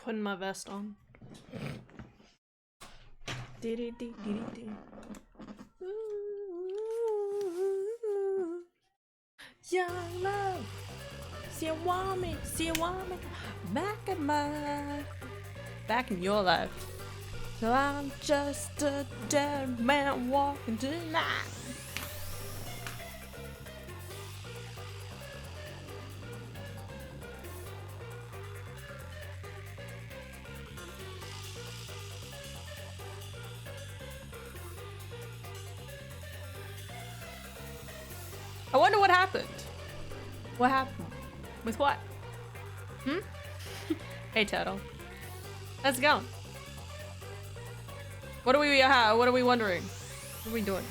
putting my vest on. Young love, see you want me, back in your life. So I'm just a dead man walking tonight. I wonder what happened. What happened? With what? Hey, Turtle. How's it going? What are we wondering? What are we doing?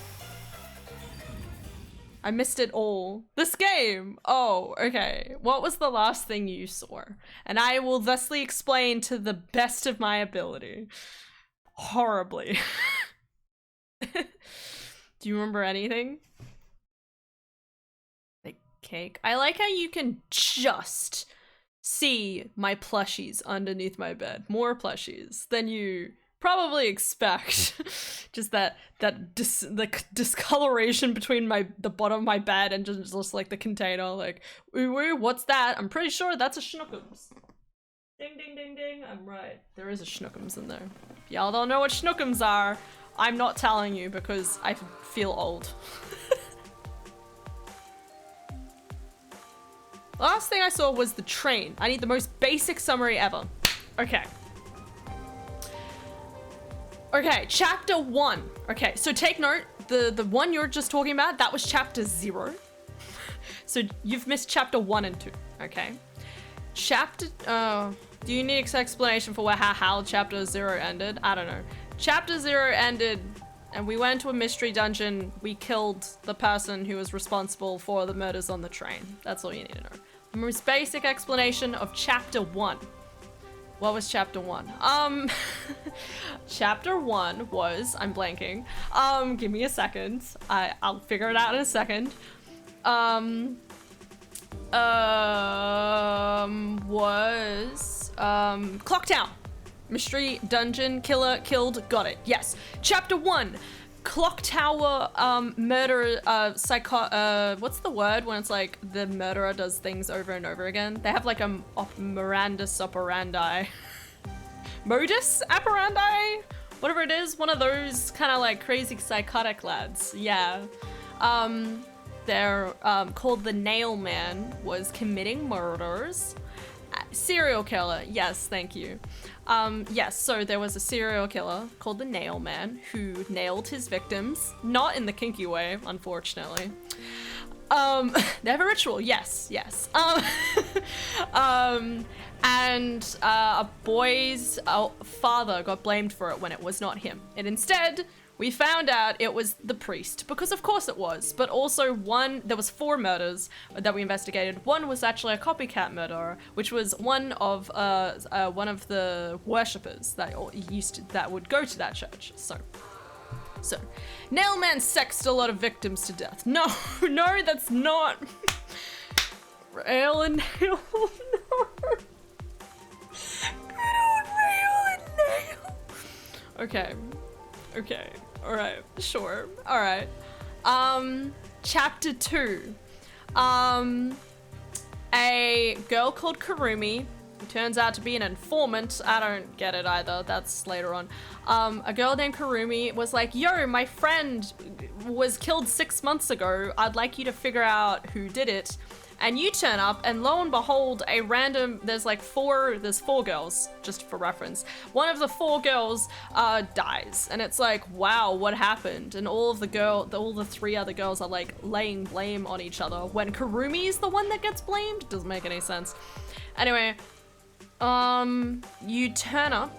I missed it all. This game! Oh, okay. What was the last thing you saw? And I will thusly explain to the best of my ability. Horribly. Do you remember anything? Cake. I like how you can just see my plushies underneath my bed. More plushies than you probably expect. Just the discoloration between the bottom of my bed and just like the container. Like, ooh, what's that? I'm pretty sure that's a Schnookums. Ding, ding, ding, ding. I'm right. There is a Schnookums in there. If y'all don't know what Schnookums are, I'm not telling you because I feel old. Last thing I saw was the train. I need the most basic summary ever. Okay. Okay, chapter 1. Okay, so take note, the one you're just talking about, that was chapter 0. So you've missed chapter 1 and 2, okay? Do you need an explanation for how chapter 0 ended? I don't know. Chapter 0 ended and we went to a mystery dungeon. We killed the person who was responsible for the murders on the train. That's all you need to know. The most basic explanation of chapter 1. What was chapter 1? Chapter 1 was, I'm blanking. Give me a second. I'll figure it out in a second. Clock Town. Mystery dungeon, killer killed, got it. Yes. Chapter 1. Clock Tower murder what's the word when it's like the murderer does things over and over again? They have like a Mirandus operandi. Modus operandi? Whatever it is, one of those kind of like crazy psychotic lads. Yeah. They're called the Nail Man, was committing murders. Serial killer, yes, thank you. Yes, so there was a serial killer called the Nail Man who nailed his victims, not in the kinky way, unfortunately. They have a ritual, yes. And a boy's father got blamed for it when it was not him. And instead, we found out it was the priest, because of course it was, but also there was 4 murders that we investigated. One was actually a copycat murderer, which was one of the worshippers that would go to that church. So Nailman sexed a lot of victims to death. No, that's not. Rail and nail, no. Good old rail and nail. Okay. Alright. Sure. Alright. Chapter 2. A girl called Kurumi, who turns out to be an informant. I don't get it either. That's later on. A girl named Kurumi was like, yo, my friend was killed 6 months ago. I'd like you to figure out who did it. And you turn up, and lo and behold, there's 4 girls, just for reference. One of the 4 girls dies, and it's like, wow, what happened? And all the 3 other girls are like laying blame on each other when Kurumi is the one that gets blamed. Doesn't make any sense. Anyway, you turn up,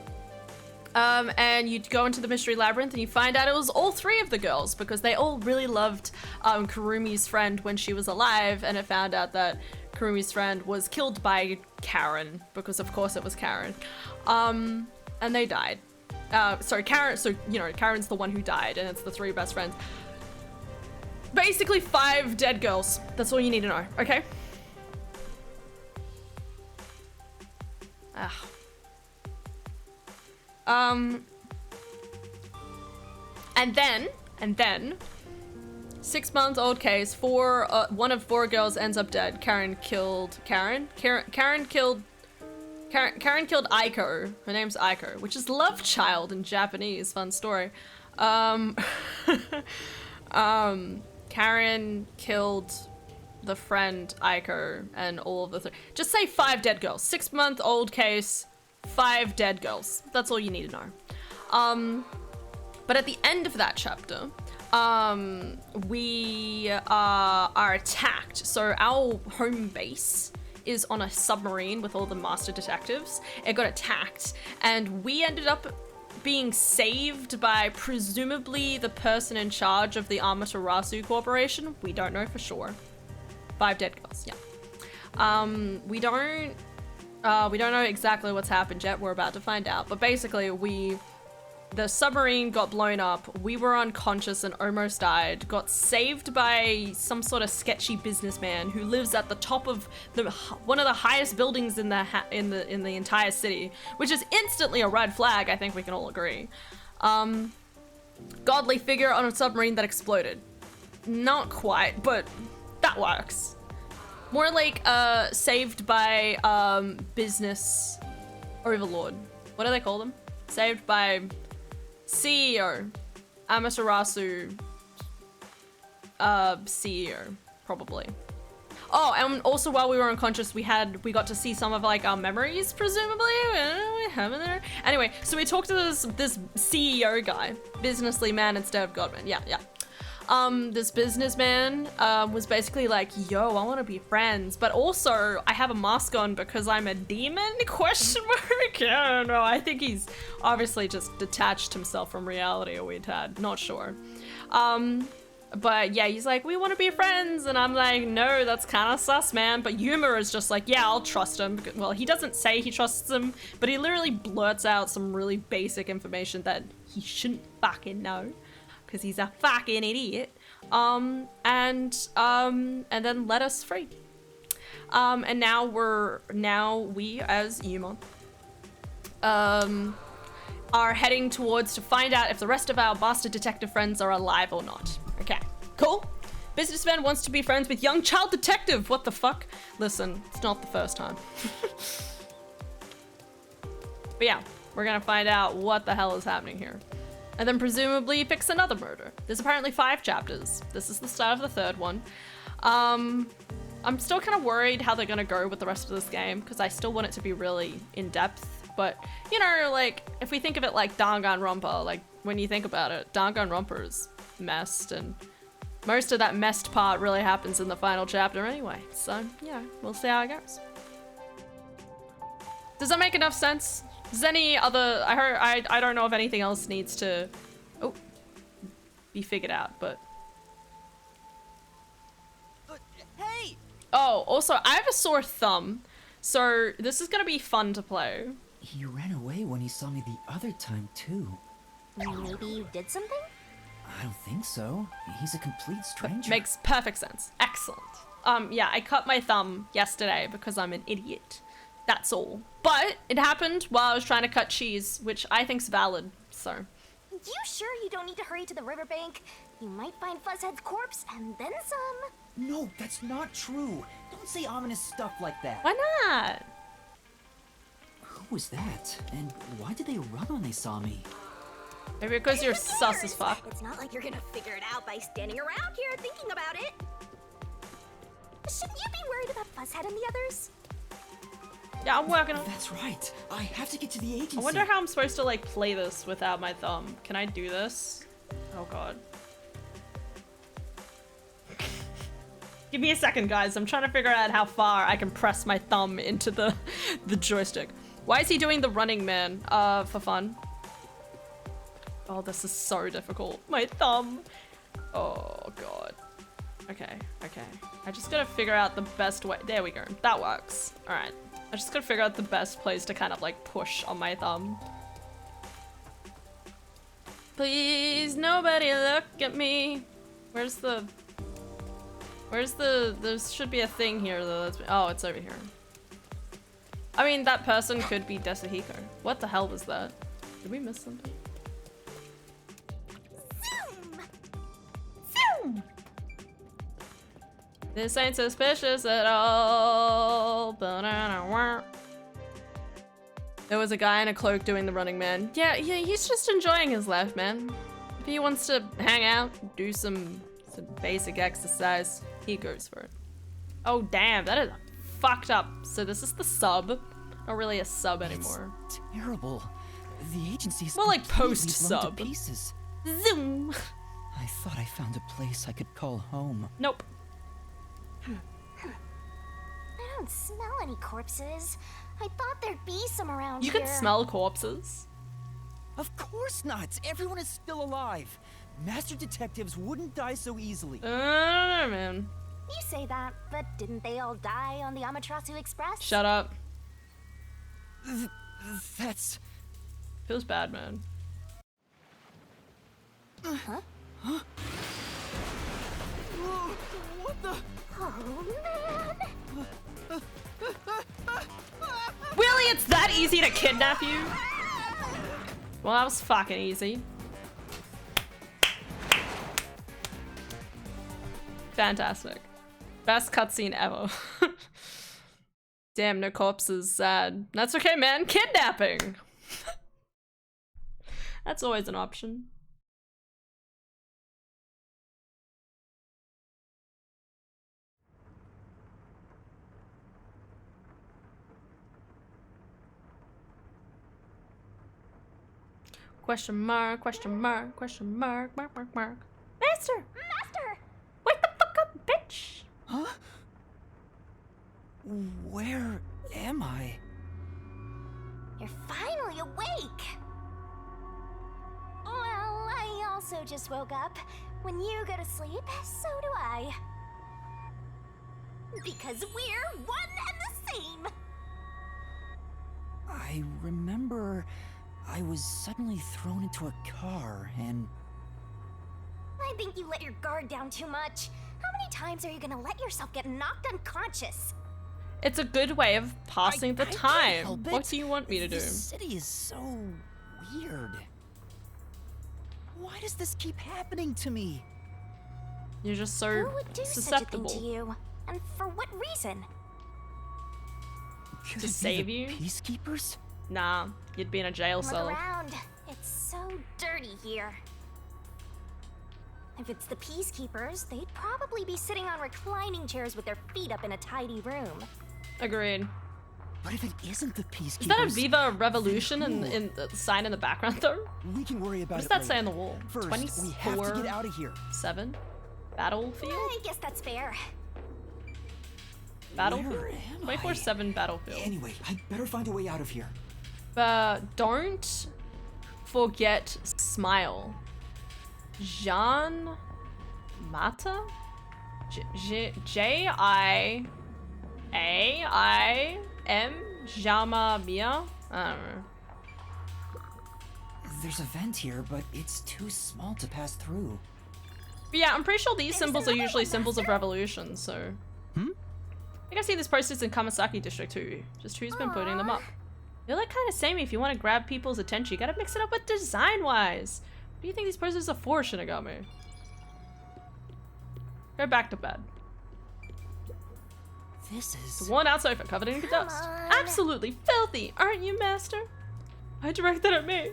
and you go into the mystery labyrinth and you find out it was all 3 of the girls because they all really loved Kurumi's friend when she was alive, and it found out that Kurumi's friend was killed by Karen, because of course it was Karen. And they died. Karen, Karen's the one who died, and it's the 3 best friends. Basically 5 dead girls. That's all you need to know, okay? And then 6 months old case, one of 4 girls ends up dead. Karen killed Aiko. Her name's Aiko, which is love child in Japanese. Fun story. Karen killed the friend Aiko and all of the just say 5 dead girls. 6-month-old case, 5 dead girls. That's all you need to know. But at the end of that chapter, we are attacked. So our home base is on a submarine with all the master detectives. It got attacked, and we ended up being saved by presumably the person in charge of the Amaterasu Corporation. We don't know for sure. 5 dead girls, yeah. We don't know exactly what's happened yet. We're about to find out. But basically, the submarine got blown up. We were unconscious and almost died. Got saved by some sort of sketchy businessman who lives at the top of one of the highest buildings in the entire city, which is instantly a red flag. I think we can all agree. Godly figure on a submarine that exploded. Not quite, but that works. More like saved by business overlord. What do they call them? Saved by CEO, Amaterasu, CEO, probably. Oh, and also while we were unconscious, we got to see some of like our memories, presumably. Anyway, so we talked to this CEO guy, businessly man instead of Godman. Yeah. This businessman was basically like, yo, I want to be friends, but also I have a mask on because I'm a demon? Question mark? I don't know. I think he's obviously just detached himself from reality, or we'd had, not sure. But yeah, he's like, we want to be friends, and I'm like, no, that's kind of sus, man. But Yuma is just like, yeah, I'll trust him. Well, he doesn't say he trusts him, but he literally blurts out some really basic information that he shouldn't fucking know, because he's a fucking idiot. And then let us free. And now we as Yuma are heading towards to find out if the rest of our master detective friends are alive or not. Okay, cool. Businessman wants to be friends with young child detective. What the fuck? Listen, it's not the first time. But yeah, we're gonna find out what the hell is happening here. And then presumably fix another murder. There's apparently 5 chapters. This is the start of the 3rd one. I'm still kind of worried how they're gonna go with the rest of this game, because I still want it to be really in-depth. But, you know, like, if we think of it like Danganronpa, like, when you think about it, Danganronpa is messed, and most of that messed part really happens in the final chapter anyway. So, yeah, we'll see how it goes. Does that make enough sense? Does any other... I don't know if anything else needs to... be figured out, but... Hey! Oh, also, I have a sore thumb, so this is gonna be fun to play. He ran away when he saw me the other time, too. Maybe you did something? I don't think so. He's a complete stranger. Makes perfect sense. Excellent. Yeah, I cut my thumb yesterday because I'm an idiot. That's all. But it happened while I was trying to cut cheese, which I think's valid, so. You sure you don't need to hurry to the riverbank? You might find Fuzzhead's corpse and then some. No, that's not true. Don't say ominous stuff like that. Why not? Who was that? And why did they run when they saw me? Maybe because you're Who sus cares? as fuck. It's not like you're gonna figure it out by standing around here thinking about it. Shouldn't you be worried about Fuzzhead and the others? Yeah, I'm working on. That's right. I have to get to the agency. I wonder how I'm supposed to like play this without my thumb. Can I do this? Oh god. Give me a second, guys. I'm trying to figure out how far I can press my thumb into the joystick. Why is he doing the running man? For fun. Oh, this is so difficult. My thumb. Oh god. Okay. I just gotta figure out the best way. There we go. That works. All right. I just gotta figure out the best place to kind of like push on my thumb. Please, nobody look at me. There should be a thing here though. Oh, it's over here. I mean, that person could be Desahiko. What the hell was that? Did we miss something? Zoom! Zoom! This ain't suspicious at all. There was a guy in a cloak doing the Running Man. Yeah, he's just enjoying his life, man. If he wants to hang out, do some basic exercise, he goes for it. Oh, damn, that is fucked up. So this is the sub. Not really a sub anymore. It's terrible. The agency's More like completely blown post-sub. to pieces. Zoom. I thought I found a place I could call home. Nope. I don't smell any corpses. I thought there'd be some around You here. can smell corpses. Of course not! Everyone is still alive! Master detectives wouldn't die so easily. I don't know, man. You say that, but didn't they all die on the Amaterasu Express? Shut up. That's... Feels bad, man. Huh? What the... Oh, man! Really? It's that easy to kidnap you? Well, that was fucking easy. Fantastic. Best cutscene ever. Damn, no corpses, sad. That's okay, man. Kidnapping! That's always an option. Question mark, question mark, question mark, mark, mark, mark. Master! Master! Wake the fuck up, bitch! Huh? Where am I? You're finally awake! Well, I also just woke up. When you go to sleep, so do I. Because we're one and the same! I remember I was suddenly thrown into a car and... I think you let your guard down too much. How many times are you gonna let yourself get knocked unconscious? It's a good way of passing the I can't time. help What it. do you want me to do? This city is so weird. Why does this keep happening to me? You're just so Who would do susceptible. such a thing to you? And for what reason? Could To it be save the you? Peacekeepers? Nah, you'd be in a jail Look cell. around. It's so dirty here. If it's the Peacekeepers, they'd probably be sitting on reclining chairs with their feet up in a tidy room. Agreed. But if it isn't the Peacekeepers... Is that a Viva Revolution in Who? the sign in the background though? We can worry about What does it that later. say on the wall? First, we have to get out of here. 7? Battlefield? I guess that's fair. Battlefield? Where am I? 24/7 Battlefield. Anyway, I'd better find a way out of here. Don't forget Smile. Jean Mata? J-I-A-I-M Jama Mia? I don't know. There's a vent here, but it's too small to pass through. But yeah, I'm pretty sure these There's symbols are another usually one, symbols of Master. revolution, so... Hmm? I think I see this posters in Kamasaki District too. Just who's been putting them Aw. up? You're like kind of samey if you want to grab people's attention. You gotta mix it up with design-wise. What do you think these posters are for, Shinigami? Go back to bed. This is... The worn out sofa covered in Come dust. on. Absolutely filthy, aren't you, Master? I directed at me.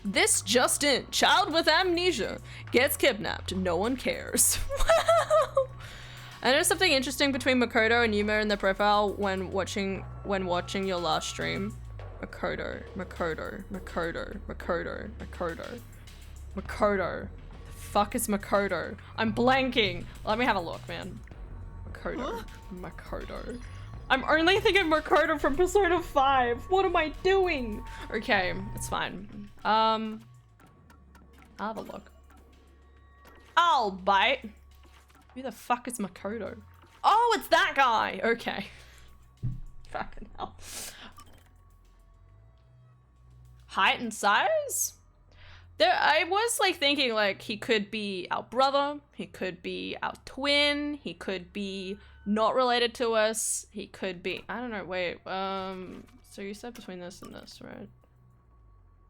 This just in. Child with amnesia gets kidnapped. No one cares. Wow. I noticed something interesting between Makoto and Yuma in their profile when watching your last stream. Makoto. The fuck is Makoto? I'm blanking. Let me have a look, man. Makoto. I'm only thinking Makoto from Persona 5. What am I doing? Okay, it's fine. I'll have a look. I'll bite. Who the fuck is Makoto? Oh, it's that guy. Okay. Fucking hell. Height and size? I was like thinking like he could be our brother, he could be our twin, he could be not related to us. He could be, I don't know, wait, so you said between this and this, right?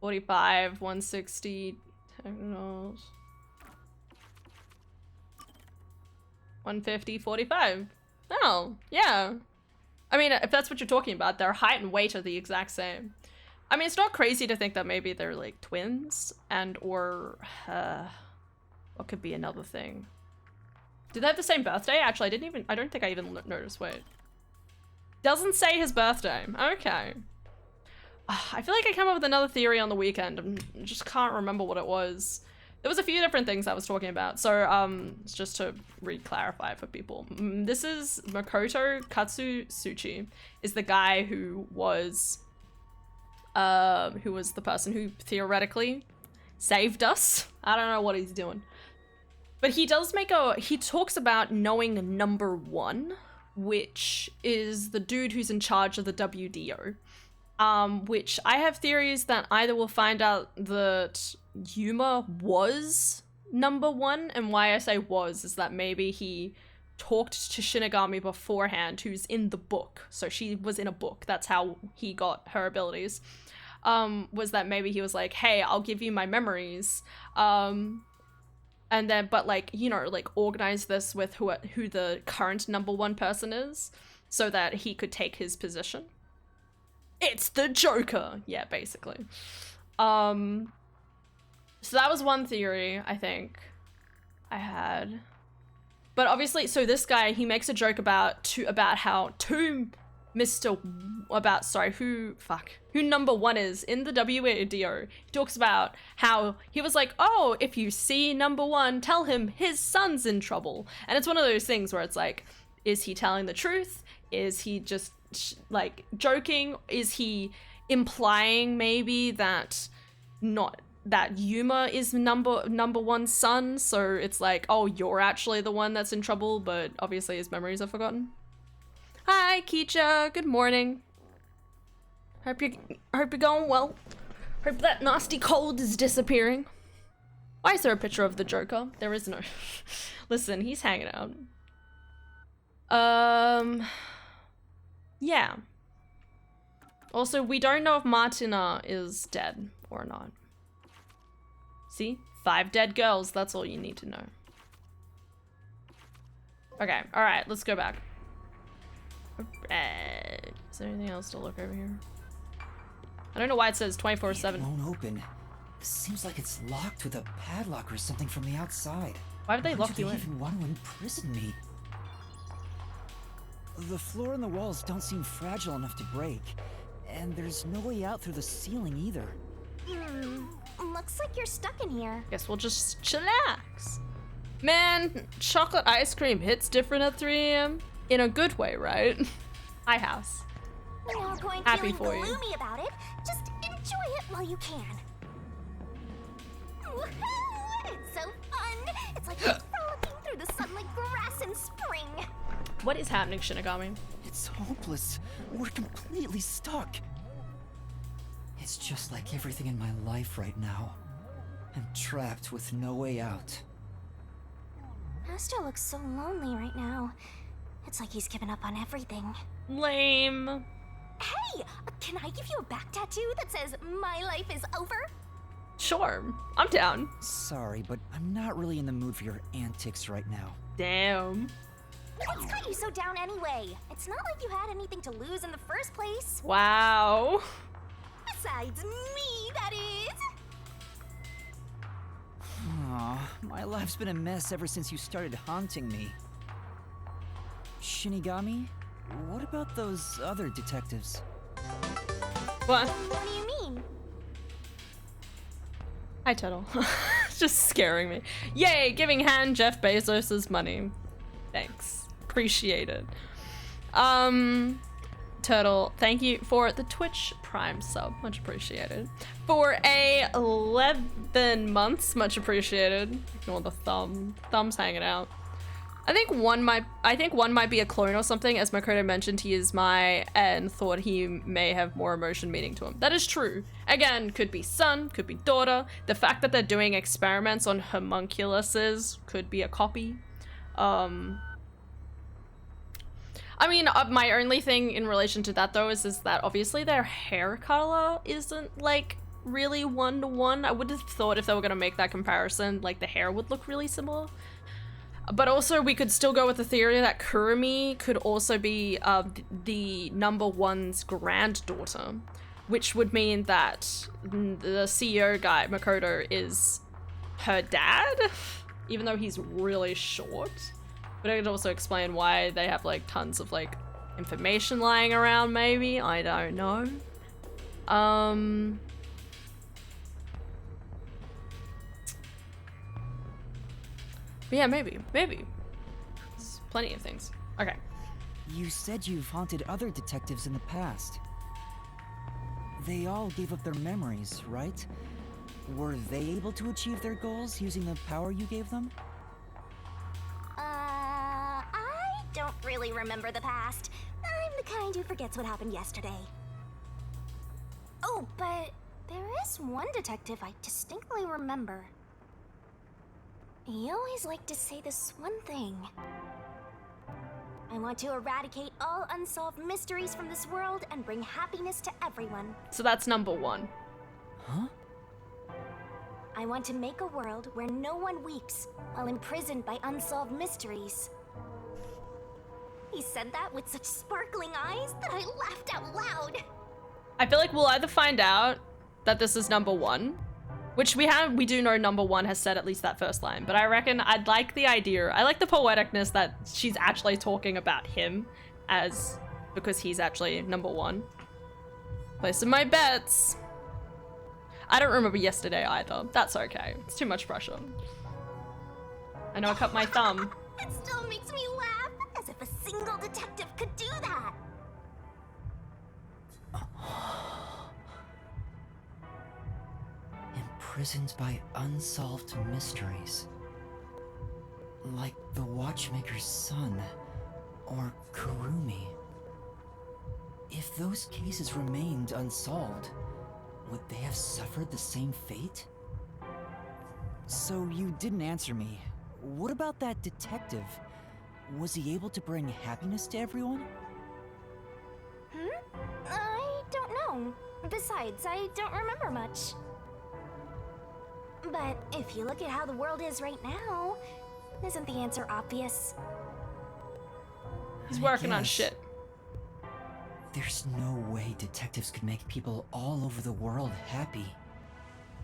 45, 160 technos. 150, 45. Oh, yeah. I mean, if that's what you're talking about, their height and weight are the exact same. I mean, it's not crazy to think that maybe they're like twins and or what could be another thing? Did they have the same birthday? Actually, I don't think I even noticed. Wait. Doesn't say his birthday. Okay. I feel like I came up with another theory on the weekend and just can't remember what it was. There was a few different things I was talking about. So, just to re-clarify for people. This is Makoto Katsusuchi is the guy who was the person who theoretically saved us. I don't know what he's doing. But he does he talks about knowing number 1, which is the dude who's in charge of the WDO. Which I have theories that either we'll find out that Yuma was number 1, and why I say was is that maybe he talked to Shinigami beforehand, who's in the book. So she was in a book. That's how he got her abilities. Was that maybe he was like, hey, I'll give you my memories. And then, but like, you know, like organize this with who the current number 1 person is so that he could take his position. It's the Joker. Yeah, basically. So that was one theory, I think I had. But obviously, so this guy, he makes a joke about how who number 1 is in the WDO. He talks about how he was like, oh, if you see number 1, tell him his son's in trouble. And it's one of those things where it's like, is he telling the truth? Is he just like joking? Is he implying maybe that Yuma is number 1's son? So it's like, oh, you're actually the one that's in trouble, but obviously his memories are forgotten. Hi, Keisha. Good morning. Hope you're going well. Hope that nasty cold is disappearing. Why is there a picture of the Joker? There is no. Listen, he's hanging out. Yeah. Also, we don't know if Martina is dead or not. See? 5 dead girls. That's all you need to know. Okay. All right. Let's go back. Is there anything else to look over here? I don't know why it says 24/7. It won't open. Seems like it's locked with a padlock or something from the outside. Why would they lock you in? Why do they even want to imprison me? The floor and the walls don't seem fragile enough to break, and there's no way out through the ceiling either. Looks like you're stuck in here. Guess we'll just chillax. Man, chocolate ice cream hits different at 3 a.m. In a good way, right? Hi, house. No point Happy feeling for you. gloomy about it. Just enjoy it while you can. Woohoo! It's so fun. It's like frolicking through the sun like grass in spring. What is happening, Shinigami? It's hopeless. We're completely stuck. It's just like everything in my life right now. I'm trapped with no way out. Master looks so lonely right now. It's like he's given up on everything. Lame. Hey, can I give you a back tattoo that says, my life is over? Sure, I'm down. Sorry, but I'm not really in the mood for your antics right now. Damn. What's got you so down anyway? It's not like you had anything to lose in the first place. Wow. Besides me, that is. Aw, my life's been a mess ever since you started haunting me. Shinigami, what about those other detectives? What? What do you mean? Hi, Turtle. Just scaring me. Yay, giving hand Jeff Bezos' money. Thanks. Appreciate it. Turtle, thank you for the Twitch Prime sub. Much appreciated. For 11 months. Much appreciated. Ignore the thumbs hanging out. I think one might be a clone or something. As Makoto mentioned, he is and thought he may have more emotion meaning to him. That is true. Again, could be son, could be daughter. The fact that they're doing experiments on homunculuses could be a copy. I mean, my only thing in relation to that though is that obviously their hair color isn't like really 1-to-1. I would have thought if they were gonna make that comparison, like the hair would look really similar. But also we could still go with the theory that Kurumi could also be the number one's granddaughter, which would mean that the CEO guy, Makoto, is her dad, even though he's really short. But it could also explain why they have like tons of like information lying around, maybe. I don't know. But yeah, maybe. There's plenty of things. Okay. You said you've haunted other detectives in the past. They all gave up their memories, right? Were they able to achieve their goals using the power you gave them? I don't really remember the past. I'm the kind who forgets what happened yesterday. Oh, but there is one detective I distinctly remember. He always liked to say this one thing. I want to eradicate all unsolved mysteries from this world and bring happiness to everyone. So that's number one. Huh? I want to make a world where no one weeps while imprisoned by unsolved mysteries. He said that with such sparkling eyes that I laughed out loud. I feel like we'll either find out that this is number one, which we do know number one has said at least that first line, but I reckon I'd like the idea. I like the poeticness that she's actually talking about him because he's actually number one. Placing my bets. I don't remember yesterday either. That's okay. It's too much pressure. I know I cut my thumb. It still makes me laugh, as if a single detective could do that. Imprisoned by unsolved mysteries. Like the Watchmaker's son, or Kurumi. If those cases remained unsolved, would they have suffered the same fate? So you didn't answer me. What about that detective? Was he able to bring happiness to everyone? I don't know. Besides, I don't remember much. But if you look at how the world is right now, isn't the answer obvious? He's working on guess. shit. There's no way detectives could make people all over the world happy.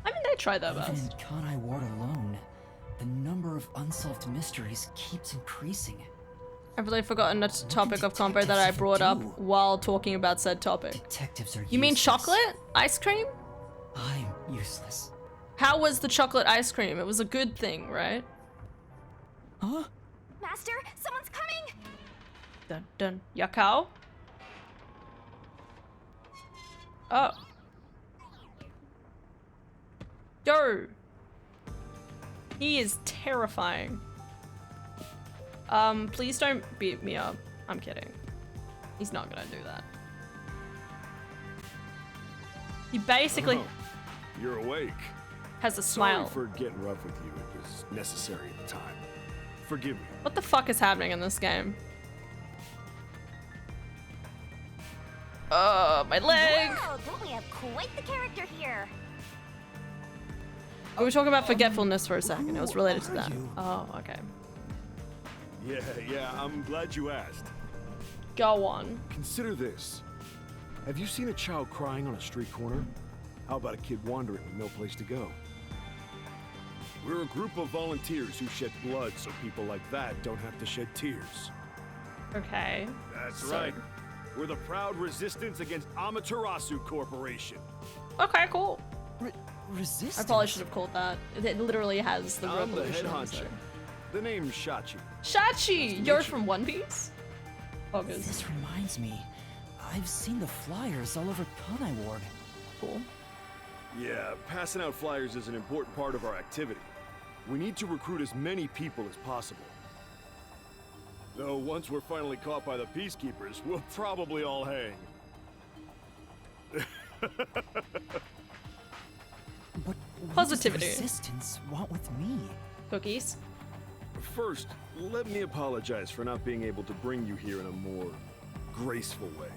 I mean, they try their Even in best. Kanai Ward alone, the number of unsolved mysteries keeps increasing. I've really forgotten a topic of combo that detectives I even brought up do? while talking about said topic. Detectives are You mean useless. chocolate? Ice cream? I'm useless. How was the chocolate ice cream? It was a good thing, right? Huh? Master, someone's coming! Dun dun. Yakao? Oh. Yo! He is terrifying. Please don't beat me up. I'm kidding. He's not gonna do that. He basically Oh, you're awake. has a smile. Sorry for getting rough with you. It was necessary at the time. Forgive me. What the fuck is happening in this game? Oh, my leg! Wow, don't we have quite the character here? We were talking about forgetfulness for a second. It was related to are that. you? Oh, okay. Yeah, I'm glad you asked. Go on. Consider this. Have you seen a child crying on a street corner? How about a kid wandering with no place to go? We're a group of volunteers who shed blood so people like that don't have to shed tears. Okay. That's So- right. We're the proud resistance against Amaterasu Corporation. Okay, cool. Resistance? I probably should have called that. It literally has the I'm the head revolution. honcho. The name's Shachi. Shachi! You're from One Piece? Oh, good. This reminds me. I've seen the flyers all over Kanai Ward. Cool. Yeah, passing out flyers is an important part of our activity. We need to recruit as many people as possible. Though once we're finally caught by the Peacekeepers, we'll probably all hang. But what Positivity. does the Resistance want with me? Cookies. First, let me apologize for not being able to bring you here in a more graceful way.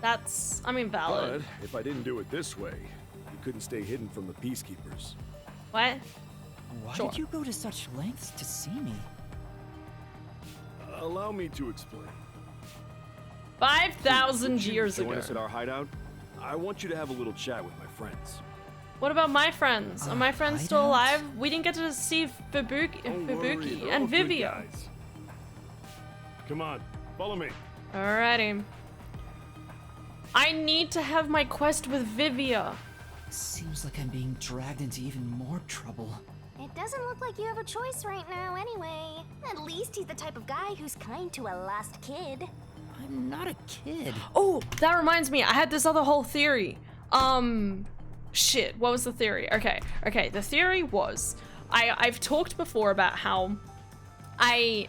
That's, I mean, valid. But if I didn't do it this way, you couldn't stay hidden from the Peacekeepers. What? Why Sure. did you go to such lengths to see me? Allow me to explain. 5,000 Would you years join ago. us at our hideout? I want you to have a little chat with my friends. What about my friends? Are my friends still hideout? alive? We didn't get to see Fubuki, Don't worry, Fubuki they're all and good Vivia. guys. Come on, follow me. Alrighty. I need to have my quest with Vivia. Seems like I'm being dragged into even more trouble. It doesn't look like you have a choice right now anyway. At least he's the type of guy who's kind to a lost kid. I'm not a kid. Oh, that reminds me. I had this other whole theory. Shit. What was the theory? Okay. The theory was, I've talked before about how I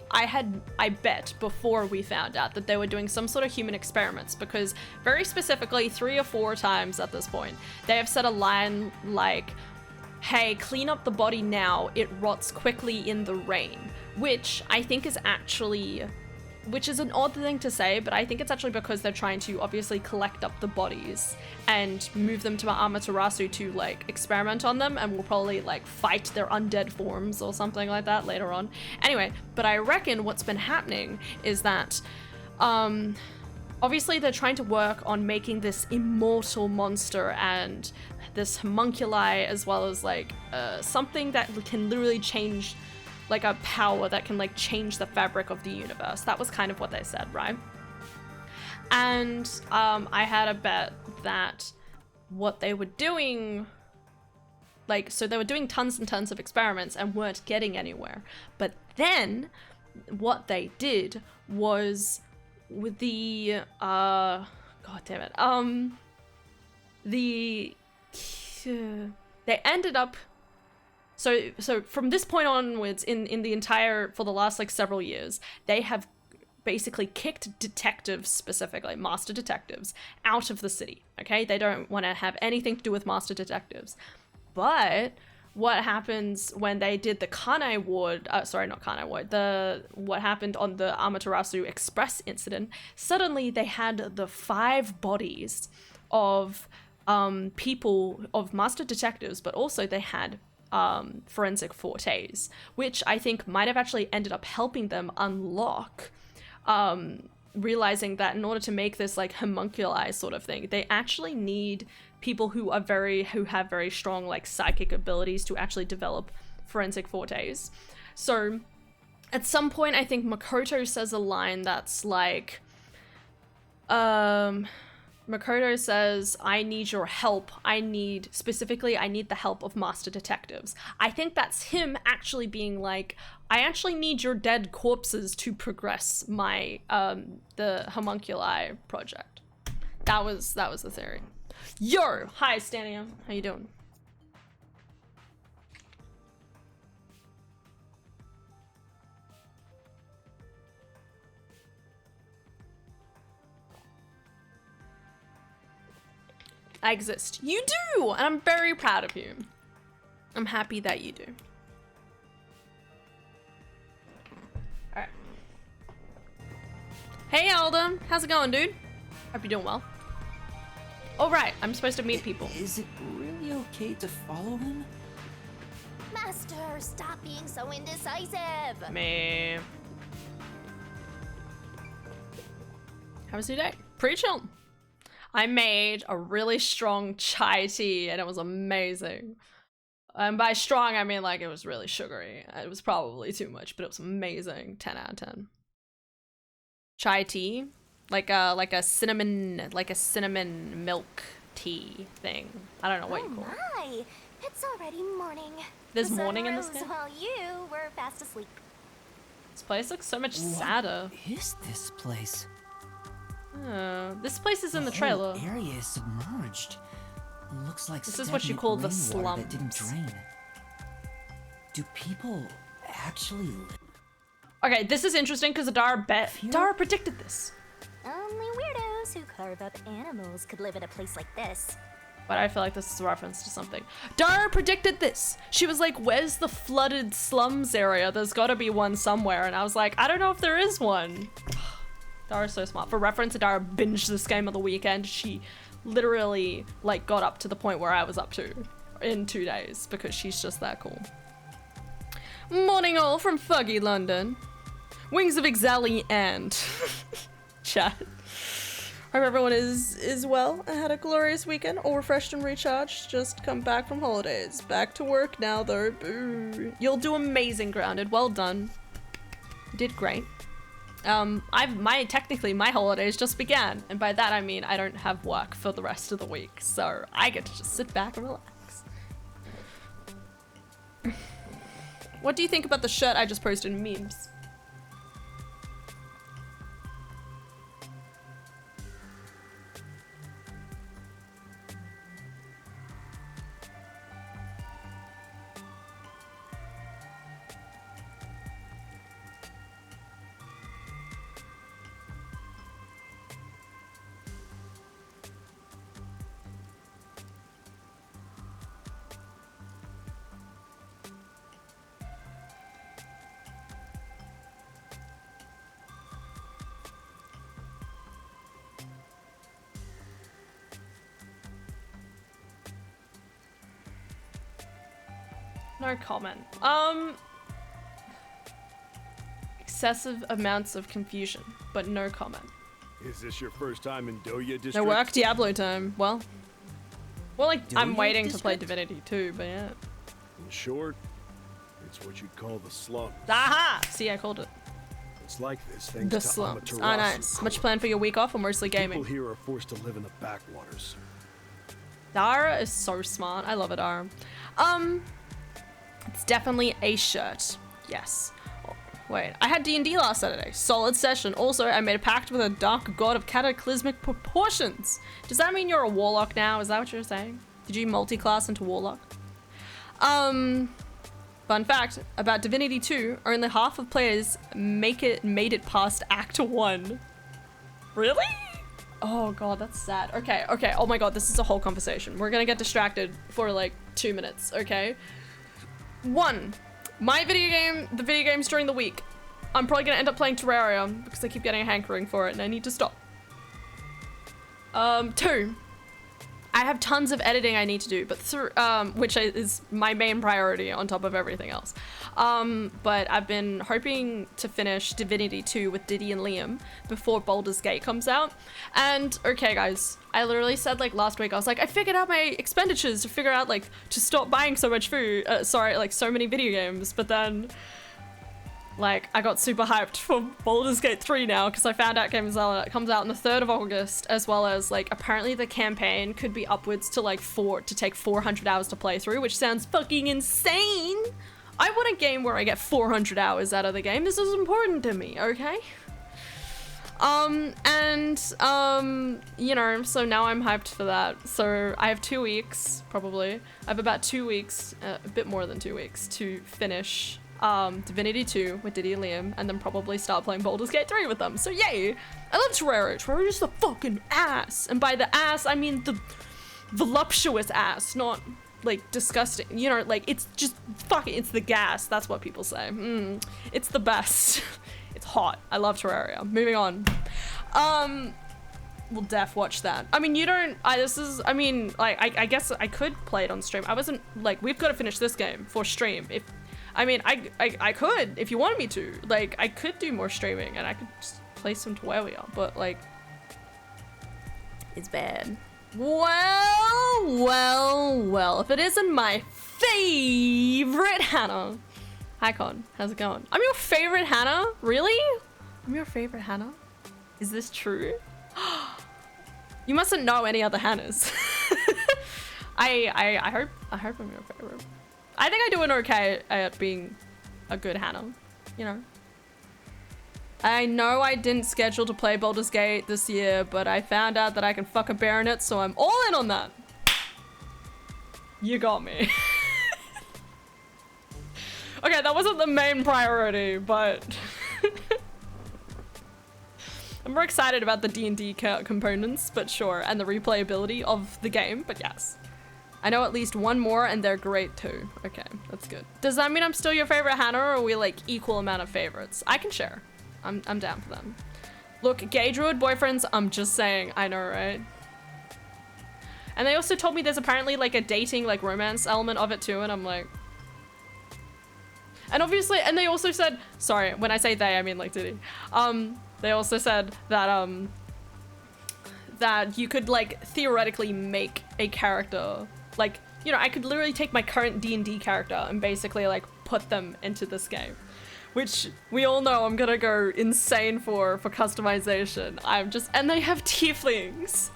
bet before we found out that they were doing some sort of human experiments, because very specifically 3 or 4 times at this point they have said a line like, hey, clean up the body now, it rots quickly in the rain, which I think is actually, which is an odd thing to say, but I think it's actually because they're trying to obviously collect up the bodies and move them to Amaterasu to like experiment on them, and will probably like fight their undead forms or something like that later on. Anyway, but I reckon what's been happening is that obviously they're trying to work on making this immortal monster and this homunculi, as well as like something that can literally change, like a power that can like change the fabric of the universe. That was kind of what they said, right? And I had a bet that what they were doing, like, so they were doing tons and tons of experiments and weren't getting anywhere. But then what they did was with the god damn it, they ended up, so from this point onwards, in the entire, for the last like several years, they have basically kicked detectives, specifically master detectives, out of the city. Okay, they don't want to have anything to do with master detectives. But what happens when they did the Kanai Ward, what happened on the Amaterasu Express incident, suddenly they had the 5 bodies of people, of master detectives, but also they had forensic fortes, which I think might have actually ended up helping them unlock, realizing that in order to make this like homunculi sort of thing, they actually need people who have very strong like psychic abilities to actually develop forensic fortes. So at some point I think Makoto says a line that's like, Makoto says, I need your help. I need the help of master detectives. I think that's him actually being like, I actually need your dead corpses to progress my, the homunculi project. That was the theory. Yo! Hi, Stania. How you doing? I exist. You do! And I'm very proud of you. I'm happy that you do. Alright. Hey, Alden. How's it going, dude? Hope you're doing well. Oh, right. I'm supposed to meet people. Is it really okay to follow him? Master, stop being so indecisive. Man. How was your day? Pretty chill. I made a really strong chai tea and it was amazing. And by strong, I mean like it was really sugary. It was probably too much, but it was amazing. 10 out of 10. Chai tea, like a cinnamon milk tea thing. I don't know what you call it. My, it's already morning. There's The sun morning in this rose game? while you were fast asleep. This place looks so much sadder. What is this place? This place is in the whole trailer. area is submerged. Looks like This is what you stagnant call the rainwater that didn't slums. drain. Do people actually live? Okay, this is interesting because Dara predicted this. Only weirdos who carve up animals could live in a place like this. But I feel like this is a reference to something. Dara predicted this. She was like, where's the flooded slums area? There's gotta be one somewhere. And I was like, I don't know if there is one. Dara's so smart. For reference, Dara binged this game on the weekend. She literally like got up to the point where I was up to in 2 days because she's just that cool. Morning all from Foggy London. Wings of Exali and chat. Hope everyone is well and had a glorious weekend, all refreshed and recharged. Just come back from holidays. Back to work now though. Boo. You'll do amazing, Grounded. Well done. You did great. Technically my holidays just began, and by that I mean I don't have work for the rest of the week, so I get to just sit back and relax. What do you think about the shirt I just posted in memes? No comment. Excessive amounts of confusion, but no comment. Is this your first time in Doya District? No work, Diablo time. Well, like, I'm Doya waiting to play District? Divinity 2, but yeah. In short, it's what you'd call the slums. Aha! See, I called it. It's like this thanks The to slums. Amaterasu Ah, nice. Much Corps. planned for your week off or mostly gaming? People here are forced to live in the backwaters. Dara is so smart. I love it, Dara. It's definitely a shirt. Yes. Oh, wait, I had D&D last Saturday. Solid session. Also, I made a pact with a dark god of cataclysmic proportions. Does that mean you're a warlock now? Is that what you're saying? Did you multi-class into warlock? Fun fact about Divinity 2, only half of players made it past Act 1. Really? Oh god, that's sad. Okay, oh my god, this is a whole conversation. We're gonna get distracted for like 2 minutes, okay? 1, the video games during the week. I'm probably gonna end up playing Terraria because I keep getting a hankering for it and I need to stop. 2, I have tons of editing I need to do, but which is my main priority on top of everything else. But I've been hoping to finish Divinity 2 with Diddy and Liam before Baldur's Gate comes out. And okay guys, I literally said like last week, I was like, I figured out my expenditures to figure out like to stop buying so much food, like so many video games, but then like I got super hyped for Baldur's Gate 3 now because I found out it comes out on the 3rd of August, as well as like apparently the campaign could be upwards to like take 400 hours to play through, which sounds fucking insane. I want a game where I get 400 hours out of the game. This is important to me, okay? You know, so now I'm hyped for that. So I have 2 weeks, probably. I have about 2 weeks, a bit more than 2 weeks to finish Divinity 2 with Diddy and Liam, and then probably start playing Baldur's Gate 3 with them. So yay! I love Terraria. Terraria is the fucking ass. And by the ass, I mean the voluptuous ass, not like disgusting. You know, like it's just fucking, it's the gas. That's what people say. It's the best. It's hot. I love Terraria. Moving on. We'll def watch that. I mean, you don't, I guess I could play it on stream. I wasn't like, we've got to finish this game for stream. I could, if you wanted me to. Like, I could do more streaming and I could just play some Terraria, but like, it's bad. Well, if it isn't my favorite Hannah. Hi Con, how's it going? I'm your favorite Hannah? Really? I'm your favorite Hannah? Is this true? You mustn't know any other Hannahs. I hope I'm your favorite. I think I do an okay at being a good Hannah, you know. I know I didn't schedule to play Baldur's Gate this year, but I found out that I can fuck a Baronet, so I'm all in on that. You got me. Okay, that wasn't the main priority, but I'm more excited about the D&D components, but sure, and the replayability of the game, but yes. I know at least one more and they're great too. Okay, that's good. Does that mean I'm still your favorite Hannah, or are we like equal amount of favorites? I can share. I'm down for them. Look, gay druid boyfriends, I'm just saying, I know, right? And they also told me there's apparently like a dating, like romance element of it too, and I'm like... And obviously, and they also said, sorry, when I say they, I mean like Diddy. They also said that, that you could like theoretically make a character, like, you know, I could literally take my current D&D character and basically like put them into this game. Which we all know I'm gonna go insane for customization. I'm just, and they have tieflings.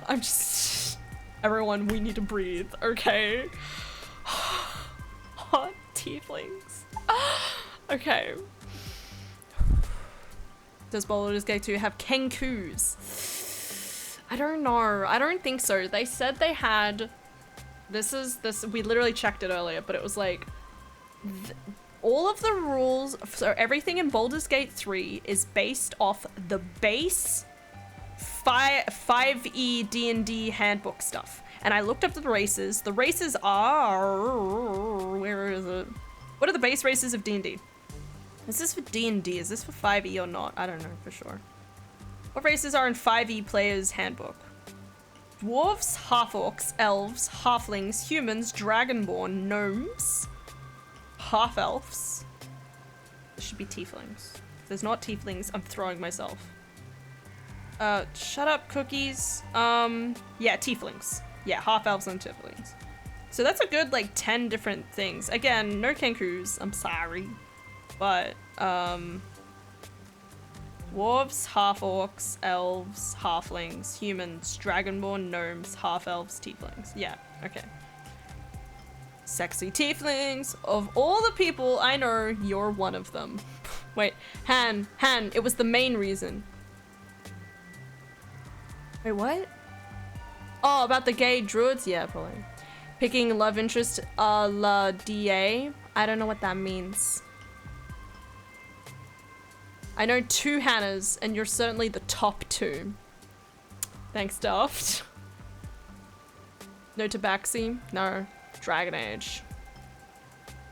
I'm just, everyone, we need to breathe, okay? Hot tieflings. Okay. Does Baldur's Gate 2 have Kenkus? I don't know. I don't think so. They said they had, we literally checked it earlier, but it was like, all of the rules, so everything in Baldur's Gate 3 is based off the base 5e D&D handbook stuff. And I looked up the races. The races are, where is it? What are the base races of D&D? Is this for D&D? Is this for 5e or not? I don't know for sure. What races are in 5e player's handbook? Dwarves, half-orcs, elves, halflings, humans, dragonborn, gnomes, half-elves. There should be tieflings. If there's not tieflings, I'm throwing myself. Shut up, cookies. Yeah, tieflings. Yeah, half-elves and tieflings. So that's a good, like, 10 different things. Again, no Kenkus, I'm sorry. But, dwarves, half-orcs, elves, halflings, humans, dragonborn, gnomes, half-elves, tieflings. Yeah, okay. Sexy tieflings. Of all the people I know, you're one of them. Wait, Han, it was the main reason. Wait, what? Oh, about the gay druids? Yeah, probably. Picking love interest a la DA. I don't know what that means. I know 2 Hannahs, and you're certainly the top 2. Thanks, Daft. No Tabaxi? No. Dragon Age.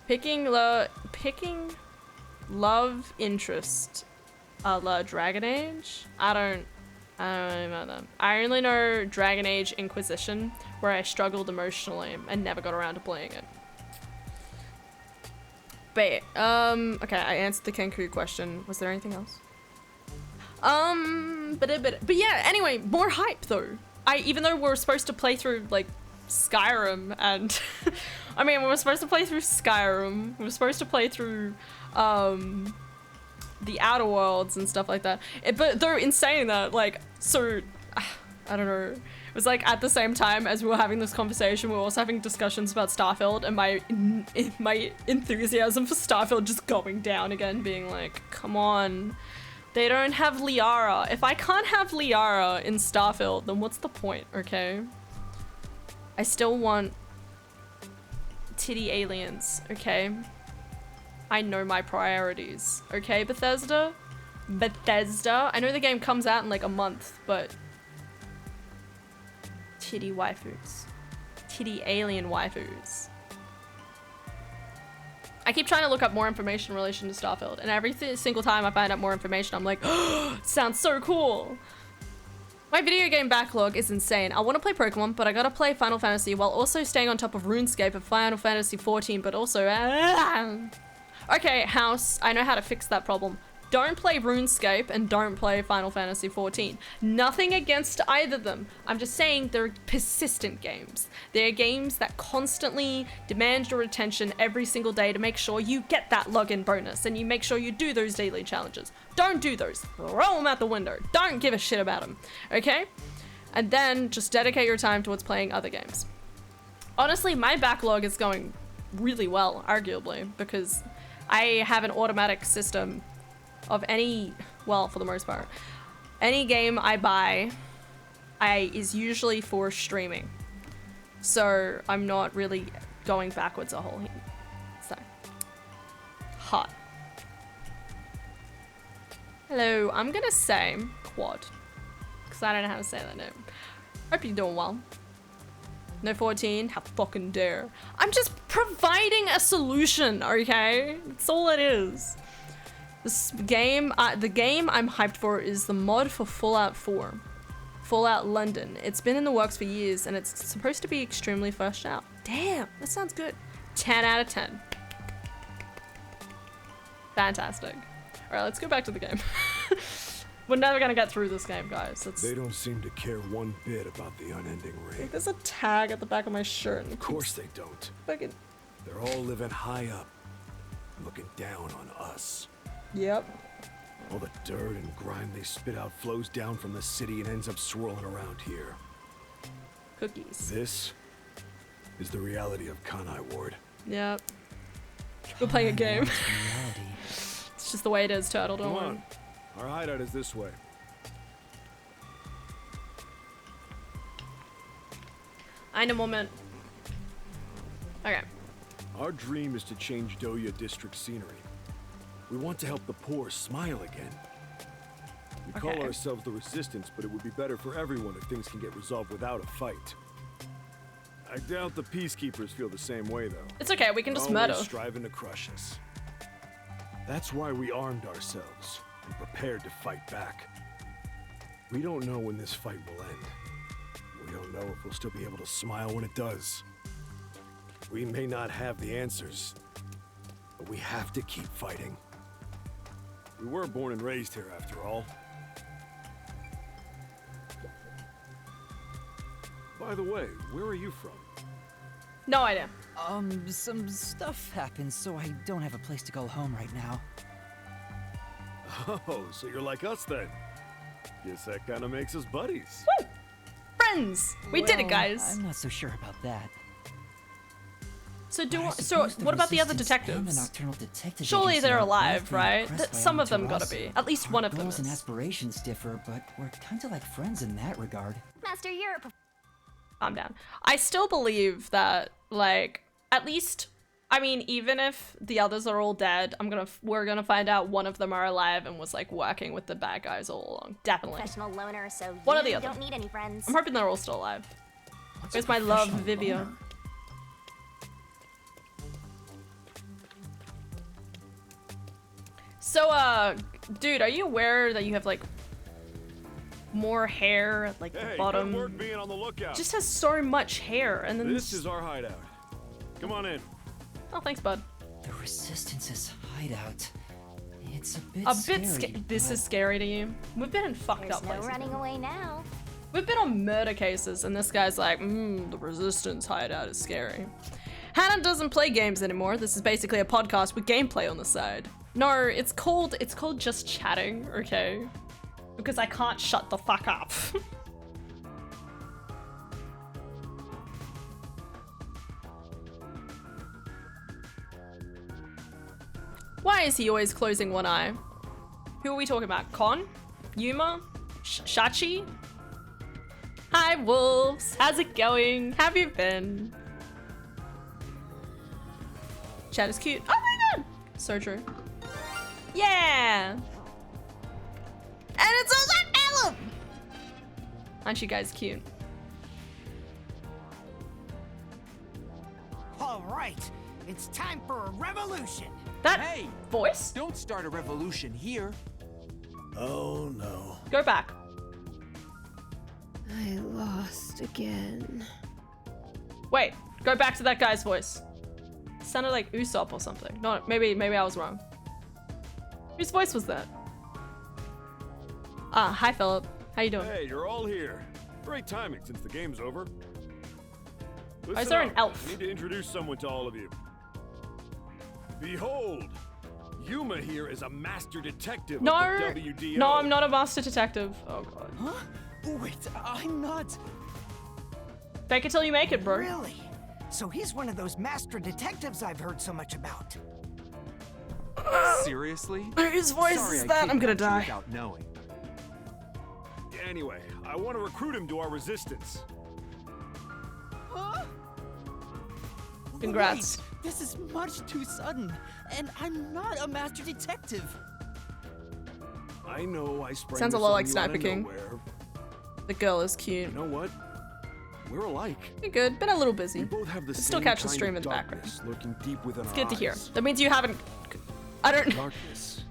Picking love interest a la Dragon Age? I don't know about them. I only know Dragon Age Inquisition, where I struggled emotionally and never got around to playing it. But, okay, I answered the Kenku question. Was there anything else? But yeah, anyway, more hype though. Even though we're supposed to play through, like, Skyrim and, I mean, we were supposed to play through Skyrim. We were supposed to play through, the Outer Worlds and stuff like that. But though in saying that, like, so, I don't know. It was like at the same time as we were having this conversation, we were also having discussions about Starfield, and my enthusiasm for Starfield just going down again, being like, come on. They don't have Liara. If I can't have Liara in Starfield, then what's the point, okay? I still want titty aliens, okay? I know my priorities, okay, Bethesda? Bethesda? I know the game comes out in like a month, but titty waifus. Titty alien waifus. I keep trying to look up more information in relation to Starfield, and every single time I find out more information, I'm like, oh, sounds so cool. My video game backlog is insane. I want to play Pokemon, but I gotta play Final Fantasy while also staying on top of RuneScape and Final Fantasy 14, but also... Okay, House, I know how to fix that problem. Don't play RuneScape and don't play Final Fantasy 14. Nothing against either of them. I'm just saying they're persistent games. They're games that constantly demand your attention every single day to make sure you get that login bonus and you make sure you do those daily challenges. Don't do those. Throw them out the window. Don't give a shit about them, okay? And then just dedicate your time towards playing other games. Honestly, my backlog is going really well, arguably, because I have an automatic system of any, well, for the most part, any game I buy is usually for streaming. So I'm not really going backwards a whole heap. So, hot. Hello, I'm gonna say Quad. Because I don't know how to say that name. Hope you're doing well. No 14, how fucking dare. I'm just providing a solution, okay? That's all it is. This game, the game I'm hyped for is the mod for Fallout 4. Fallout London. It's been in the works for years and it's supposed to be extremely fleshed out. Damn, that sounds good. 10 out of 10. Fantastic. All right, let's go back to the game. We're never gonna get through this game, guys. They don't seem to care one bit about the unending rain. There's a tag at the back of my shirt. Of course they don't. Fucking. They're all living high up, looking down on us. Yep. All the dirt and grime they spit out flows down from the city and ends up swirling around here. Cookies. This is the reality of Kanai Ward. Yep. We're playing a game. Reality. It's just the way it is, Turtle. Don't Come worry. on. Our hideout is this way. Eine Moment. Okay. Our dream is to change Doya district scenery. We want to help the poor smile again. We call Okay. ourselves the Resistance, but it would be better for everyone if things can get resolved without a fight. I doubt the Peacekeepers feel the same way, though. It's okay. We can just Always murder. striving to crush us. That's why we armed ourselves and prepared to fight back. We don't know when this fight will end. We don't know if we'll still be able to smile when it does. We may not have the answers, but we have to keep fighting. We were born and raised here, after all. By the way, where are you from? No idea. Some stuff happened, so I don't have a place to go home right now. Oh, so you're like us then. Guess that kind of makes us buddies. Woo! Friends. We did it, Well, guys. I'm not so sure about that. So But do I so. suppose What about the other Resistance and the detectives? Nocturnal Detective Surely Agency they're are alive, both right? impressed by Some of them Amaterasu. gotta be. At least Our one of them goals and is. aspirations differ, but we're kind of like friends in that regard. Master, you're a Calm down. I still believe that, like, at least. I mean, even if the others are all dead, we're gonna find out one of them are alive and was like working with the bad guys all along. Definitely. professional loner, so One or you the other. don't need any friends. I'm hoping they're all still alive. What's Where's a my love, professional Vivia? loner? So, dude, are you aware that you have like more hair at like the Hey, bottom? good work being on the lookout. Just has so much hair, and then This is our hideout. Come on in. oh, thanks, bud. The Resistance's hideout. It's a bit A scary, bit. This but is scary to you. We've been in fucked There's up no places. running away now. We've been on murder cases, and this guy's like, the Resistance hideout is scary. Hannah doesn't play games anymore. This is basically a podcast with gameplay on the side. No, it's called just chatting, okay? Because I can't shut the fuck up. Why is he always closing one eye? Who are we talking about? Kon? Yuma? Shachi? Hi, wolves. How's it going? How have you been? Chat is cute. Oh my god! So true. Yeah! And it's also Ellen! Aren't you guys cute? All right, it's time for a revolution. That Hey! voice? Don't start a revolution here. Oh no. Go back. I lost again. Wait, go back to that guy's voice. It sounded like Usopp or something. No, maybe I was wrong. Whose voice was that? Ah, hi Philip. How you doing? Hey, you're all here. Great timing since the game's over. is Listen there an up. elf? I need to introduce someone to all of you. Behold, Yuma here is a master detective No, of the WDO. no, I'm not a master detective. Oh god. Huh? Wait, I'm not. Fake it till you make it, bro. Really? So he's one of those master detectives I've heard so much about. Seriously? Whose voice Sorry, is I that? I'm gonna kidnapped you die. Without knowing. Anyway, I want to recruit him to our resistance. Huh? Congrats. Wait, this is much too sudden, and I'm not a master detective. I know I sprang Sounds a this lot on like you Sniper out of King. nowhere. The girl is cute. You know what? We're alike. You're good. Been a little We busy. both have the same Still catch the kind stream of in the background. darkness lurking deep within It's our good to hear. eyes. That means you haven't. I don't. Darkness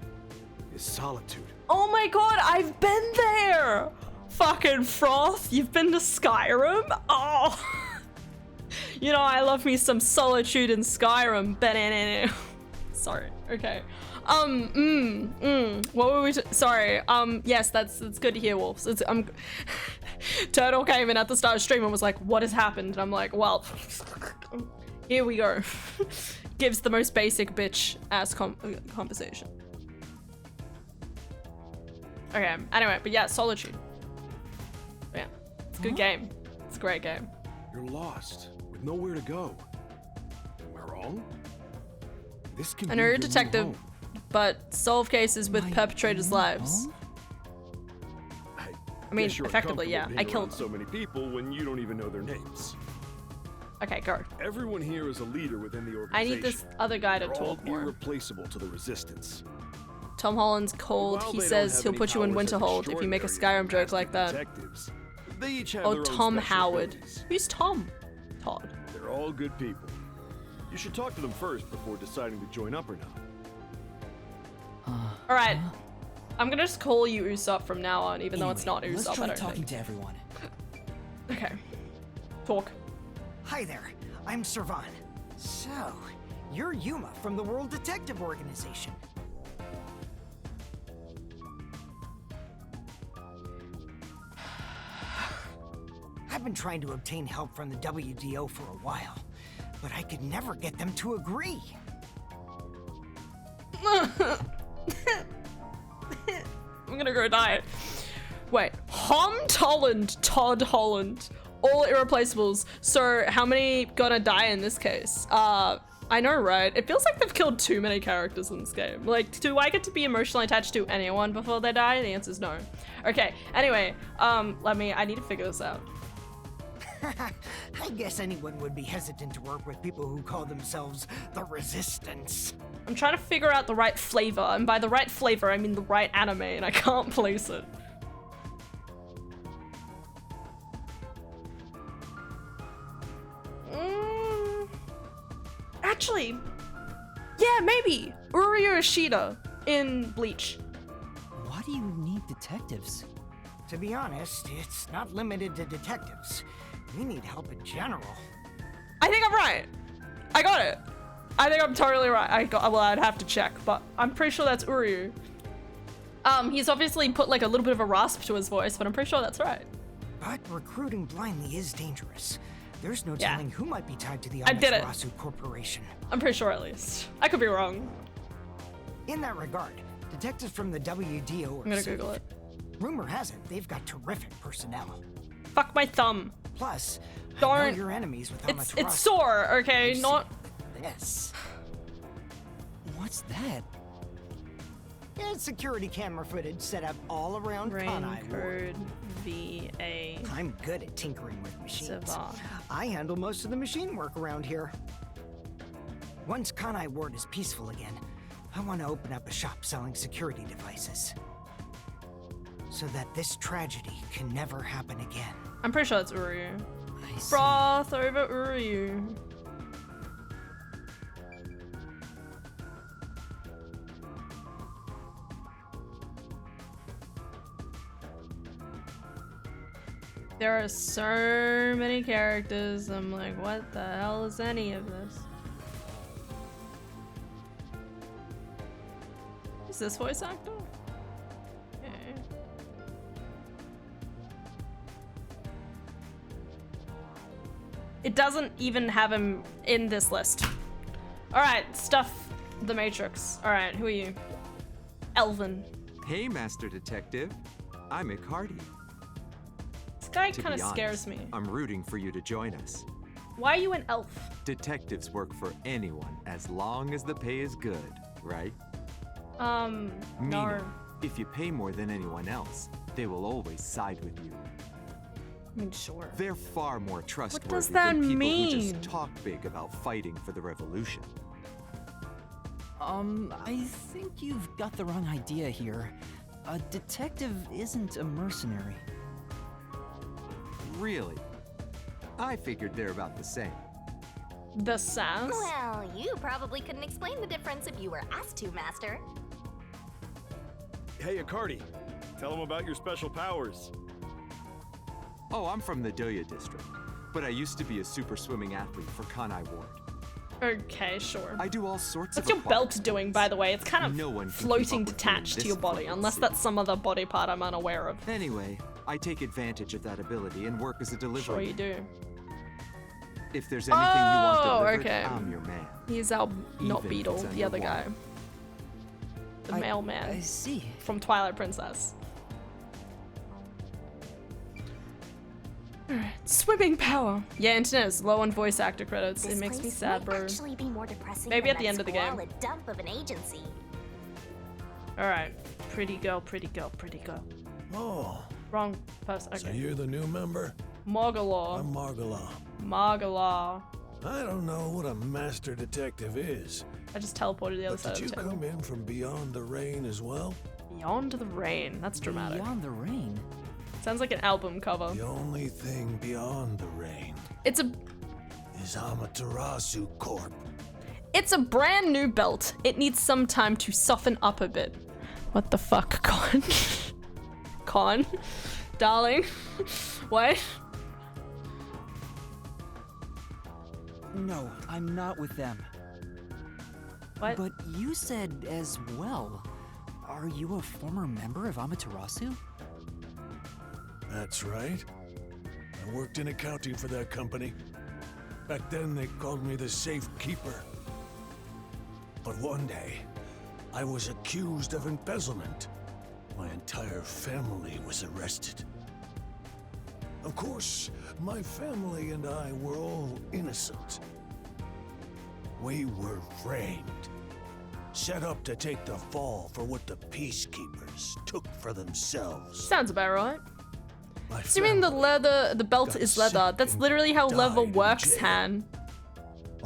is solitude. Oh my god, I've been there! Fucking Froth, you've been to Skyrim? Oh! You know, I love me some solitude in Skyrim. Sorry, okay. What were we sorry, yes, that's good to hear, Wolves. Turtle came in at the start of stream and was like, what has happened? And I'm like, well, here we go. Gives the most basic bitch ass conversation. Okay, anyway, but yeah, Solitude. Yeah, it's a good game. It's a great game. You're lost with nowhere to go. Am I wrong? This can I be know you're your a new detective, home. but solve cases with My perpetrators' new lives. home? I mean, guess you're effectively, yeah. uncomfortable I being killed around so many people when you don't even know their names. Okay, go. Everyone here is a leader within the organization. I need this other guy to They're all talk more. irreplaceable to the resistance. Tom Holland's cold. While He they don't says have he'll any put you in powers as Winterhold if you make a extraordinary Skyrim joke as like that. detectives, they each have Oh, their own Tom special Howard. abilities. Who's Tom? Todd. They're all good people. You should talk to them first before deciding to join up or not. All right. I'm gonna just call you Usopp from now on, even though it's not Anyway, Usopp. let's try I don't talking think. to everyone. Okay. Talk. Hi there, I'm Servan. So, you're Yuma from the World Detective Organization. I've been trying to obtain help from the WDO for a while, but I could never get them to agree. I'm gonna go die. Wait, Holland, Todd Holland, all irreplaceables. So how many gonna die in this case? I know, right? It feels like they've killed too many characters in this game. Like, do I get to be emotionally attached to anyone before they die? The answer is no. Okay, anyway, I need to figure this out. I guess anyone would be hesitant to work with people who call themselves the Resistance. I'm trying to figure out the right flavor, and by the right flavor, I mean the right anime, and I can't place it. Actually, yeah, maybe Uryu Ishida in Bleach. Why do you need detectives? To be honest, it's not limited to detectives. We need help in general. I think I'm right. I got it. I think I'm totally right. Well, I'd have to check, but I'm pretty sure that's Uryu. He's obviously put like a little bit of a rasp to his voice, but I'm pretty sure that's right. But recruiting blindly is dangerous. There's no Yeah. telling who might be tied to the I did it. Amaterasu Corporation. I'm pretty sure at least. I could be wrong. In that regard, detectives from the WDO are I'm gonna safe. Google it. Rumor has it they've got terrific personnel. Fuck my thumb. Plus, I Darn. know your enemies with It's Amaterasu. sore, okay? They've Not. seen this. What's that? It's security camera footage set up all around Kanai Ward. Raincode VA I'm good at tinkering with machines. Savant. I handle most of the machine work around here. Once Kanai Ward is peaceful again, I want to open up a shop selling security devices. So that this tragedy can never happen again. I'm pretty sure it's Uryu. I see. Froth over Uryu. There are so many characters. I'm like, what the hell is any of this? Is this voice actor? Okay. It doesn't even have him in this list. Alright, stuff the Matrix. Alright, who are you? Elvin. Hey, Master Detective. I'm Icardi. This guy To kind of be scares honest, me. I'm rooting for you to join us. Why are you an elf? Detectives work for anyone as long as the pay is good, right? No. Meaning, if you pay more than anyone else, they will always side with you. I mean, sure. They're far more trustworthy that than people mean? who just talk big about fighting for the revolution. I think you've got the wrong idea here. A detective isn't a mercenary. Really? I figured they're about the same. The sass. Well, you probably couldn't explain the difference if you were asked to, Master. Hey, Akardi, tell them about your special powers. Oh, I'm from the Doya district, but I used to be a super swimming athlete for Kanai Ward. Okay, sure. I do all sorts What's of your aquatic belt doing, things. by the way? It's kind of No one can keep floating up with me in detached to this your body, fucking unless city. that's some other body part I'm unaware of. Anyway, I take advantage of that ability and work as a delivery. Sure you do. If there's anything you want Oh, delivered, okay. I'm your man. He's our, not Even if Beetle, it's the other guy. underwater. The I mailman see. from Twilight Princess. Alright, swimming power. Yeah, internet is low on voice actor credits. This It makes me place sad, might bro. actually be more depressing Maybe than at the that end of the game. squalid dump of an agency. Alright, pretty girl, pretty girl, pretty girl. Oh, Wrong person. so Okay. you're the new member? Margalaw. I'm Margala. Margalaw. I don't know what a master detective is, I just teleported the other but side did you of the table. come in from beyond the rain as well? Beyond the Rain. That's dramatic. Beyond the rain. Sounds like an album cover. The only thing beyond the rain It's a is Amaterasu Corp. It's a brand new belt. It needs some time to soften up a bit. What the fuck, Con? Con? Darling? What? No, I'm not with them. What? But you said as well. Are you a former member of Amaterasu? That's right. I worked in accounting for that company. Back then they called me the safe keeper. But one day, I was accused of embezzlement. My entire family was arrested. Of course, my family and I were all innocent. We were framed. Set up to take the fall for what the peacekeepers took for themselves. Sounds about right. My So you mean the family, leather, the belt got is leather? sick That's and literally how leather died in works, jail. Han.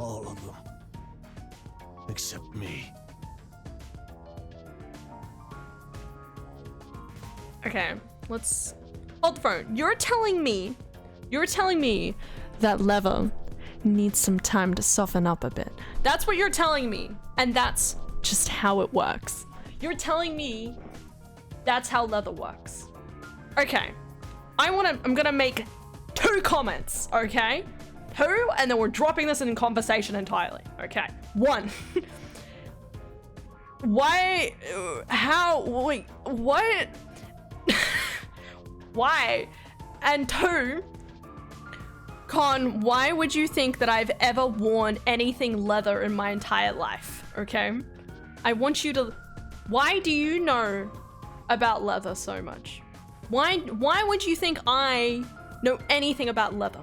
all of them. Except me. Okay, let's hold the phone. You're telling me that leather needs some time to soften up a bit. That's what you're telling me, and that's just how it works. You're telling me that's how leather works. Okay, I'm gonna make 2 comments, okay? 2, and then we're dropping this in conversation entirely, okay? 1. Why, how, wait, what? Why? And 2, Con, why would you think that I've ever worn anything leather in my entire life, okay? I want you to... Why do you know about leather so much? Why would you think I know anything about leather?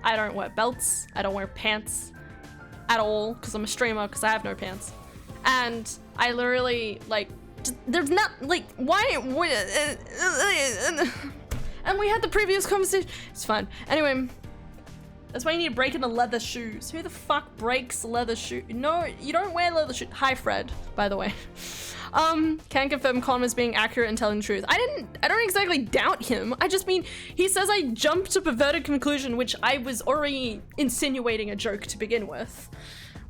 I don't wear belts, I don't wear pants at all, because I'm a streamer, because I have no pants. And I literally, like, there's not, like, why, and we had the previous conversation. It's fine. Anyway, that's why you need to break into leather shoes. Who the fuck breaks leather shoes? No, you don't wear leather shoes. Hi, Fred, by the way. Can confirm Con was being accurate and telling the truth. I don't exactly doubt him. I just mean, he says I jumped to perverted conclusion, which I was already insinuating a joke to begin with.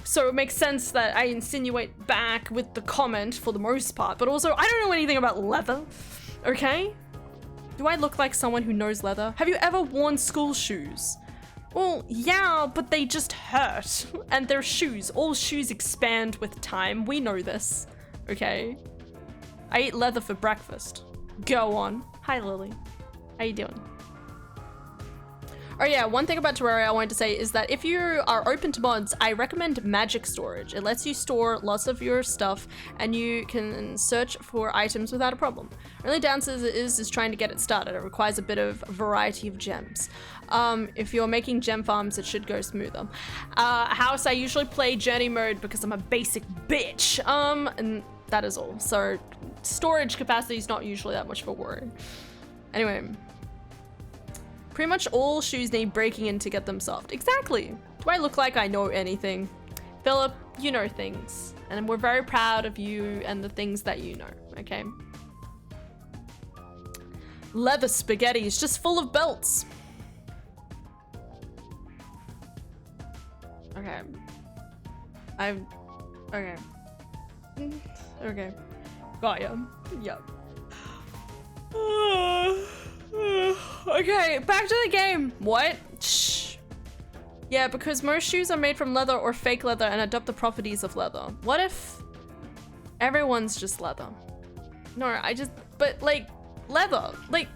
So it makes sense that I insinuate back with the comment for the most part, but also I don't know anything about leather, okay? Do I look like someone who knows leather? Have you ever worn school shoes? Well, yeah, but they just hurt. And they're shoes. All shoes expand with time. We know this, okay? I eat leather for breakfast. Go on. Hi, Lily. How you doing? Oh yeah, one thing about Terraria I wanted to say is that if you are open to mods, I recommend magic storage. It lets you store lots of your stuff and you can search for items without a problem. Only downside is trying to get it started. It requires a bit of variety of gems. If you're making gem farms, it should go smoother. House, I usually play journey mode because I'm a basic bitch. And that is all. So storage capacity is not usually that much of a worry. Anyway. Pretty much all shoes need breaking in to get them soft. Exactly. Do I look like I know anything? Philip, you know things. And we're very proud of you and the things that you know, okay? leather spaghetti is just full of belts. Okay. Okay. Okay. Got ya. Yep. Okay, back to the game. What? Shh. Yeah, because most shoes are made from leather or fake leather and adopt the properties of leather. What if everyone's just leather? No, but like, leather. Like,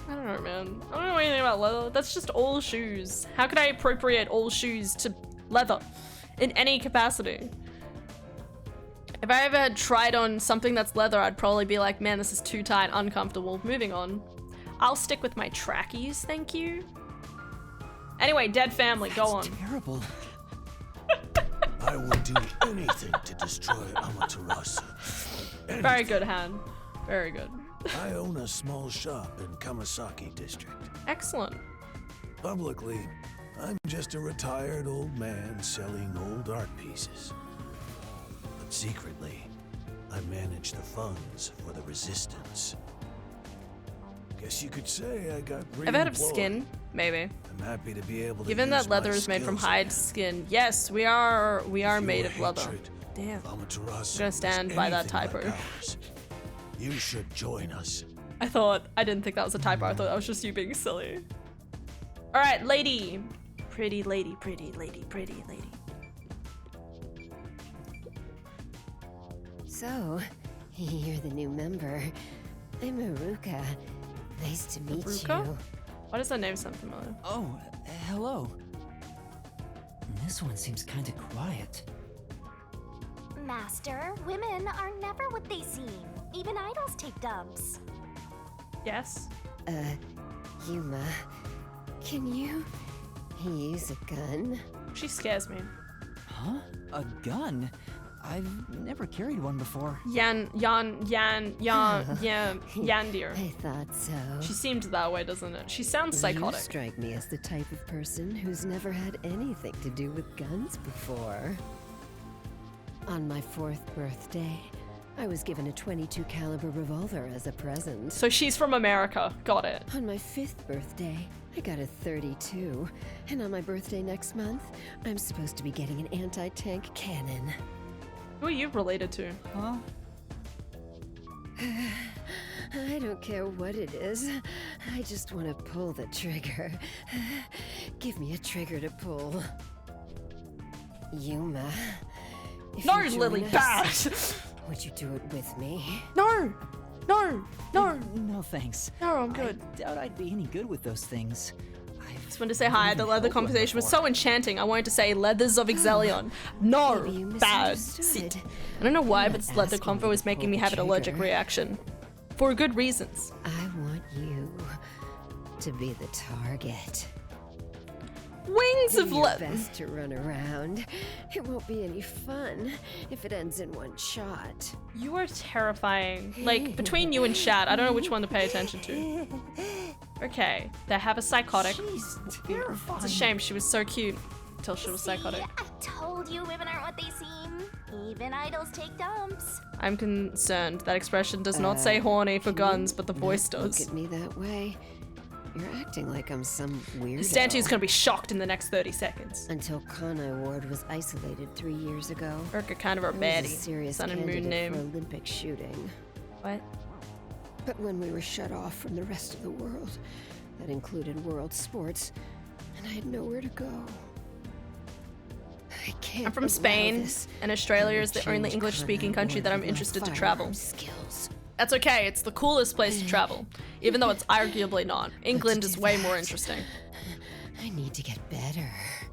I don't know, man. I don't know anything about leather. That's just all shoes. How could I appropriate all shoes to leather in any capacity? If I ever tried on something that's leather, I'd probably be like, man, this is too tight, uncomfortable. Moving on. I'll stick with my trackies, thank you. Anyway, dead family, go on. Terrible. I would do anything to destroy Amaterasu. Very good, Han. Very good. I own a small shop in Kamasaki District. Excellent. Publicly, I'm just a retired old man selling old art pieces. But secretly, I manage the funds for the resistance. Guess you could say I got I've heard of skin, maybe. I'm happy to be able to Given use that leather my is made from skills hide again. skin. Yes, we are made Your of leather. hatred Damn. of Amaterasu I'm gonna was stand by that anything like typo. ours. You should join us. I didn't think that was a typo. I thought that was just you being silly. All right, lady. Pretty lady, pretty lady, pretty lady. So, you're the new member. I'm Aruka. Nice to meet Aruka? you. Why does that name sound familiar? Oh, hello. This one seems kind of quiet. Master, women are never what they seem. Even idols take dumps. Yes. Yuma, can you use a gun? She scares me. Huh? A gun? I've never carried one before. Yandir. I thought so. She seemed that way, doesn't it? She sounds You psychotic. strike me as the type of person who's never had anything to do with guns before. On my 4th birthday, I was given a .22 caliber revolver as a present. So she's from America. Got it. On my 5th birthday, I got a .32, and on my birthday next month, I'm supposed to be getting an anti-tank cannon. Who are you related to? Huh? I don't care what it is. I just want to pull the trigger. Give me a trigger to pull. Yuma. If No, you join Lily, us, bad. Would you do it with me? No, no, no, No thanks. no, I'm good. I doubt I'd be any good with those things. Just wanted to say hi. The leather conversation was so enchanting. I wanted to say leathers of Exelion. No, Maybe you bad. misunderstood. Sit. I don't know why, I'm but not this leather asking convo you was to making pull me the have an allergic trigger. reaction. For good reasons. I want you to be the target. Wings Do of your leather. best to run around. It won't be any fun if it ends in one shot. You are terrifying. Like, between you and Shad, I don't know which one to pay attention to. Okay, they have a psychotic. She's terrifying. It's a shame, she was so cute until she was psychotic. See, I told you women aren't what they seem. Even idols take dumps. I'm concerned. That expression does not say horny for Can guns, you but the voice not does. Look at me that way. You're acting like I'm some weirdo. Stantu's gonna be shocked in the next 30 seconds. Until Kanai Ward was isolated 3 years ago. Urka kind of a I was a baddie. serious Sun and candidate moon name. for Olympic shooting. What? But when we were shut off from the rest of the world, that included world sports, and I had nowhere to go. I can't I'm from allow Spain, this. and Australia I is will the only change English-speaking Kanai country Ward that I'm with my interested to travel. firearm skills. That's okay, it's the coolest place to travel. Even though it's arguably not. England to is do way more that, interesting. I need to get better.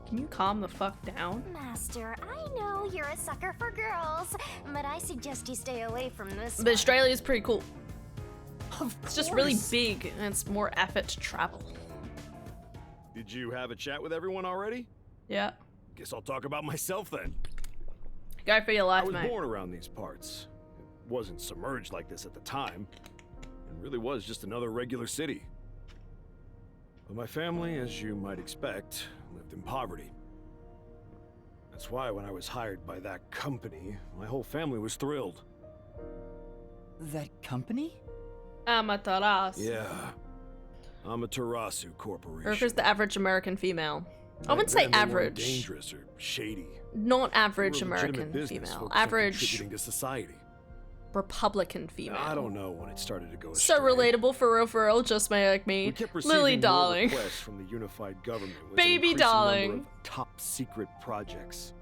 Can you calm the fuck down? Master, I know you're a sucker for girls, but I suggest you stay away from this But one. Australia is pretty cool. It's just really big, and it's more effort to travel. Did you have a chat with everyone already? Yeah. Guess I'll talk about myself then. Go for your I life, was mate. born around these parts. It wasn't submerged like this at the time. It really was just another regular city. But my family, as you might expect, lived in poverty. That's why when I was hired by that company, my whole family was thrilled. That company? Amaterasu. Yeah. Amaterasu Corporation. Urka's the average American female. I Back wouldn't say then, they weren't average. dangerous or shady. Not They were average a legitimate American business female. focused on Average contributing to society. Republican female. I don't know when it started to go So astray. relatable for real, just like me. We kept receiving Lily more darling. requests from the unified government with Baby an increasing darling. number of top secret projects.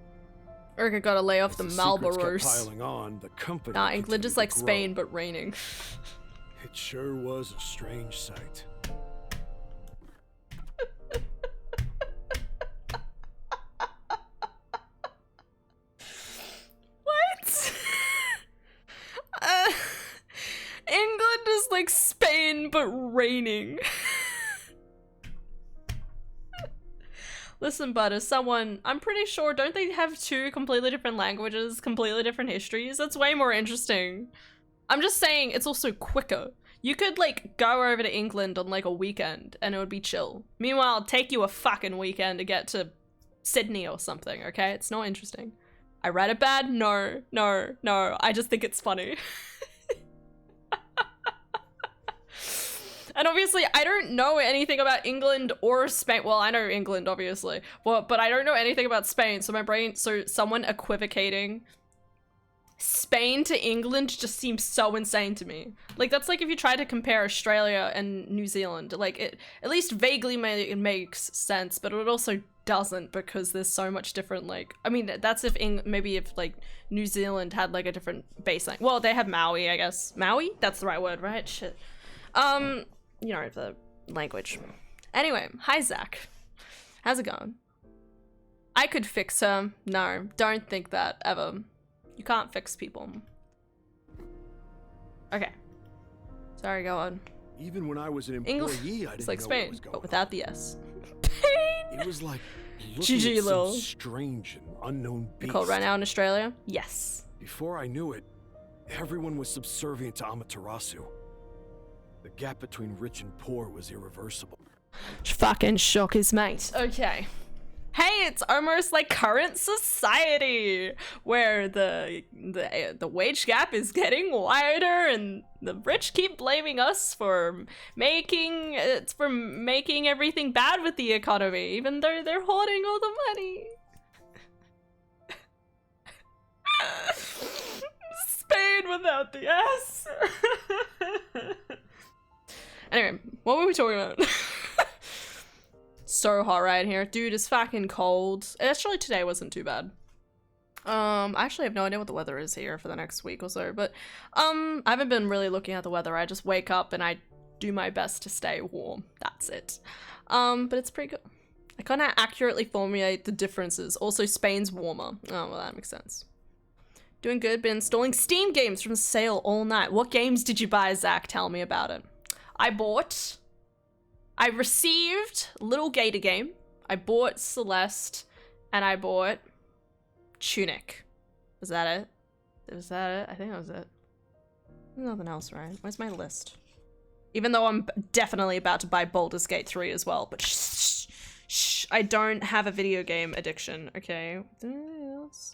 Urka gotta lay off As the secrets kept Marlboros. piling on, the company Nah, England continued is to like grow. Spain, but raining. It sure was a strange sight. What? England is like Spain, but raining. Listen, bud, as someone, I'm pretty sure, don't they have two completely different languages, completely different histories? That's way more interesting. I'm just saying, it's also quicker. You could, like, go over to England on, like, a weekend, and it would be chill. Meanwhile, it'd take you a fucking weekend to get to Sydney or something, okay? It's not interesting. I read it bad? No, no, no. I just think it's funny. And obviously, I don't know anything about England or Spain. Well, I know England, obviously, but I don't know anything about Spain. So my brain, so someone equivocating Spain to England just seems so insane to me. Like, that's like if you try to compare Australia and New Zealand. Like, it at least vaguely it makes sense, but it also doesn't because there's so much different, like, I mean, that's if maybe if, like, New Zealand had, like, a different baseline. Well, they have Maui, I guess. Maui? That's the right word, right? Shit. You know, the language. Anyway, hi, Zach. How's it going? I could fix her. No, don't think that, ever. You can't fix people. Okay. Sorry, go on. Even when I was an employee, English. I didn't It's like know Spain, what was going but without the S. on. It was like looking GG, at some Lil. strange and unknown beast. Cold right now in Australia? Yes. Before I knew it, everyone was subservient to Amaterasu. The gap between rich and poor was irreversible. Fucking shock his mate. Okay. Hey, it's almost like current society, where the wage gap is getting wider, and the rich keep blaming us for making everything bad with the economy, even though they're hoarding all the money. Spain without the S. Anyway, what were we talking about? So hot right here. Dude, it's fucking cold. Actually, today wasn't too bad. I actually have no idea what the weather is here for the next week or so, but I haven't been really looking at the weather. I just wake up and I do my best to stay warm. That's it. But it's pretty good. I kind of accurately formulate the differences. Also, Spain's warmer. Oh, well, that makes sense. Doing good. Been installing Steam games from sale all night. What games did you buy, Zach? Tell me about it. I received Little Gator Game, I bought Celeste, and I bought Tunic. Was that it? Was that it? I think that was it. Nothing else, right? Where's my list? Even though I'm definitely about to buy Baldur's Gate 3 as well, but shh, I don't have a video game addiction, okay?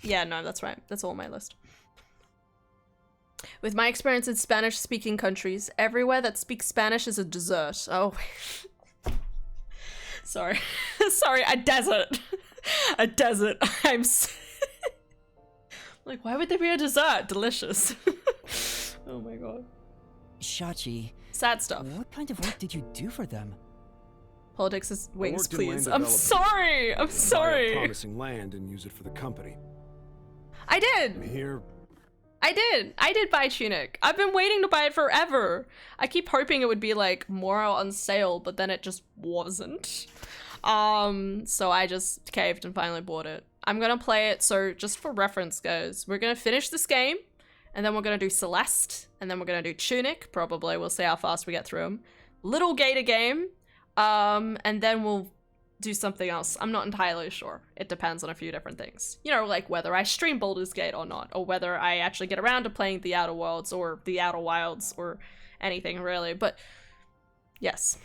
Yeah, no, that's right. That's all on my list. With my experience in Spanish-speaking countries, everywhere that speaks Spanish is a dessert. Oh, sorry. Sorry, a desert. A desert. I'm like, why would there be a dessert? Delicious. Oh my god. Shachi, Sad stuff. what kind of work did you do for them? Politics is wings, worked in land please. I'm development. sorry. I'm Buy sorry. up promising land and use it for the company. I And did. here, I did buy Tunic. I've been waiting to buy it forever. I keep hoping it would be like more on sale, but then it just wasn't. So I just caved and finally bought it. I'm gonna play it, so just for reference, guys, we're gonna finish this game, and then we're gonna do Celeste, and then we're gonna do Tunic, probably. We'll see how fast we get through them. Little Gator Game, and then we'll do something else. I'm not entirely sure. It depends on a few different things. You know, like whether I stream Baldur's Gate or not, or whether I actually get around to playing the Outer Worlds or the Outer Wilds or anything really. But yes,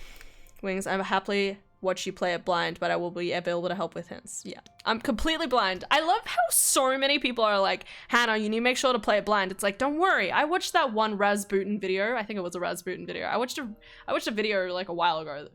Wings, I'm happily watch you play it blind, but I will be available to help with hints. Yeah, I'm completely blind. I love how so many people are like, Hannah, you need to make sure to play it blind. It's like, don't worry. I watched that one Rasputin video. I think it was a Rasputin video. I watched a video like a while ago.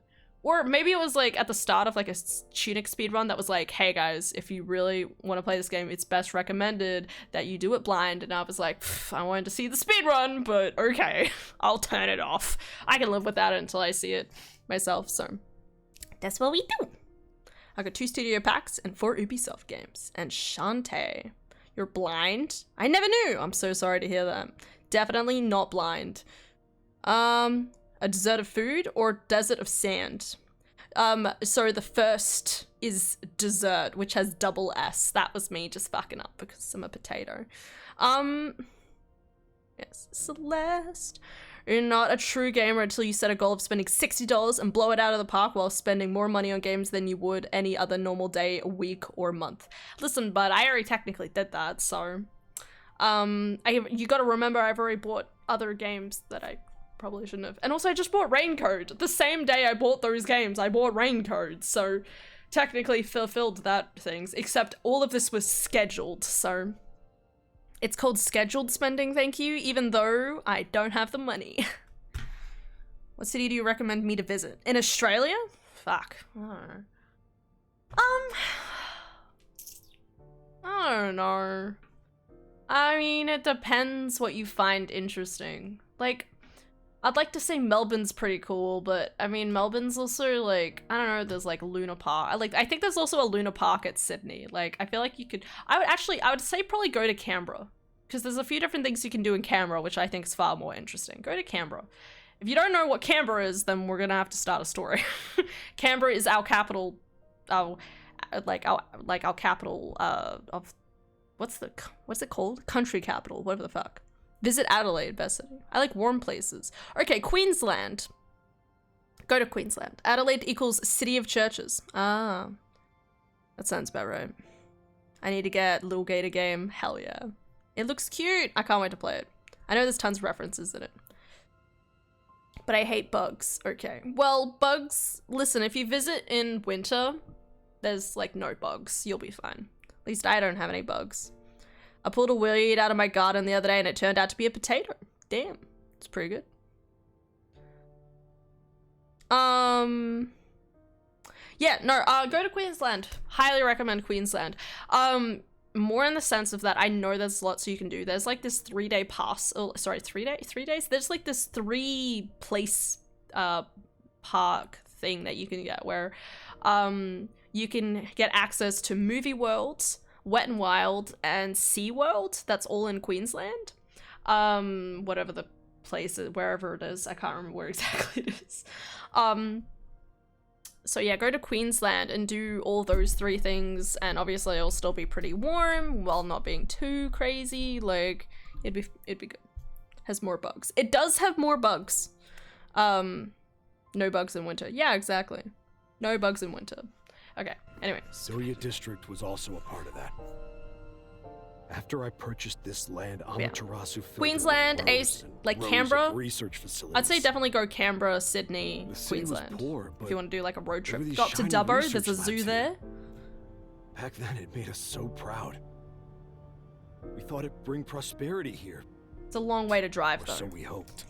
Or maybe it was like at the start of like a Tunic speedrun that was like, hey guys, if you really want to play this game, it's best recommended that you do it blind. And I was like, I wanted to see the speedrun, but okay, I'll turn it off. I can live without it until I see it myself, so that's what we do. I got 2 studio packs and 4 Ubisoft games. And Shantae, you're blind? I never knew. I'm so sorry to hear that. Definitely not blind. A desert of food or desert of sand? So the first is dessert, which has double S. That was me just fucking up because I'm a potato. Yes, Celeste. You're not a true gamer until you set a goal of spending $60 and blow it out of the park while spending more money on games than you would any other normal day, week, or month. Listen, bud, I already technically did that, so... you gotta remember I've already bought other games that I probably shouldn't have. And also I just bought Raincode. The same day I bought those games, I bought Raincode, so technically fulfilled that things, except all of this was scheduled, so it's called scheduled spending, thank you, even though I don't have the money. What city do you recommend me to visit? In Australia? Fuck. I don't know. I don't know. I mean, it depends what you find interesting. Like, I'd like to say Melbourne's pretty cool, but I mean, Melbourne's also like, I don't know, there's like Luna Park. I think there's also a Luna Park at Sydney. Like, I feel like you could, I would say probably go to Canberra, because there's a few different things you can do in Canberra, which I think is far more interesting. Go to Canberra. If you don't know what Canberra is, then we're gonna have to start a story. Canberra is our capital, our capital of, what's it called? Country capital, whatever the fuck. Visit Adelaide, best city. I like warm places. Okay, Queensland. Go to Queensland. Adelaide equals city of churches. Ah. That sounds about right. I need to get Little Gator game. Hell yeah. It looks cute. I can't wait to play it. I know there's tons of references in it. But I hate bugs. Okay. Well, bugs, listen, if you visit in winter, there's like no bugs. You'll be fine. At least I don't have any bugs. I pulled a weed out of my garden the other day and it turned out to be a potato. Damn. It's pretty good. Yeah, no, go to Queensland. Highly recommend Queensland. More in the sense of that I know there's lots you can do. There's like this 3-day pass. Oh, sorry, 3 days? There's like this 3-place park thing that you can get where you can get access to Movie World, Wet n Wild, and Sea World. That's all in Queensland. Whatever the place is, wherever it is. I can't remember where exactly it is. So yeah, go to Queensland and do all those 3 things, and obviously it'll still be pretty warm while not being too crazy. Like, it'd be good. Has more bugs. It does have more bugs. No bugs in winter. Yeah, exactly. No bugs in winter. Okay, anyway. Doya District was also a part of that. After I purchased this land, Amaterasu filled Queensland, like Canberra. Research facilities. I'd say definitely go Canberra, Sydney, Queensland. Poor, if you want to do like a road trip. Go up to Dubbo, there's a zoo there. Back then, it made us so proud. We thought it'd bring prosperity here. It's a long way to drive, though. So we hoped.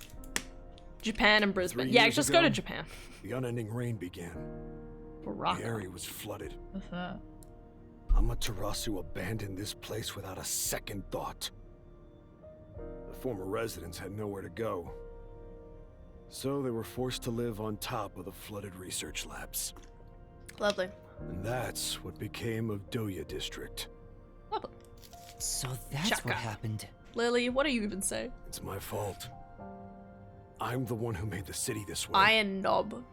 Japan and Brisbane. Yeah, just go to Japan. The unending rain began. Baraka. The area was flooded. Amaterasu abandoned this place without a second thought. The former residents had nowhere to go, so they were forced to live on top of the flooded research labs. Lovely. And that's what became of Doya District. Lovely. So that's what happened. Lily, what do you even say? It's my fault. I'm the one who made the city this way. Iron Knob.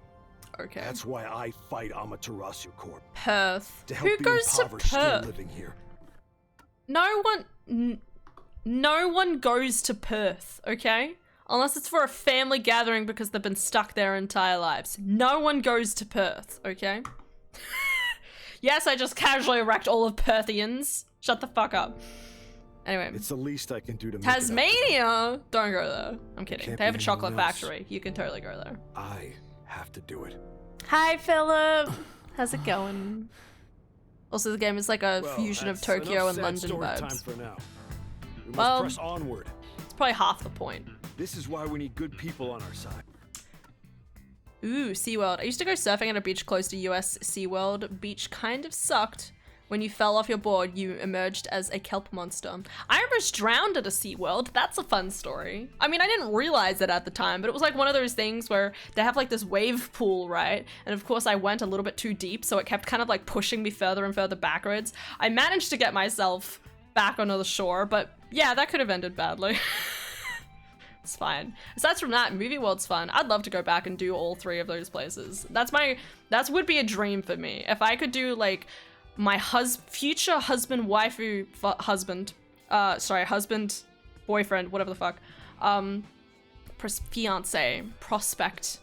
Okay. That's why I fight Amaterasu Corp. Perth. To help Who goes to Perth? living here. No one goes to Perth, okay? Unless it's for a family gathering because they've been stuck their entire lives. No one goes to Perth, okay? Yes, I just casually wrecked all of Perthians. Shut the fuck up. Anyway. It's the least I can do to Tasmania! Don't go there. I'm kidding. They have a chocolate factory. You can totally go there. I have to do it. Hi, Philip. How's it going? Also, the game is like a Well, fusion of that's Tokyo enough and sad London story time vibes. for now. We must Well- press onward. It's probably half the point. This is why we need good people on our side. Ooh, SeaWorld. I used to go surfing at a beach close to US SeaWorld. Beach kind of sucked. When you fell off your board, you emerged as a kelp monster. I almost drowned at a SeaWorld. That's a fun story. I mean, I didn't realize it at the time, but it was like one of those things where they have like this wave pool, right? And of course I went a little bit too deep, so it kept kind of like pushing me further and further backwards. I managed to get myself back onto the shore, but yeah, that could have ended badly. It's fine. Aside from that, Movie World's fun. I'd love to go back and do all three of those places. That would be a dream for me. If I could do like my future husband, waifu, husband, boyfriend, whatever the fuck, fiance, prospect,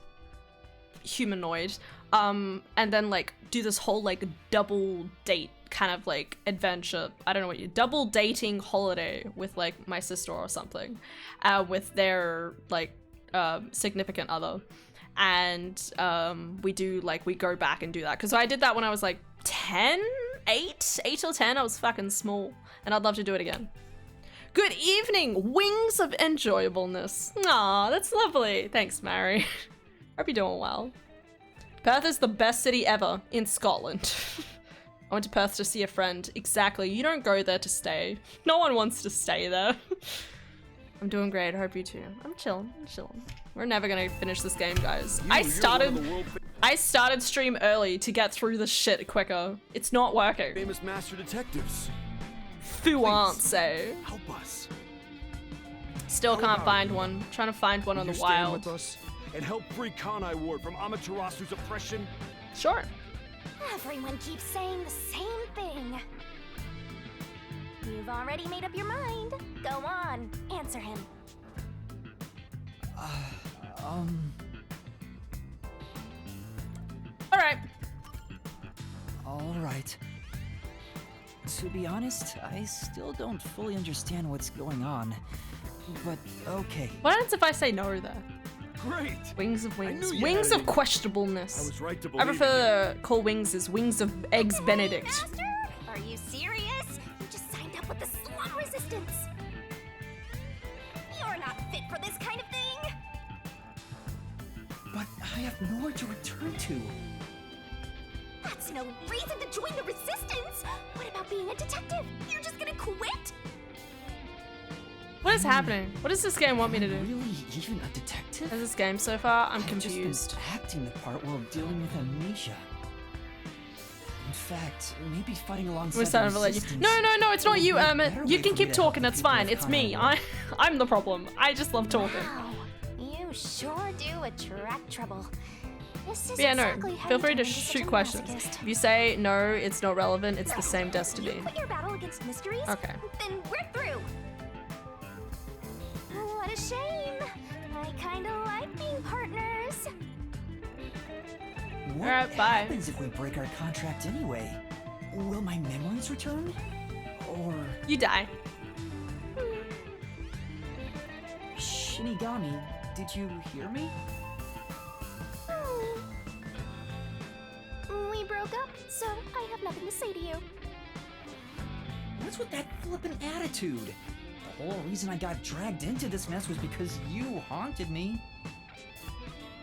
humanoid, and then like do this whole like double date kind of like adventure, I don't know what double dating holiday with like my sister or something, with their like significant other, and we go back and do that, because I did that when I was like 8 or 10. I was fucking small, and I'd love to do it again. Good evening, Wings of Enjoyableness. Aw, that's lovely. Thanks, Mary. Hope you're doing well. Perth is the best city ever in Scotland. I went to Perth to see a friend. Exactly. You don't go there to stay. No one wants to stay there. I'm doing great. I hope you too. I'm chilling. We're never gonna finish this game, guys. I started stream early to get through this shit quicker. It's not working. Famous master detectives. Fiance. Help us. Still can't find one. Trying to find one on the Will you stand wild. with us and help free Kanai Ward from Amaterasu's oppression? Sure. Everyone keeps saying the same thing. You've already made up your mind. Go on, answer him. Alright. Alright. To be honest, I still don't fully understand what's going on. But okay. What happens if I say no there? Great. Wings of wings. knew you Wings had of it. questionableness. I was right to I believe prefer to call wings as wings of eggs Benedict. Master? Are you serious? You just signed up with the slum resistance. You're not fit for this kind of thing. But I have nowhere to return to. That's no reason to join the resistance. What about being a detective? You're just gonna quit? What is happening? What does this game want me to do? Really, even a detective? As this game so far, I'm I've just been confused. acting the part while dealing with amnesia. In fact, maybe fighting alongside We're starting to let you. No, it's not you, Emmett. You can keep talking. It's fine. It's me. I'm the problem. I just love talking. Wow, you sure do attract trouble. This is But yeah, no. exactly how Feel you free to turn into such shoot a questions. masochist. If you say no, it's not relevant. It's the same You destiny. quit your battle against mysteries? Okay. Then we're through. What a shame. I kinda like being partners. What Alright, bye. happens if we break our contract anyway? Will my memories return? Or... You die. Shinigami, did you hear me? We broke up, so I have nothing to say to you. What's with that flippin' attitude? The whole reason I got dragged into this mess was because you haunted me.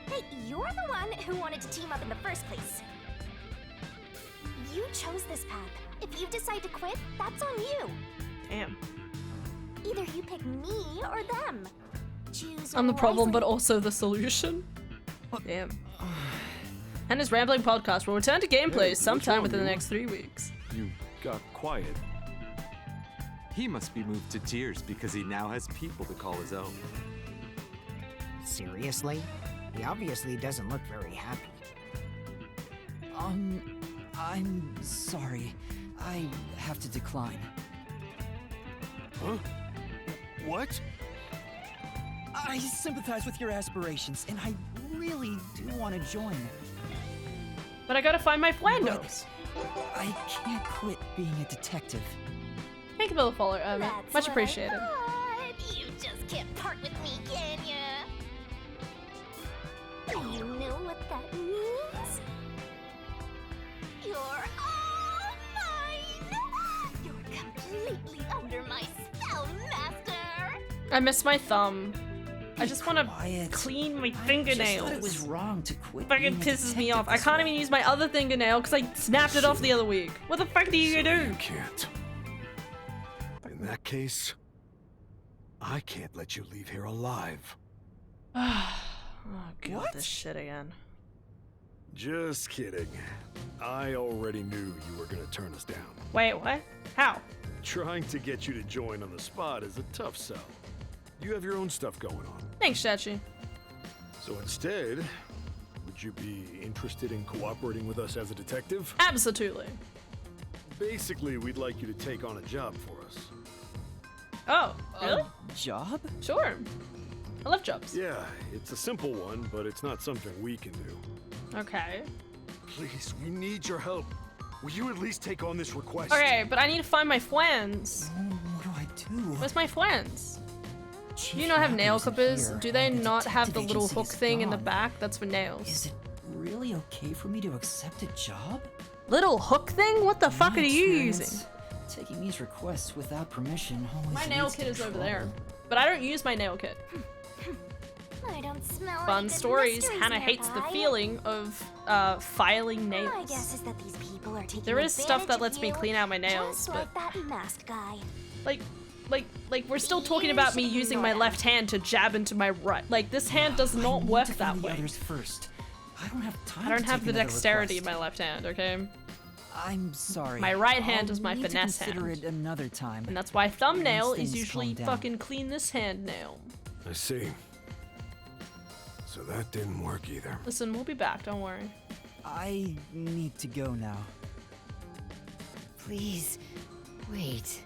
Hey, you're the one who wanted to team up in the first place. You chose this path. If you decide to quit, that's on you. Damn. Either you pick me or them. Choose I'm the problem, but wisely. also the solution. Damn. And his rambling podcast will return to gameplay Hey, sometime what's within the wrong, next 3 weeks. You got quiet. He must be moved to tears because he now has people to call his own. Seriously? He obviously doesn't look very happy. I'm sorry. I have to decline. Huh? What? I sympathize with your aspirations, and I really do want to join. But I gotta find my Flandos. I can't quit being a detective. Thank you for the follow, Emmett. That's Much what I appreciated. thought. You just can't part with me, can ya? You know what that means? You're all mine! You're completely under my spell, Master! I miss my thumb. I just want to Quiet. clean my I just fingernails. thought it was wrong to quit. Fucking being a pisses me detective off. I this can't way. even use my other fingernail because I snapped it off the other week. What the fuck are you So gonna do? You can't. In that case, I can't let you leave here alive. Oh god, What? this shit again. Just kidding. I already knew you were gonna turn us down. Wait, what? How? Trying to get you to join on the spot is a tough sell. You have your own stuff going on. Thanks, Shachi. So instead, would you be interested in cooperating with us as a detective? Absolutely. Basically, we'd like you to take on a job for us. Oh, really? Job? Sure. I love jobs. Yeah, it's a simple one, but it's not something we can do. Okay. Please, we need your help. Will you at least take on this request? Okay, but I need to find my friends. What do I do? Where's my friends? Chief Do you not have Rabbit nail isn't clippers? here, Do they and the not have the detective little agency hook is thing in the gone. back? That's for nails. Is it really okay for me to accept a job? Little hook thing? What the fuck My are you experience, using? Taking these requests without permission always My nail leads kit to is over there. trouble. But I don't use my nail kit. I don't smell Fun any good stories. mysteries Hannah hates the nearby. feeling of filing My nails. guess is that these people are taking There is stuff advantage that of lets me you, clean out my nails, just but like that masked guy. like we're still talking about me using my left hand to jab into my right. Like this hand does I not need work to that find the way. others first. I don't have time. I don't to have take the another dexterity in request. my left hand, okay? I'm sorry. My right hand I'll is my need to finesse consider hand. it another time. And that's why thumbnail Once is things usually calm down. fucking clean this hand nail. I see. So that didn't work either. Listen, we'll be back, don't worry. I need to go now. Please, wait.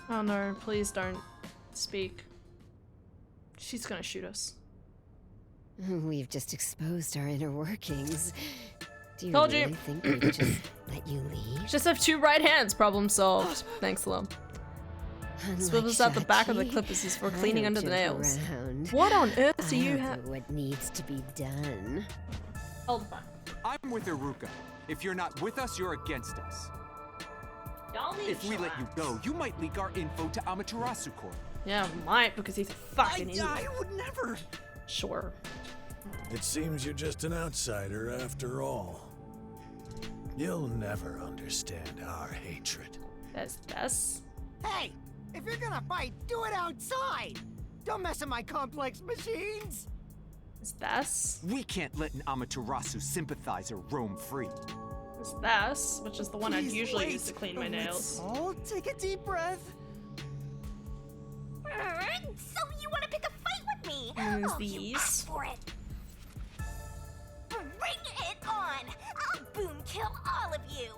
Oh no, please don't speak. She's gonna shoot us. We've just exposed our inner workings. Do you Told you. really think we'd just let you leave? Just have two right hands, problem solved. Thanks, love. Swivels out the back of the clippers is for cleaning under the nails. What on earth do you have? What needs to be done? Hold the phone. I'm with Iruka. If you're not with us, you're against us. Y'all need If we let you chillax. go, you might leak our info to Amaterasu Corp. Yeah, might, because he's a fucking idiot. I would never. Sure. It seems you're just an outsider after all. You'll never understand our hatred. That's this. Hey, if you're gonna fight, do it outside. Don't mess with my complex machines. Is this? We can't let an Amaterasu sympathizer roam free. Is this? Which is the one I'd Please usually wait. use to clean my nails. Oh, take a deep breath. So you want to pick a fight with me? Use Oh, you these. asked for it. Bring it on! I'll boom kill all of you.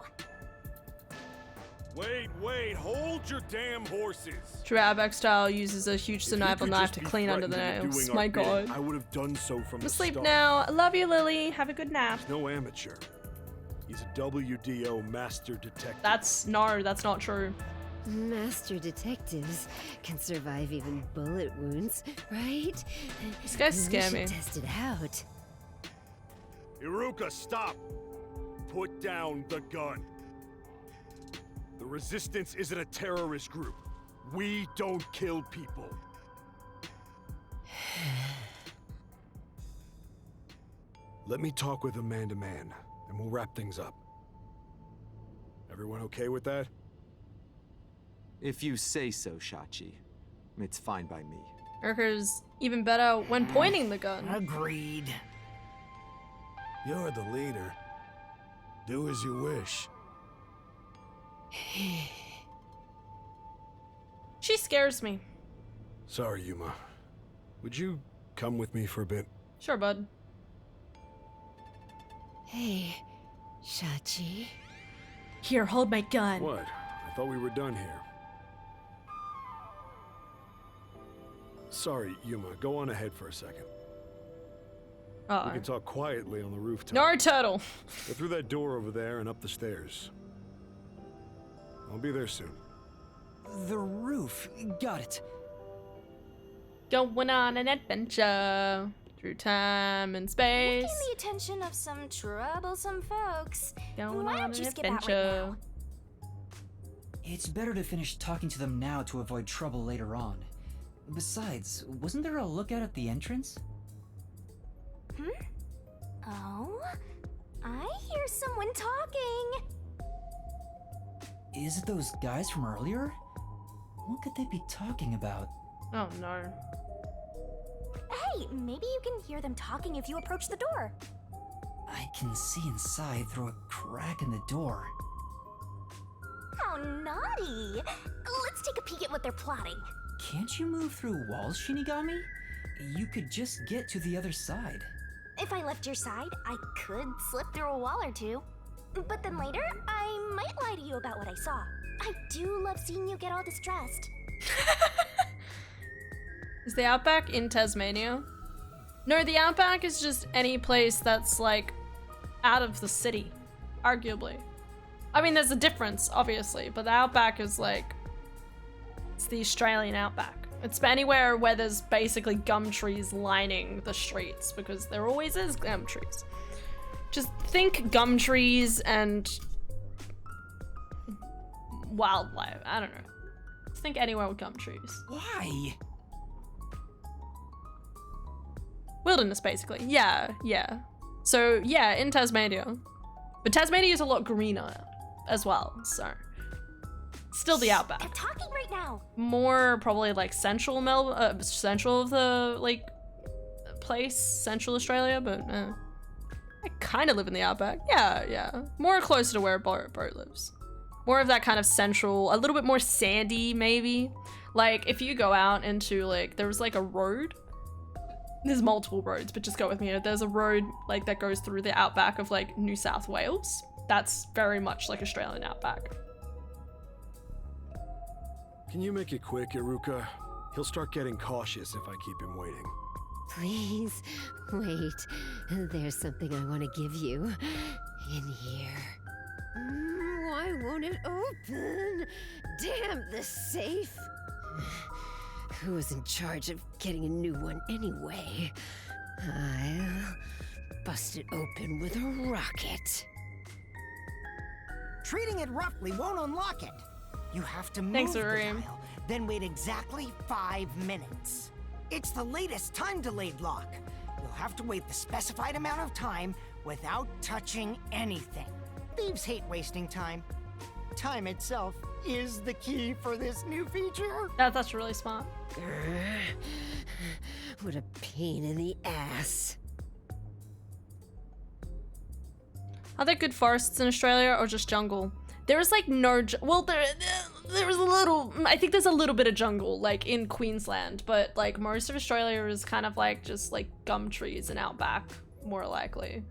Wait, hold your damn horses. Drabak style uses a huge If you survival could knife just to be clean under the threatened into nails. doing My our bidding, god. I would have done so from I'm the asleep start. now. I love you, Lily. Have a good nap. No amateur. He's a WDO master detective. That's not true. Master detectives can survive even bullet wounds, right? These guys We scare should me. test it out. Iruka, stop! Put down the gun. The Resistance isn't a terrorist group. We don't kill people. Let me talk with him man to man, and we'll wrap things up. Everyone okay with that? If you say so, Shachi. It's fine by me. Urker's even better when pointing the gun. Agreed. You're the leader. Do as you wish. She scares me. Sorry, Yuma. Would you come with me for a bit? Sure, bud. Hey, Shachi. Here, hold my gun. What? I thought we were done here. Sorry, Yuma. Go on ahead for a second. We Uh can talk quietly on the rooftop. No turtle. Go through that door over there and up the stairs. I'll be there soon. The roof. Got it. Going on an adventure. through time and Getting space. the attention of some troublesome folks. Going Why on don't an you skip out right adventure. now? It's better to finish talking to them now to avoid trouble later on. Besides, wasn't there a lookout at the entrance? Oh, I hear someone talking. Is it those guys from earlier? What could they be talking about? Oh no. Hey, maybe you can hear them talking if you approach the door. I can see inside through a crack in the door. How naughty! Let's take a peek at what they're plotting. Can't you move through walls, Shinigami? You could just get to the other side. If I left your side, I could slip through a wall or two. But then later, I might lie to you about what I saw. I do love seeing you get all distressed. Is the Outback in Tasmania? No, the Outback is just any place that's like out of the city, arguably. I mean, there's a difference, obviously, but the Outback is like, it's the Australian Outback. It's anywhere where there's basically gum trees lining the streets, because there always is gum trees. Just think gum trees and wildlife. I don't know. Just think anywhere with gum trees. Why? Wilderness, basically. Yeah, yeah. So, yeah, in Tasmania. But Tasmania is a lot greener as well, so. Still the Outback. They're talking right now. More probably like central central of the, like, place, Central Australia, but I kind of live in the Outback. Yeah, yeah. More closer to where Bart lives. More of that kind of central, a little bit more sandy, maybe. Like, if you go out into, like, there was like a road. There's multiple roads, but just go with me. There's a road, like, that goes through the Outback of, like, New South Wales. That's very much like Australian Outback. Can you make it quick, Iruka? He'll start getting cautious if I keep him waiting. Please, wait. There's something I want to give you. In here. Why won't it open? Damn the safe! Who's in charge of getting a new one anyway? I'll bust it open with a rocket. Treating it roughly won't unlock it. You have to move Thanks, the Urim. dial, then wait exactly 5 minutes. It's the latest time-delayed lock. You'll have to wait the specified amount of time without touching anything. Thieves hate wasting time. Time itself is the key for this new feature. That's really smart. What a pain in the ass. Are there good forests in Australia or just jungle? There is like no, well, there was a little, I think there's a little bit of jungle, like in Queensland, but like most of Australia is kind of like just like gum trees and outback, more likely.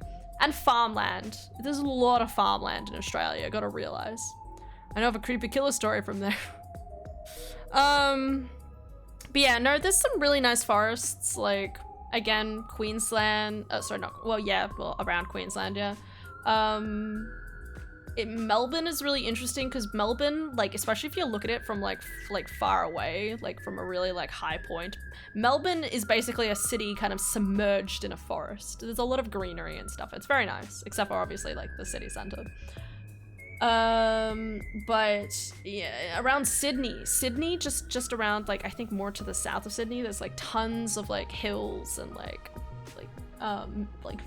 And farmland. There's a lot of farmland in Australia, gotta realize. I know of a creepy killer story from there. But yeah, no, there's some really nice forests, like, again, Queensland, around Queensland, yeah. Melbourne is really interesting because Melbourne, like, especially if you look at it from like far away, like from a really like high point, Melbourne is basically a city kind of submerged in a forest. There's a lot of greenery and stuff. It's very nice, except for obviously like the city center. But yeah, around Sydney, just around like I think more to the south of Sydney, there's like tons of like hills and like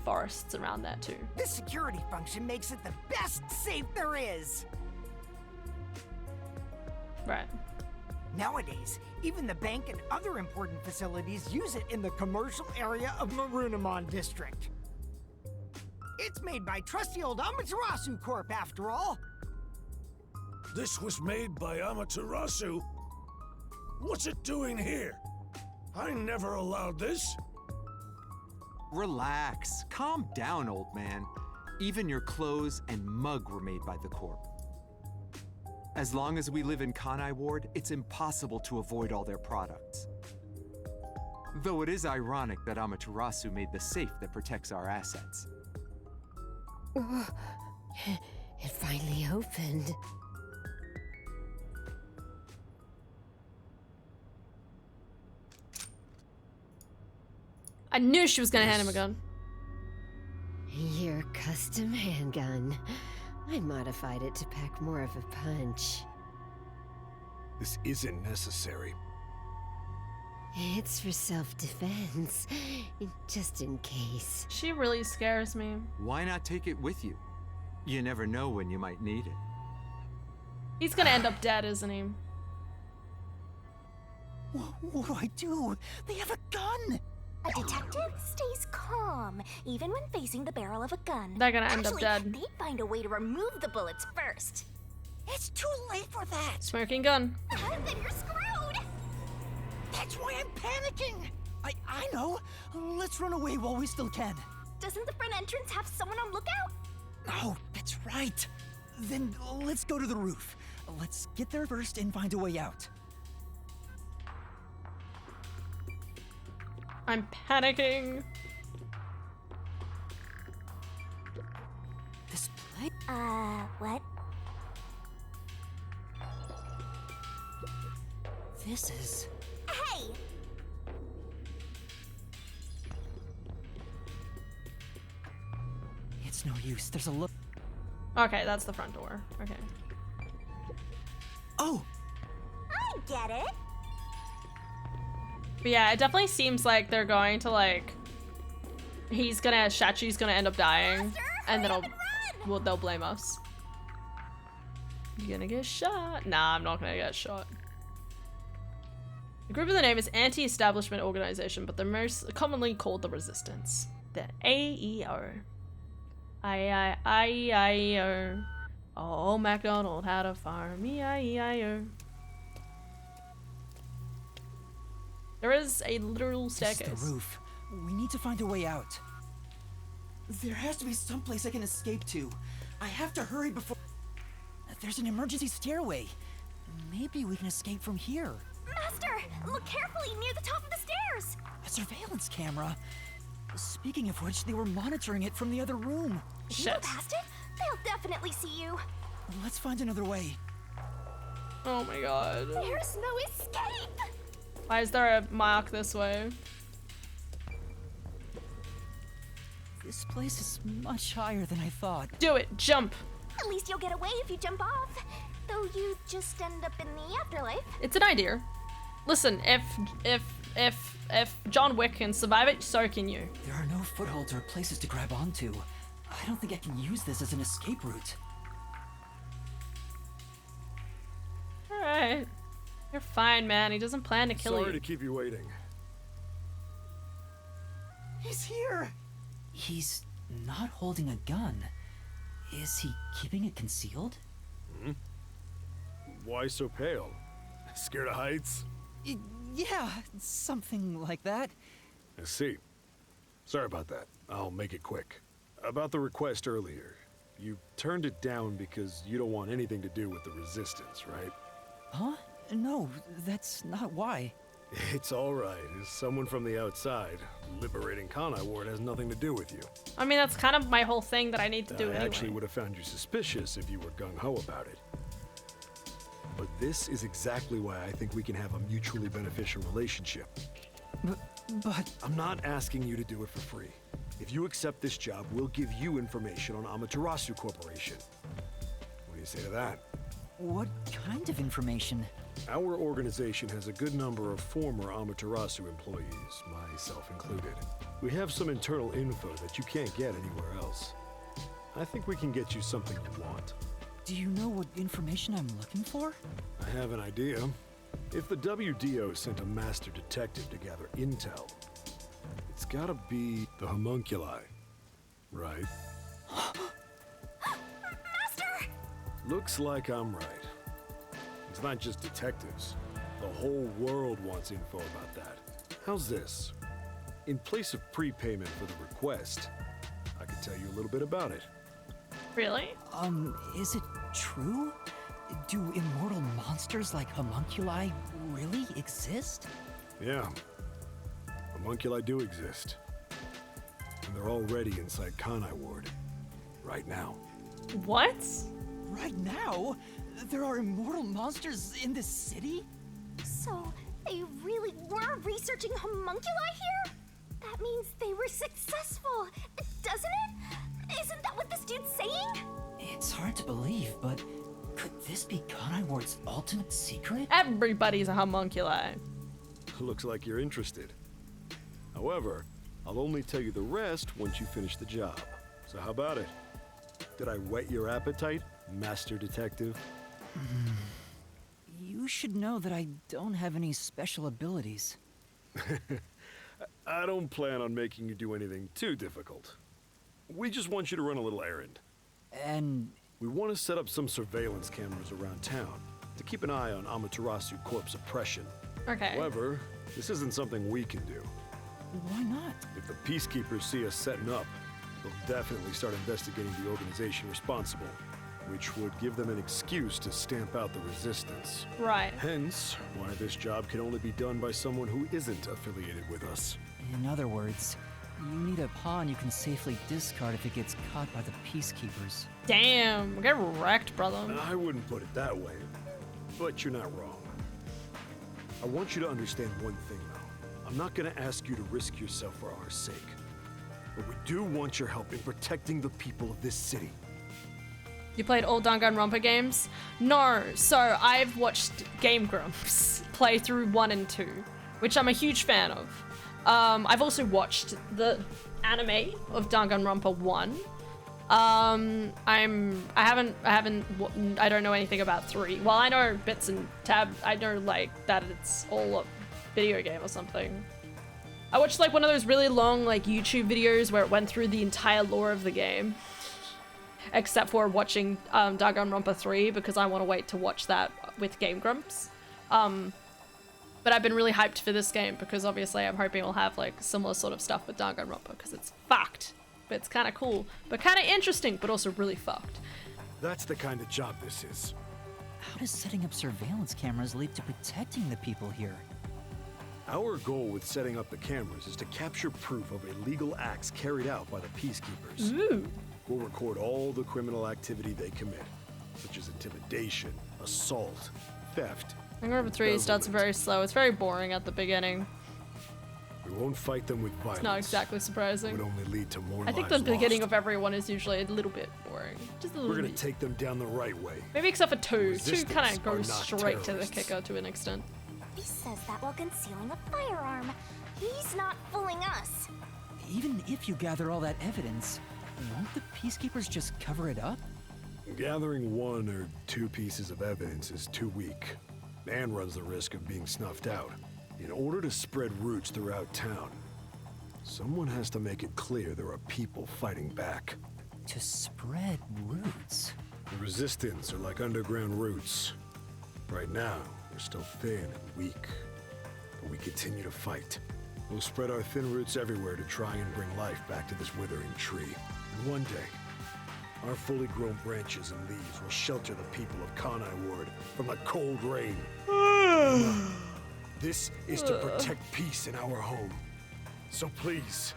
forests around that too. This security function makes it the best safe there is. Right. Nowadays, even the bank and other important facilities use it in the commercial area of Marunimon District. It's made by trusty old Amaterasu Corp, after all. This was made by Amaterasu? What's it doing here? I never allowed this. Relax. Calm down, old man. Even your clothes and mug were made by the Corp. As long as we live in Kanai Ward, it's impossible to avoid all their products. Though it is ironic that Amaterasu made the safe that protects our assets. It finally opened. I knew she was gonna hand him a gun. Your custom handgun. I modified it to pack more of a punch. This isn't necessary. It's for self-defense, just in case. She really scares me. Why not take it with you? You never know when you might need it. He's gonna end up dead, isn't he? What do I do? They have a gun! A detective stays calm, even when facing the barrel of a gun. They're gonna end up Actually, dead. they'd find a way to remove the bullets first. It's too late for that! Smoking gun. Then you're screwed! That's why I'm panicking! I know! Let's run away while we still can. Doesn't the front entrance have someone on lookout? Oh, that's right. Then let's go to the roof. Let's get there first and find a way out. I'm panicking. This place? What? This is... Hey! It's no use. There's a look... Okay, that's the front door. Okay. Oh! I get it! But yeah, it definitely seems like they're going to like... Shachi's gonna end up dying. Master, And then hurry up and run! they'll blame us. You gonna get shot? Nah, I'm not gonna get shot. The group of the name is Anti-Establishment Organization, but they're most commonly called the Resistance. The AEO. I-E-I-O. Oh, MacDonald had a farm. E-I-E-I-O. There is a literal staircase. This is the roof. We need to find a way out. There has to be some place I can escape to. I have to hurry before... There's an emergency stairway. Maybe we can escape from here. Master, look carefully near the top of the stairs! A surveillance camera. Speaking of which, they were monitoring it from the other room. If you go Shit. past it, they'll definitely see you. Let's find another way. Oh my god. There's no escape! Why is there a mark this way? This place is much higher than I thought. Do it! Jump! At least you'll get away if you jump off. Though you just end up in the afterlife. It's an idea. Listen, if John Wick can survive it, so can you. There are no footholds or places to grab onto. I don't think I can use this as an escape route. Alright. You're fine, man. He doesn't plan to kill Sorry you. to keep you waiting. He's here! He's not holding a gun. Is he keeping it concealed? Why so pale? Scared of heights? Yeah, something like that. I see. Sorry about that. I'll make it quick. About the request earlier. You turned it down because you don't want anything to do with the Resistance, right? Huh? No, that's not why. It's alright. As someone from the outside, liberating Kanai Ward has nothing to do with you. I mean, that's kind of my whole thing that I need to do I anyway. actually would have found you suspicious if you were gung-ho about it. But this is exactly why I think we can have a mutually beneficial relationship. But... I'm not asking you to do it for free. If you accept this job, we'll give you information on Amaterasu Corporation. What do you say to that? what kind of information? Our organization has a good number of former Amaterasu employees, myself included. We have some internal info that you can't get anywhere else. I think we can get you something you want. Do you know what information I'm looking for? I have an idea. If the WDO sent a master detective to gather intel, it's gotta be the homunculi, right? Master! Looks like I'm right. It's not just detectives. The whole world wants info about that. How's this? In place of prepayment for the request, I can tell you a little bit about it. Really? Is it true? Do immortal monsters like homunculi really exist? Yeah. Homunculi do exist. And they're already inside Kanai Ward. Right now. What? Right now? There are immortal monsters in this city? So, they really were researching homunculi here? That That means they were successful, doesn't it? Isn't that what this dude's saying? It's hard to believe, but could this be Kanai Ward's ultimate secret? Everybody's a homunculi. Looks like you're interested. However, I'll only tell you the rest once you finish the job. So how about it? Did I whet your appetite, Master Detective? You should know that I don't have any special abilities. I don't plan on making you do anything too difficult. We just want you to run a little errand. And We want to set up some surveillance cameras around town to keep an eye on Amaterasu Corp's oppression. Okay. However, this isn't something we can do. why not? If the peacekeepers see us setting up, they'll definitely start investigating the organization responsible, which would give them an excuse to stamp out the resistance. Right. Hence, why this job can only be done by someone who isn't affiliated with us. In other words, you need a pawn you can safely discard if it gets caught by the peacekeepers. Damn, get wrecked, brother. I wouldn't put it that way, but you're not wrong. I want you to understand one thing, though. I'm not gonna ask you to risk yourself for our sake, but we do want your help in protecting the people of this city. You played all Danganronpa games? No, so I've watched Game Grumps play through 1 and 2, which I'm a huge fan of. I've also watched the anime of Danganronpa 1. I don't know anything about 3. Well, I know bits and tabs. I know like that it's all a video game or something. I watched like one of those really long like YouTube videos where it went through the entire lore of the game. Except for watching Danganronpa 3 because I want to wait to watch that with Game Grumps. But I've been really hyped for this game because obviously I'm hoping we'll have like similar sort of stuff with Danganronpa because it's fucked. But it's kind of cool, but kind of interesting, but also really fucked. That's the kind of job this is. How does setting up surveillance cameras lead to protecting the people here? Our goal with setting up the cameras is to capture proof of illegal acts carried out by the peacekeepers. Ooh. We'll record all the criminal activity they commit, such as intimidation, assault, theft. Danganronpa 3 starts very slow. It's very boring at the beginning. We won't fight them with violence. It's not exactly surprising. It would only lead to more I think lives the beginning lost. of every one is usually a little bit boring. Just a little We're gonna bit. take them down the right way. Maybe except for 2. 2 Resistance kind of are goes not straight to the terrorists. kicker to an extent. He says that while concealing a firearm. He's not fooling us. Even if you gather all that evidence, won't the peacekeepers just cover it up? Gathering 1 or 2 pieces of evidence is too weak, and runs the risk of being snuffed out. In order to spread roots throughout town, someone has to make it clear there are people fighting back. To spread roots? The resistance are like underground roots. Right now, we're still thin and weak, but we continue to fight. We'll spread our thin roots everywhere to try and bring life back to this withering tree. And one day, our fully grown branches and leaves will shelter the people of Kanai Ward from the cold rain. This is to protect peace in our home. So please,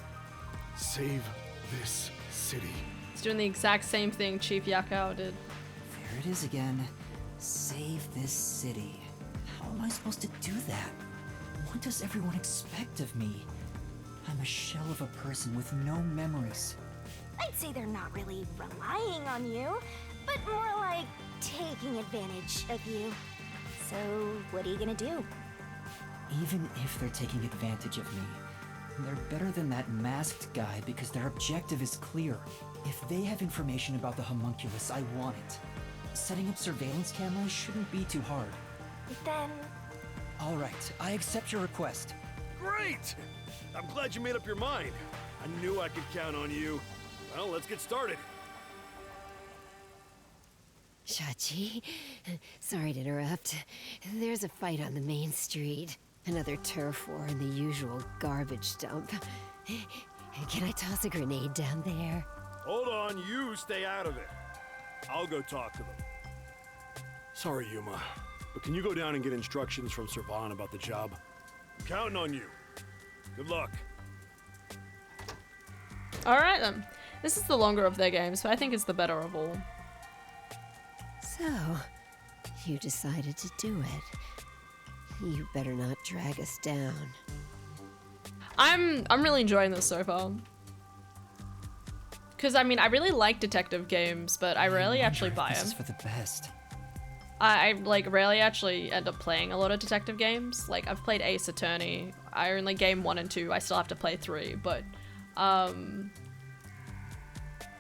save this city. It's doing the exact same thing Chief Yakao did. There it is again. Save this city. How am I supposed to do that? What does everyone expect of me? I'm a shell of a person with no memories. I'd say they're not really relying on you, but more like taking advantage of you. So, what are you gonna do? Even if they're taking advantage of me, they're better than that masked guy because their objective is clear. If they have information about the homunculus, I want it. Setting up surveillance cameras shouldn't be too hard. Then, All right, I accept your request. Great! I'm glad you made up your mind. I knew I could count on you. Well, let's get started. Shachi, sorry to interrupt. There's a fight on the main street. Another turf war in the usual garbage dump. Can I toss a grenade down there? Hold on, you stay out of it. I'll go talk to them. Sorry, Yuma, but can you go down and get instructions from Servan about the job? I'm counting on you. Good luck. Alright then. This is the longer of their games, but I think it's the better of all. So, you decided to do it. You better not drag us down. I'm really enjoying this so far. Because, I mean, I really like detective games, but I rarely actually buy This them. is for the best. I like rarely actually end up playing a lot of detective games. Like I've played Ace Attorney. I only game 1 and 2. I still have to play 3, but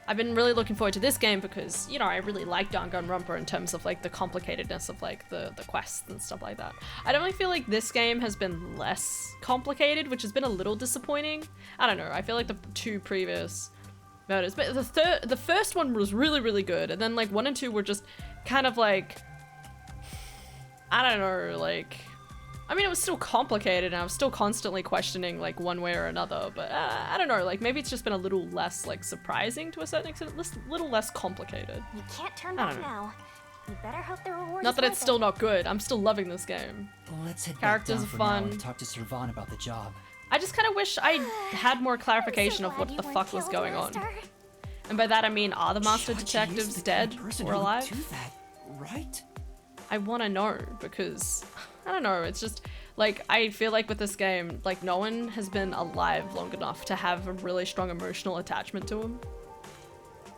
I've been really looking forward to this game because, you know, I really like Danganronpa in terms of like the complicatedness of like the quests and stuff like that. I definitely feel like this game has been less complicated, which has been a little disappointing. I don't know. I feel like the 2 previous murders, but the first one was really good, and then like 1 and 2 were just kind of like, I don't know, like, I mean, it was still complicated and I was still constantly questioning like one way or another, but I don't know, like maybe it's just been a little less like surprising to a certain extent, a little less complicated. You can't turn back now. You better hope the reward Not is that it's worth still it. not good. I'm still loving this game. Let's head Characters back are down for now fun. and talk to Servan about the job. I just kind of wish I had more clarification I'm of so what glad the you fuck weren't was killed, going on. Master. And by that I mean, are the master Shachi is detectives the dead kind of person or who would alive? do that, right? I want to know because I don't know, it's just like I feel like with this game, like no one has been alive long enough to have a really strong emotional attachment to him.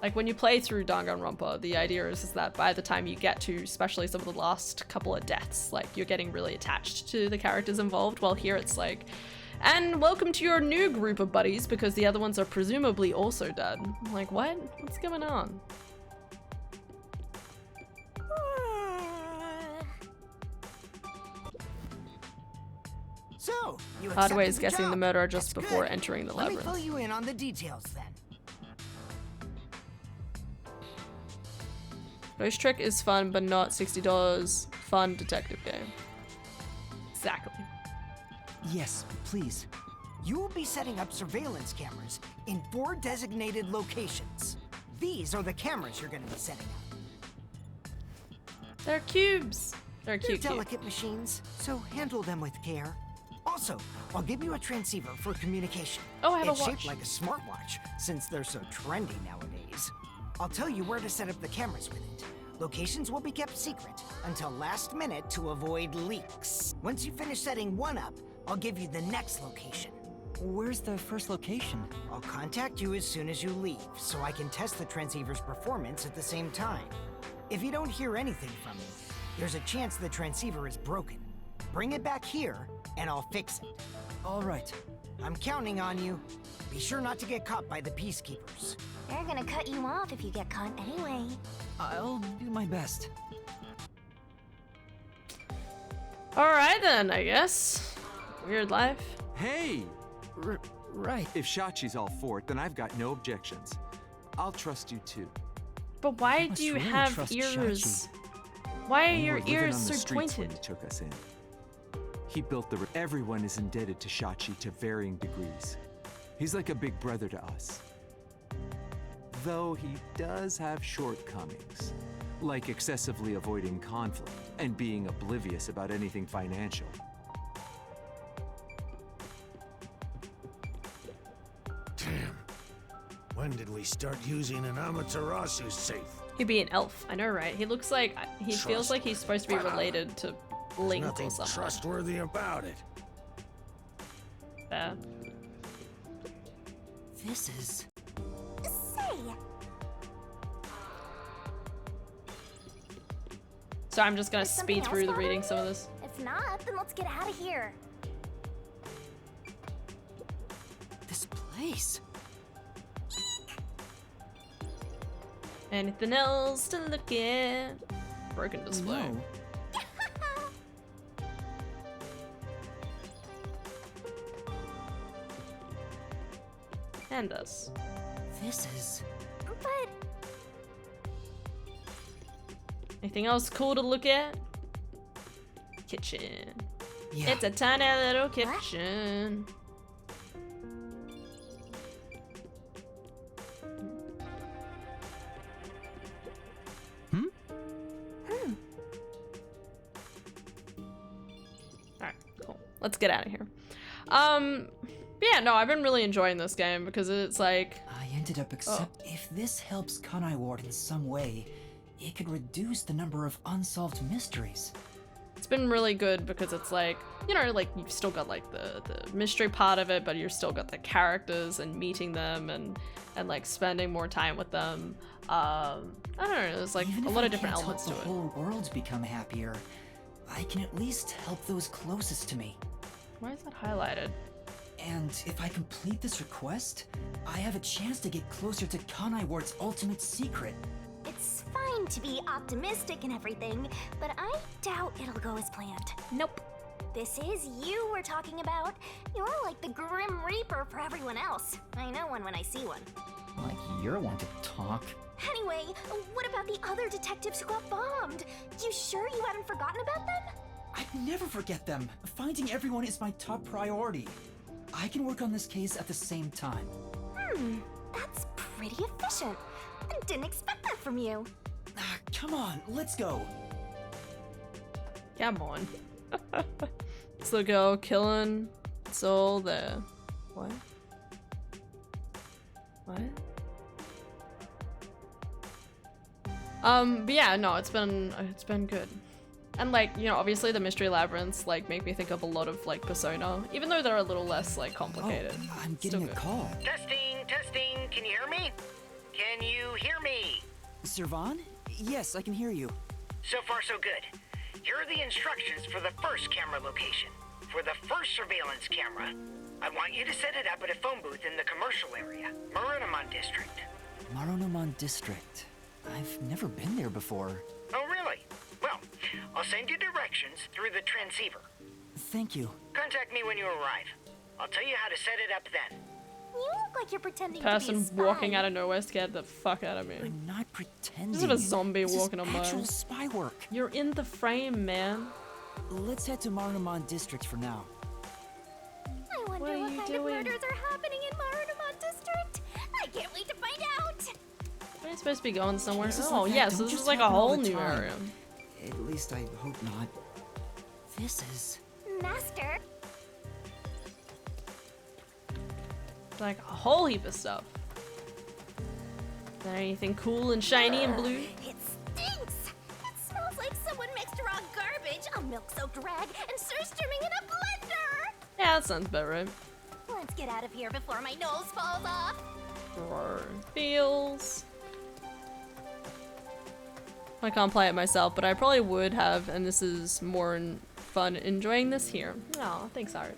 Like when you play through Danganronpa, the idea is that by the time you get to especially some of the last couple of deaths, like you're getting really attached to the characters involved, while here it's like, and welcome to your new group of buddies because the other ones are presumably also dead. I'm like, what? What's going on? So, you Hardway accepted is the guessing the job. murderer just That's before good. entering the Let me labyrinth. fill you in on the details then. Ghost Trick is fun, but not $60 fun detective game. Exactly. Yes, please. You will be setting up surveillance cameras in 4 designated locations. These are the cameras you're going to be setting up. They're cubes. They're They're cute, cute. delicate machines, so handle them with care. Also, I'll give you a transceiver for communication. Oh, I have a it's watch. shaped like a smartwatch, since they're so trendy nowadays. I'll tell you where to set up the cameras with it. Locations will be kept secret until last minute to avoid leaks. Once you finish setting one up, I'll give you the next location. Where's the first location? I'll contact you as soon as you leave, so I can test the transceiver's performance at the same time. If you don't hear anything from me, there's a chance the transceiver is broken. Bring it back here, and I'll fix it. All right. I'm counting on you. Be sure not to get caught by the peacekeepers. They're gonna cut you off if you get caught anyway. I'll do my best. Alright then, I guess. Weird life. Hey! Right. If Shachi's all for it, then I've got no objections. I'll trust you too. But why must do you really have trust ears? Why are We your were living ears on the so streets when pointed? he took us in. He built the. Everyone is indebted to Shachi to varying degrees. He's like a big brother to us. Though he does have shortcomings, like excessively avoiding conflict and being oblivious about anything financial. Damn. When did we start using an Amaterasu safe? He'd be an elf. I know, right? He looks like he feels like he's supposed to be related to Link or Nothing something. trustworthy about it. Fair. This is... Say, So I'm just gonna Is something speed through the else reading bothering some of you? this. if not, then let's get out of here. this place. Anything else to look at? Broken display. No. And us. This is... But Anything else cool to look at? Kitchen. Yeah. It's a tiny little kitchen. Alright, cool. Let's get out of here. Yeah, no, I've been really enjoying this game because it's like, I ended up If this helps Kanai Ward in some way, it could reduce the number of unsolved mysteries. It's been really good because it's like, you know, like you've still got like the mystery part of it, but you've still got the characters and meeting them and like spending more time with them. I don't know, there's like Even a if lot I of different can't elements to help it. the whole world become happier, I can at least help those closest to me. Why is that highlighted? And if I complete this request, I have a chance to get closer to Kanai Ward's ultimate secret. It's fine to be optimistic and everything, but I doubt it'll go as planned. Nope. This is you we're talking about. You're like the Grim Reaper for everyone else. I know one when I see one. Like you're one to talk. Anyway, what about the other detectives who got bombed? You sure you haven't forgotten about them? I'd never forget them. Finding everyone is my top priority. I can work on this case at the same time. That's pretty efficient. I didn't expect that from you. Come on, let's go. Come on. It's the girl killing. It's all there. What? What? But yeah, no, it's been good. And like, you know, obviously the mystery labyrinths like make me think of a lot of like Persona, even though they're a little less like complicated. Oh, I'm Still getting a good. call. Testing, can you hear me? Can you hear me? Servan? Yes, I can hear you. So far so good. Here are the instructions for the first camera location. For the first surveillance camera, I want you to set it up at a phone booth in the commercial area, Marunamon District. Marunamon District. I've never been there before. Oh really? Well, I'll send you directions through the transceiver. Thank you. Contact me when you arrive. I'll tell you how to set it up then. You look like you're pretending to be a Person spy. walking out of nowhere scared the fuck out of me. I'm not pretending. This is a zombie This is walking on by. actual spy work. You're in the frame, man. Let's head to Marunamon District for now. I wonder What are what you kind doing? of murders are happening in Marunamon District. I can't wait to find out. Are you supposed to be going somewhere? Cases Oh like that yes, don't this is just like a happen all whole the new time. area. At least I hope not. This is... Master, Like a whole heap of stuff. Is there anything cool and shiny and blue? it stinks. It smells like someone mixed raw garbage, a milk-soaked rag, and surströmming in a blender. Yeah, that sounds about right. Let's get out of here before my nose falls off. Roar. Feels. I can't play it myself, but I probably would have, and this is more fun enjoying this here. Oh, thanks, Art.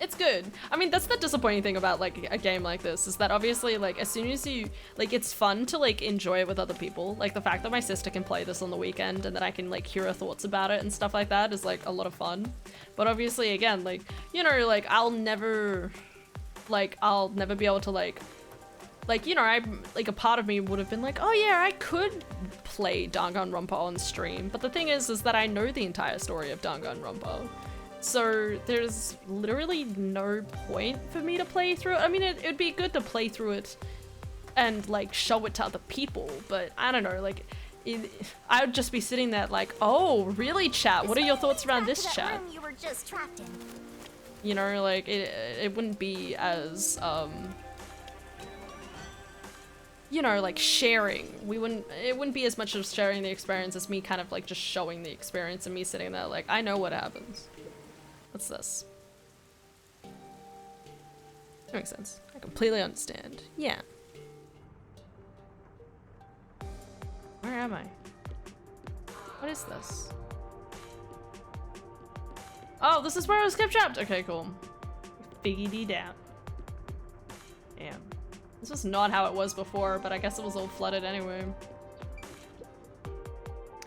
It's good. I mean, that's the disappointing thing about like a game like this, is that obviously like as soon as you like, it's fun to like enjoy it with other people. Like the fact that my sister can play this on the weekend and that I can like hear her thoughts about it and stuff like that is like a lot of fun. But obviously again, like, you know, like I'll never be able to like, you know, I like a part of me would have been like, oh yeah, I could play Danganronpa on stream. But the thing is that I know the entire story of Danganronpa. So there's literally no point for me to play through it. I mean, it'd be good to play through it and like show it to other people, but I don't know, like I would just be sitting there like, oh, really, chat? What are your thoughts around this, Back to that chat? room you were just trapped in. You know, like it wouldn't be as you know, like sharing. It wouldn't be as much of sharing the experience as me kind of like just showing the experience and me sitting there like, I know what happens. What's this? That makes sense. I completely understand. Yeah. Where am I? What is this? Oh, this is where I was kept trapped. Okay, cool. Figured it out. Damn. This was not how it was before, but I guess it was all flooded anyway.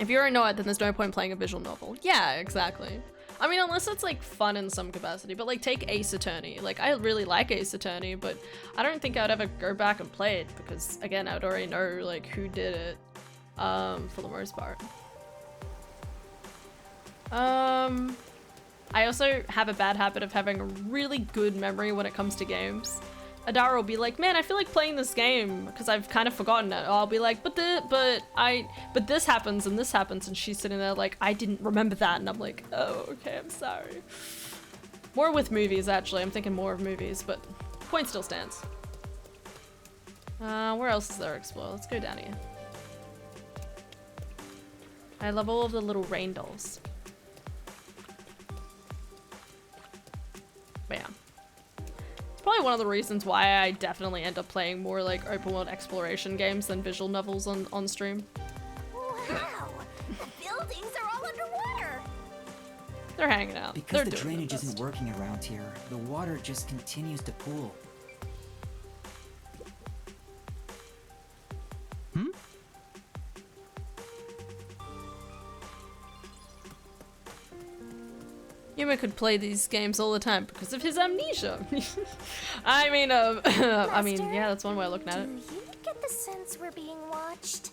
If you already know it, then there's no point playing a visual novel. Yeah, exactly. I mean, unless it's like fun in some capacity, but like take Ace Attorney. Like I really like Ace Attorney, but I don't think I'd ever go back and play it because again, I would already know like who did it for the most part. I also have a bad habit of having a really good memory when it comes to games. Adara will be like, man, I feel like playing this game because I've kind of forgotten it. I'll be like, but this happens and this happens, and she's sitting there like, I didn't remember that, and I'm like, oh, okay, I'm sorry. More with movies, actually. I'm thinking more of movies, but point still stands. Where else is there to explore? Let's go down here. I love all of the little rain dolls. probably one of the reasons why I definitely end up playing more like open world exploration games than visual novels on stream. Wow! The buildings are all underwater! They're hanging out. Because They're the doing drainage their best. isn't working around here, the water just continues to pool. Yuma could play these games all the time because of his amnesia. I mean, yeah, that's one way of looking at it. Do you get the sense we're being watched?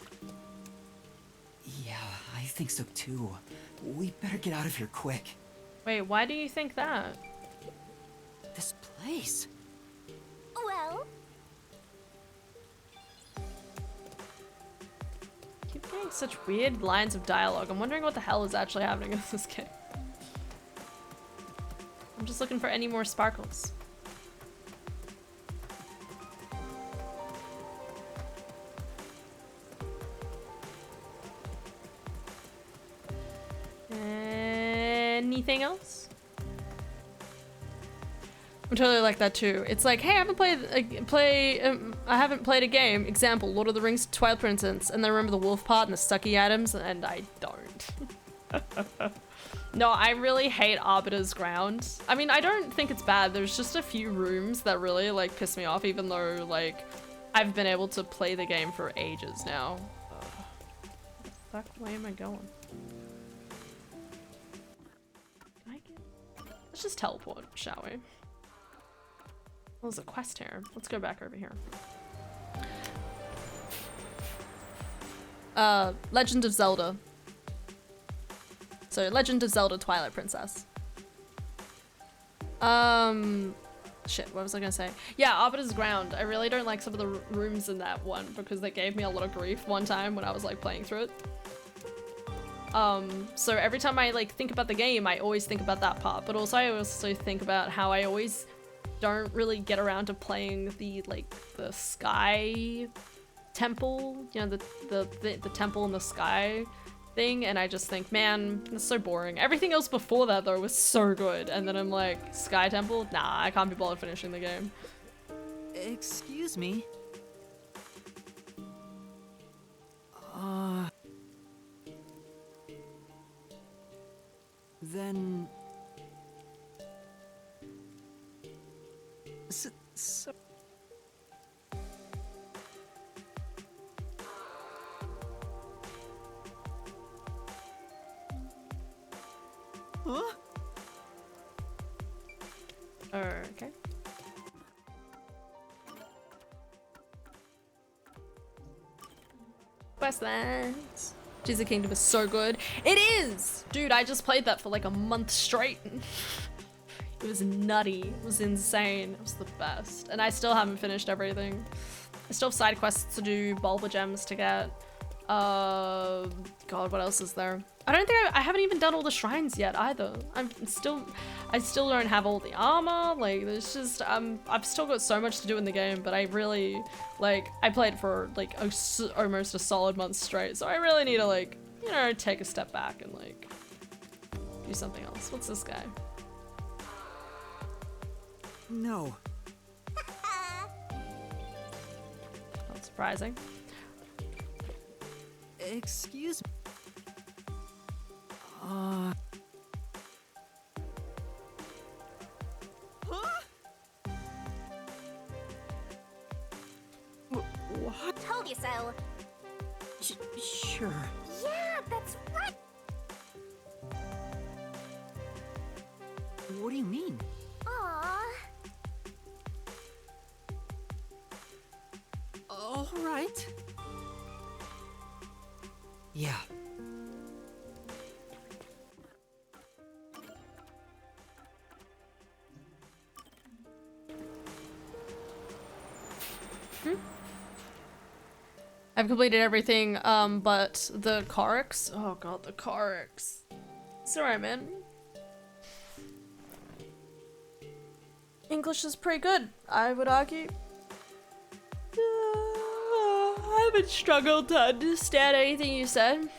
Yeah, I think so too. We better get out of here quick. Wait, why do you think that? This place. Well, Keep getting such weird lines of dialogue. I'm wondering what the hell is actually happening in this game. I'm just looking for any more sparkles. Anything else? I'm totally like that too. It's like, hey, I haven't I haven't played a game. Example: Lord of the Rings, Twilight Princess, and then I remember the wolf part and the sucky items, and I don't. No, I really hate Arbiter's Ground. I mean, I don't think it's bad. There's just a few rooms that really like piss me off, even though like I've been able to play the game for ages now. Where the fuck? Where am I going? Let's just teleport, shall we? Well, there's a quest here. Let's go back over here. Legend of Zelda. So, Legend of Zelda Twilight Princess. Shit, what was I gonna say? Yeah, Arbiter's Ground. I really don't like some of the rooms in that one because they gave me a lot of grief one time when I was like playing through it. So every time I like think about the game, I always think about that part, but also I also think about how I always don't really get around to playing the like the sky temple, you know, the temple in the sky thing, and I just think, man, it's so boring. Everything else before that though was so good, and then I'm like, Sky Temple? Nah, I can't be bothered finishing the game. Excuse me. Then... So... Huh? Okay. Questlands. Tears of the Kingdom is so good. It is! Dude, I just played that for like a month straight. It was nutty. It was insane. It was the best. And I still haven't finished everything. I still have side quests to do, Bulba gems to get. God, what else is there? I don't think I haven't even done all the shrines yet either. I still don't have all the armor. Like, there's just, I've still got so much to do in the game, but I really, like, I played for like almost a solid month straight. So I really need to like, you know, take a step back and like, do something else. What's this guy? No. Not surprising. Excuse me. Huh? What? Told you so. Sure. Yeah, that's right. What do you mean? Aww. All right. Yeah. I've completed everything, but the Carix. Oh god, the Carix. Sorry, man. English is pretty good, I would argue. I haven't struggled to understand anything you said.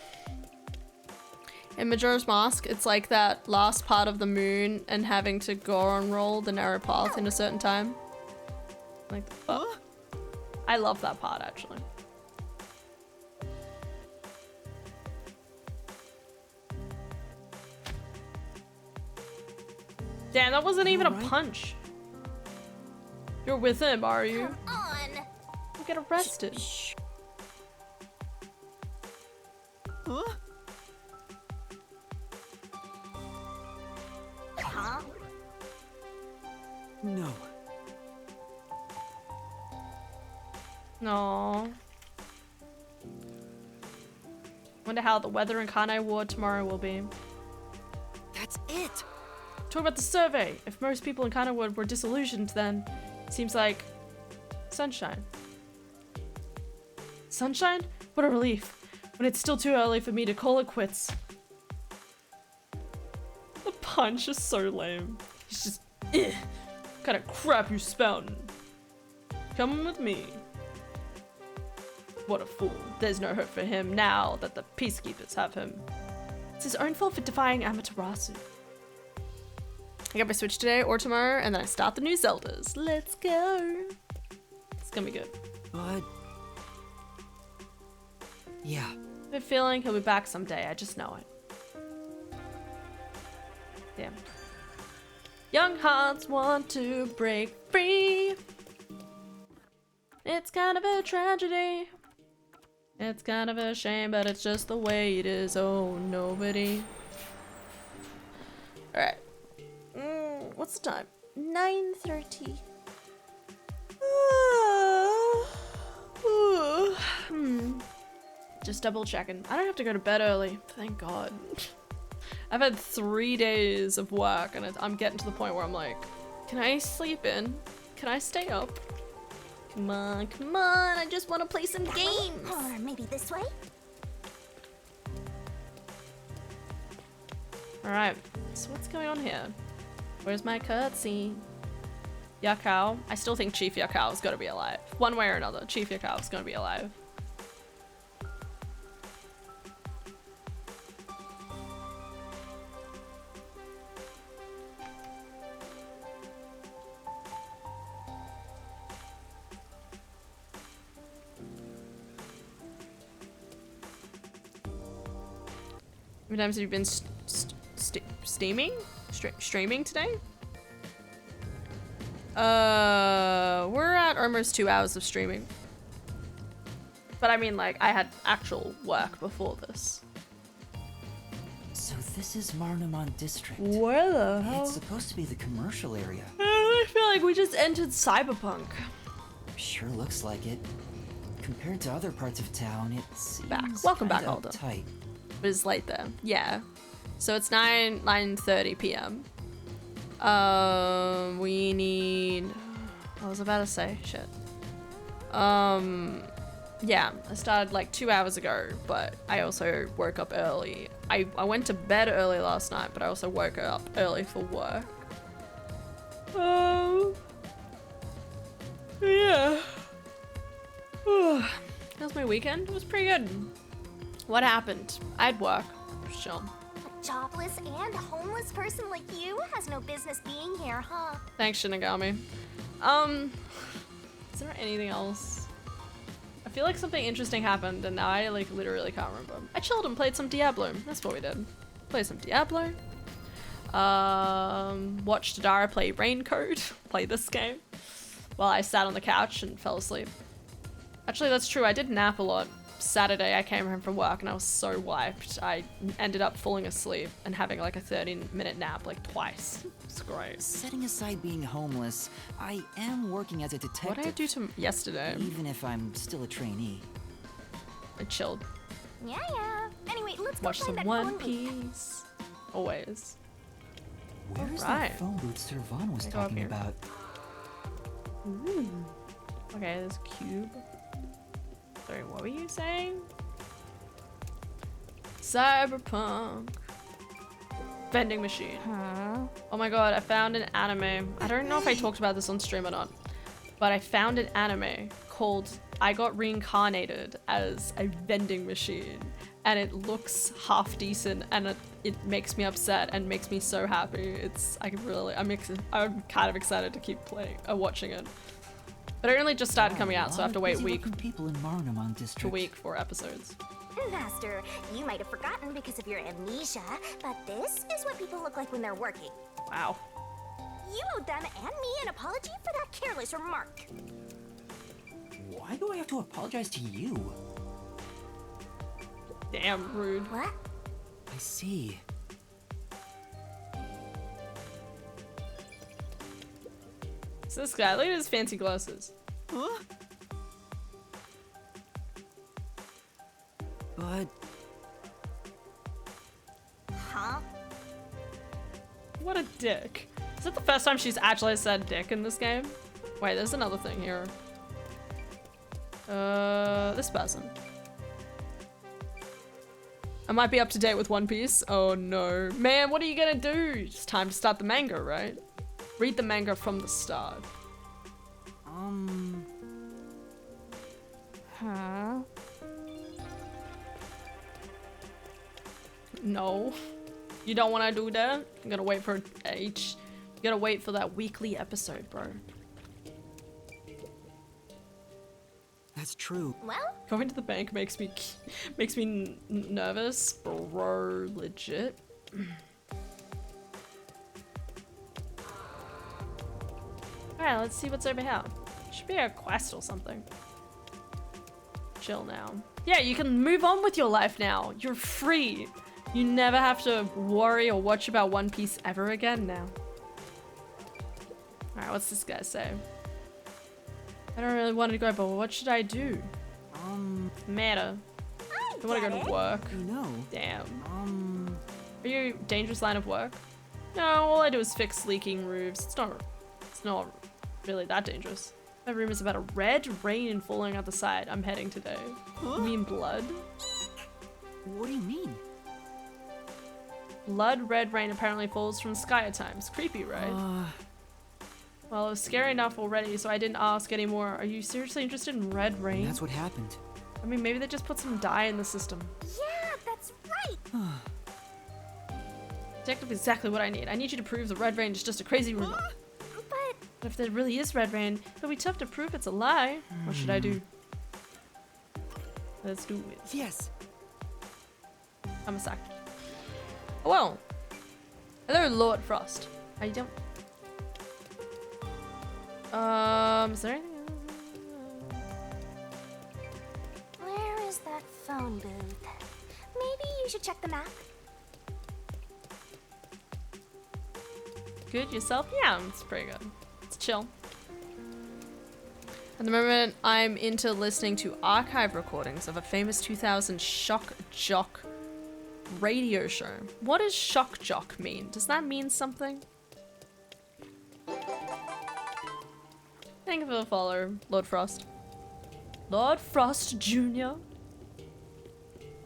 In Majora's Mask, it's like that last part of the moon and having to go and roll the narrow path in a certain time. Like, the fuck? I love that part, actually. Damn, that wasn't even a punch. You're with him, are you? Come on. You get arrested. Huh? Huh? No. No. Wonder how the weather in Kanai Ward tomorrow will be. That's it. Talk about the survey. If most people in Kanai Ward were disillusioned, then it seems like sunshine. Sunshine? What a relief. When it's still too early for me to call it quits. The punch is so lame. He's just, what kind of crap you spouting? Come with me. What a fool. There's no hope for him now that the peacekeepers have him. It's his own fault for defying Amaterasu. I got my Switch today or tomorrow, and then I start the new Zeldas. Let's go. It's gonna be good. But... yeah. I have a feeling he'll be back someday. I just know it. Damn. Young hearts want to break free. It's kind of a tragedy. It's kind of a shame, but it's just the way it is. Oh, nobody. Alright. What's the time? 9:30. Just double checking. I don't have to go to bed early. Thank God. I've had 3 days of work and I'm getting to the point where I'm like, can I sleep in? Can I stay up? Come on, come on. I just want to play some games. Or maybe this way? Alright, so what's going on here? Where's my cutscene? Yakao. I still think Chief Yakao's gotta be alive. One way or another, Chief Yakao's gonna be alive. How many times have you been streaming today? We're at almost 2 hours of streaming. But I mean, like, I had actual work before this. So this is Marnamon District. Where the hell? It's supposed to be the commercial area. I feel like we just entered Cyberpunk. Sure looks like it. Compared to other parts of town, it seems Welcome back, kinda Alden. tight. It was late there. Yeah. So it's 9:30 p.m. We need... What was I about to say? Shit. Yeah, I started like 2 hours ago, but I also woke up early. I went to bed early last night, but I also woke up early for work. Yeah. How's my weekend? It was pretty good. What happened? I had work. Just chill. A jobless and homeless person like you has no business being here, huh? Thanks, Shinigami. Is there anything else? I feel like something interesting happened and now I like literally can't remember. I chilled and played some Diablo. That's what we did. Play some Diablo. Watched Dara play Raincode. Play this game. While I sat on the couch and fell asleep. Actually, that's true. I did nap a lot. Saturday, I came home from work and I was so wiped. I ended up falling asleep and having like a 30-minute nap like twice. It's great. Setting aside being homeless, I am working as a detective. What did I do to yesterday? Even if I'm still a trainee. I chilled. Yeah. Anyway, let's go Watch find some that One phone booth. Piece. Always. Where's Alright. that phone booth Servan was Go up talking here. about? Ooh. Okay, there's a cube. Sorry, what were you saying? Cyberpunk. Vending machine. Oh my god, I found an anime. I don't know if I talked about this on stream or not, but I found an anime called I Got Reincarnated as a Vending Machine, and it looks half decent, and it makes me upset and makes me so happy. I'm kind of excited to keep watching it. But it only just started coming out, so I have to wait a week People in Marunamon to district. week for episodes. Master, you might have forgotten because of your amnesia, but this is what people look like when they're working. Wow. You owed them and me an apology for that careless remark. Why do I have to apologize to you? Damn rude. What? I see. It's this guy. Look at his fancy glasses. Huh? But Huh? What a dick. Is it the first time she's actually said dick in this game? Wait, there's another thing here. This person. I might be up to date with One Piece. Oh no. Man, what are you gonna do? It's time to start the manga, right? Read the manga from the start. Huh? No. You don't want to do that? You gotta wait for H. You gotta wait for that weekly episode, bro. that's true. Well, Going to the bank makes me nervous, bro. Legit. Alright, let's see what's over here. Should be a quest or something. Chill now. Yeah, you can move on with your life now. You're free. You never have to worry or watch about One Piece ever again now. Alright, what's this guy say? I don't really want to go, but what should I do? Matter. I want to go to work. You know. Damn. Are you dangerous line of work? No, all I do is fix leaking roofs. It's not really that dangerous. My room is about a red rain falling out the side. I'm heading today. Huh? You mean blood? What do you mean? Blood red rain apparently falls from sky at times. Creepy, right? Well, it was scary enough already, so I didn't ask anymore. Are you seriously interested in red rain? That's what happened. I mean, maybe they just put some dye in the system. yeah, that's right. Detective, exactly what I need. I need you to prove the red rain is just a crazy rumor. But if there really is red rain, it'll be tough to prove it's a lie. What should I do? Let's do it. Yes. I'm a sack. Oh, well. Hello, Lord Frost. How you doing? Is there anything else? Where is that phone booth? Maybe you should check the map. Good, yourself? Yeah, it's pretty good. It's chill. At the moment, I'm into listening to archive recordings of a famous 2000 shock jock radio show. What does shock jock mean? Does that mean something? Thank you for the follow, Lord Frost. Lord Frost Jr.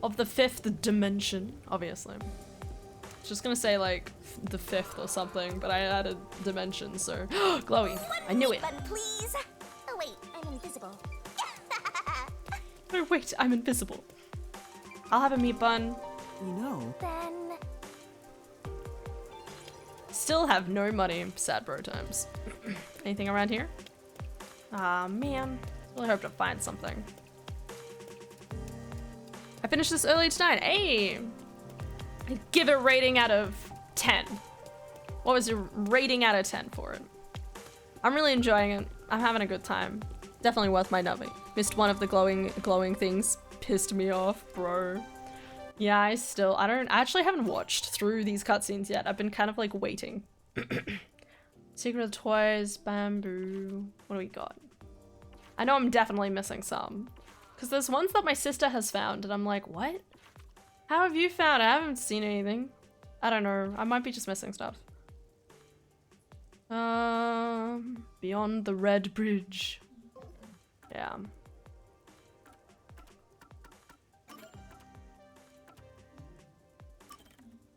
Of the 5th dimension, obviously. Just gonna say like the 5th or something, but I added dimension, so glowy. I knew it. Button, please. Oh wait, I'm invisible. Oh wait, I'm invisible. I'll have a meat bun. You know. Then Still have no money. Sad bro times. Anything around here? Ah man. Really hope to find something. I finished this early tonight. Hey! Give it a rating out of 10. What was your rating out of 10 for it? I'm really enjoying it. I'm having a good time. Definitely worth my nubbing. Missed one of the glowing things. Pissed me off, bro. Yeah, I actually haven't watched through these cutscenes yet. I've been kind of like waiting. Secret of the Toys, bamboo. What do we got? I know I'm definitely missing some. Because there's ones that my sister has found and I'm like, what? How have you found? I haven't seen anything. I don't know. I might be just missing stuff. Beyond the Red Bridge. Yeah.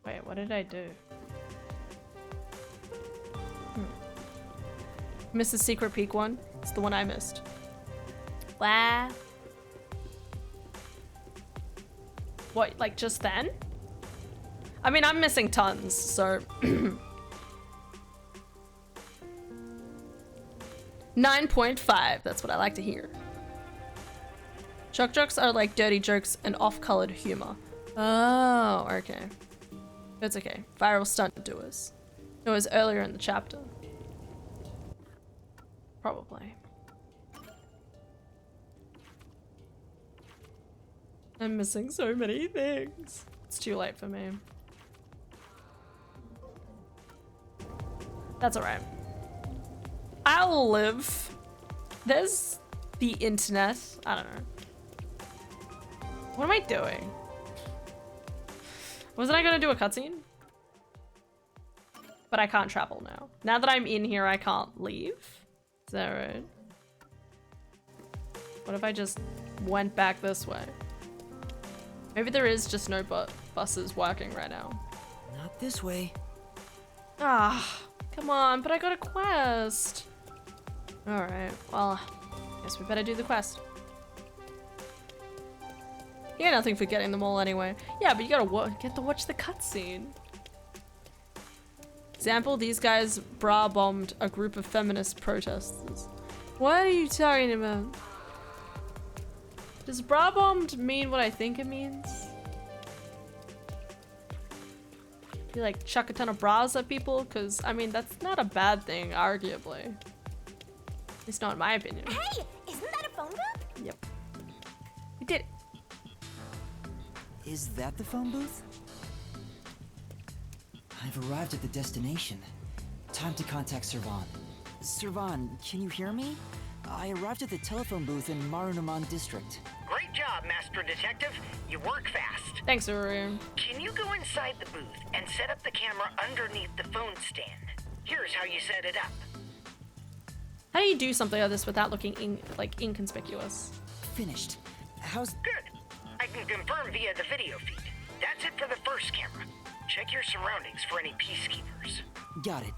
Wait, what did I do? Missed the Secret Peak one. It's the one I missed. Wow. What, like just then? I mean, I'm missing tons, so... 9.5. That's what I like to hear. Shock jocks are like dirty jokes and off-colored humor. Oh, okay. It's okay. Viral stunt doers. It was earlier in the chapter. Probably. I'm missing so many things. It's too late for me. That's alright. I'll live. There's the internet. I don't know. What am I doing? Wasn't I gonna do a cutscene? But I can't travel now. Now that I'm in here, I can't leave. Is that right? What if I just went back this way? Maybe there is just no buses working right now. Not this way. Ah, come on, but I got a quest. Alright, well, guess we better do the quest. You got nothing for getting them all anyway. Yeah, but you gotta get to watch the cutscene. Example, these guys bra-bombed a group of feminist protesters. What are you talking about? Does bra-bombed mean what I think it means? You like chuck a ton of bras at people? Cause I mean, that's not a bad thing, arguably. At least not in my opinion. Hey, isn't that a phone booth? Yep. We did it. Is that the phone booth? I've arrived at the destination. Time to contact Servan. Servan, can you hear me? I arrived at the telephone booth in Marunaman district. Great job, Master Detective. You work fast. Thanks, Uru. Can you go inside the booth and set up the camera underneath the phone stand? Here's how you set it up. How do you do something like this without looking inconspicuous? Finished. How's... Good. I can confirm via the video feed. That's it for the first camera. Check your surroundings for any peacekeepers. Got it.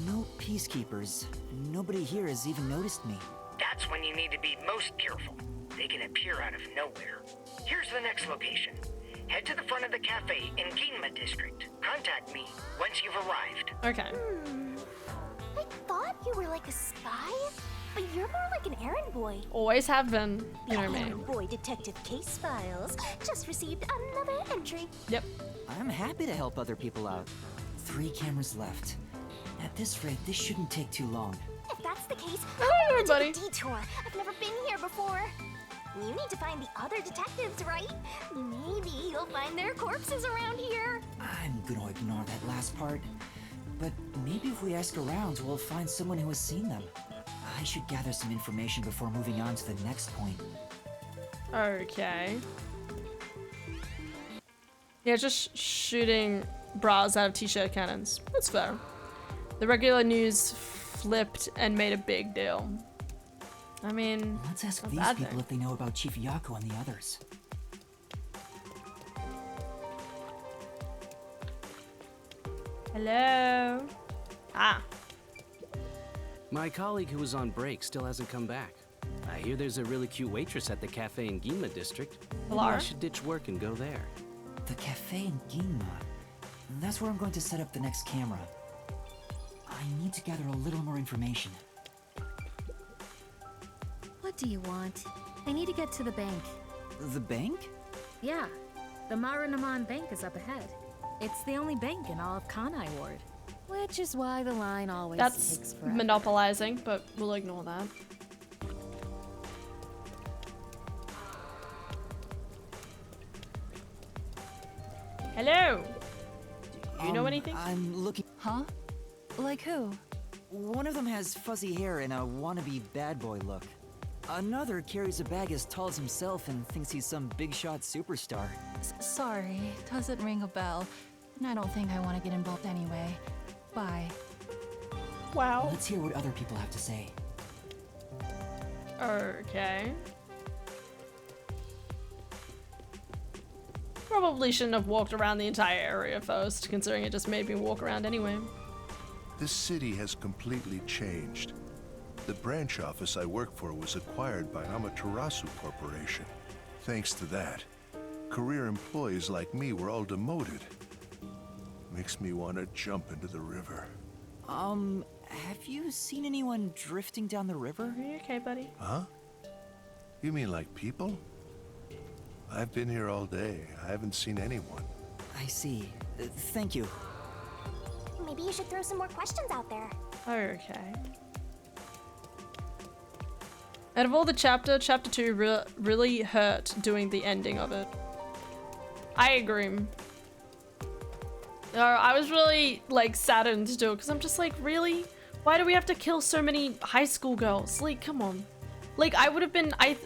No peacekeepers. Nobody here has even noticed me. That's when you need to be most careful. They can appear out of nowhere. Here's the next location. Head to the front of the cafe in Ginma district. Contact me once you've arrived. Okay. I thought you were like a spy, but you're more like an errand boy. Always have been. You know me. Errand boy detective case files just received another entry. Yep. I'm happy to help other people out. 3 cameras left. At this rate, this shouldn't take too long. If that's the case, Hello, I'm gonna everybody. take a detour. I've never been here before. You need to find the other detectives, right? Maybe you'll find their corpses around here. I'm gonna ignore that last part. But maybe if we ask around, we'll find someone who has seen them. I should gather some information before moving on to the next point. Okay. Yeah, just shooting bras out of t-shirt cannons. That's fair. The regular news flipped and made a big deal. I mean, let's ask not these bad people thing. if they know about Chief Yako and the others. Hello? Ah. My colleague who was on break still hasn't come back. I hear there's a really cute waitress at the cafe in Ginma district. Maybe I Lara? should ditch work and go there. The cafe in Ginma. That's where I'm going to set up the next camera. I need to gather a little more information. What do you want? I need to get to the bank. The bank? Yeah, the Marunaman Bank is up ahead. It's the only bank in all of Kanai Ward. Which is why the line always takes That's forever. monopolizing, but we'll ignore that. Hello? Do you know anything? I'm looking... Huh? Like who? One of them has fuzzy hair and a wannabe bad boy look. Another carries a bag as tall as himself and thinks he's some big shot superstar. Sorry, doesn't ring a bell. And I don't think I want to get involved anyway. Bye. Wow. Let's hear what other people have to say. Okay. Probably shouldn't have walked around the entire area first, considering it just made me walk around anyway. This city has completely changed. The branch office I work for was acquired by Amaterasu Corporation. Thanks to that, career employees like me were all demoted. Makes me want to jump into the river. Have you seen anyone drifting down the river? Are you okay, buddy? Huh? You mean like people? I've been here all day. I haven't seen anyone. I see. Thank you. Maybe you should throw some more questions out there. Okay. Out of all the chapter 2 really hurt doing the ending of it. I agree. I was really like saddened to do it because I'm just like, really? Why do we have to kill so many high school girls? Like, come on. Like, I would have been, I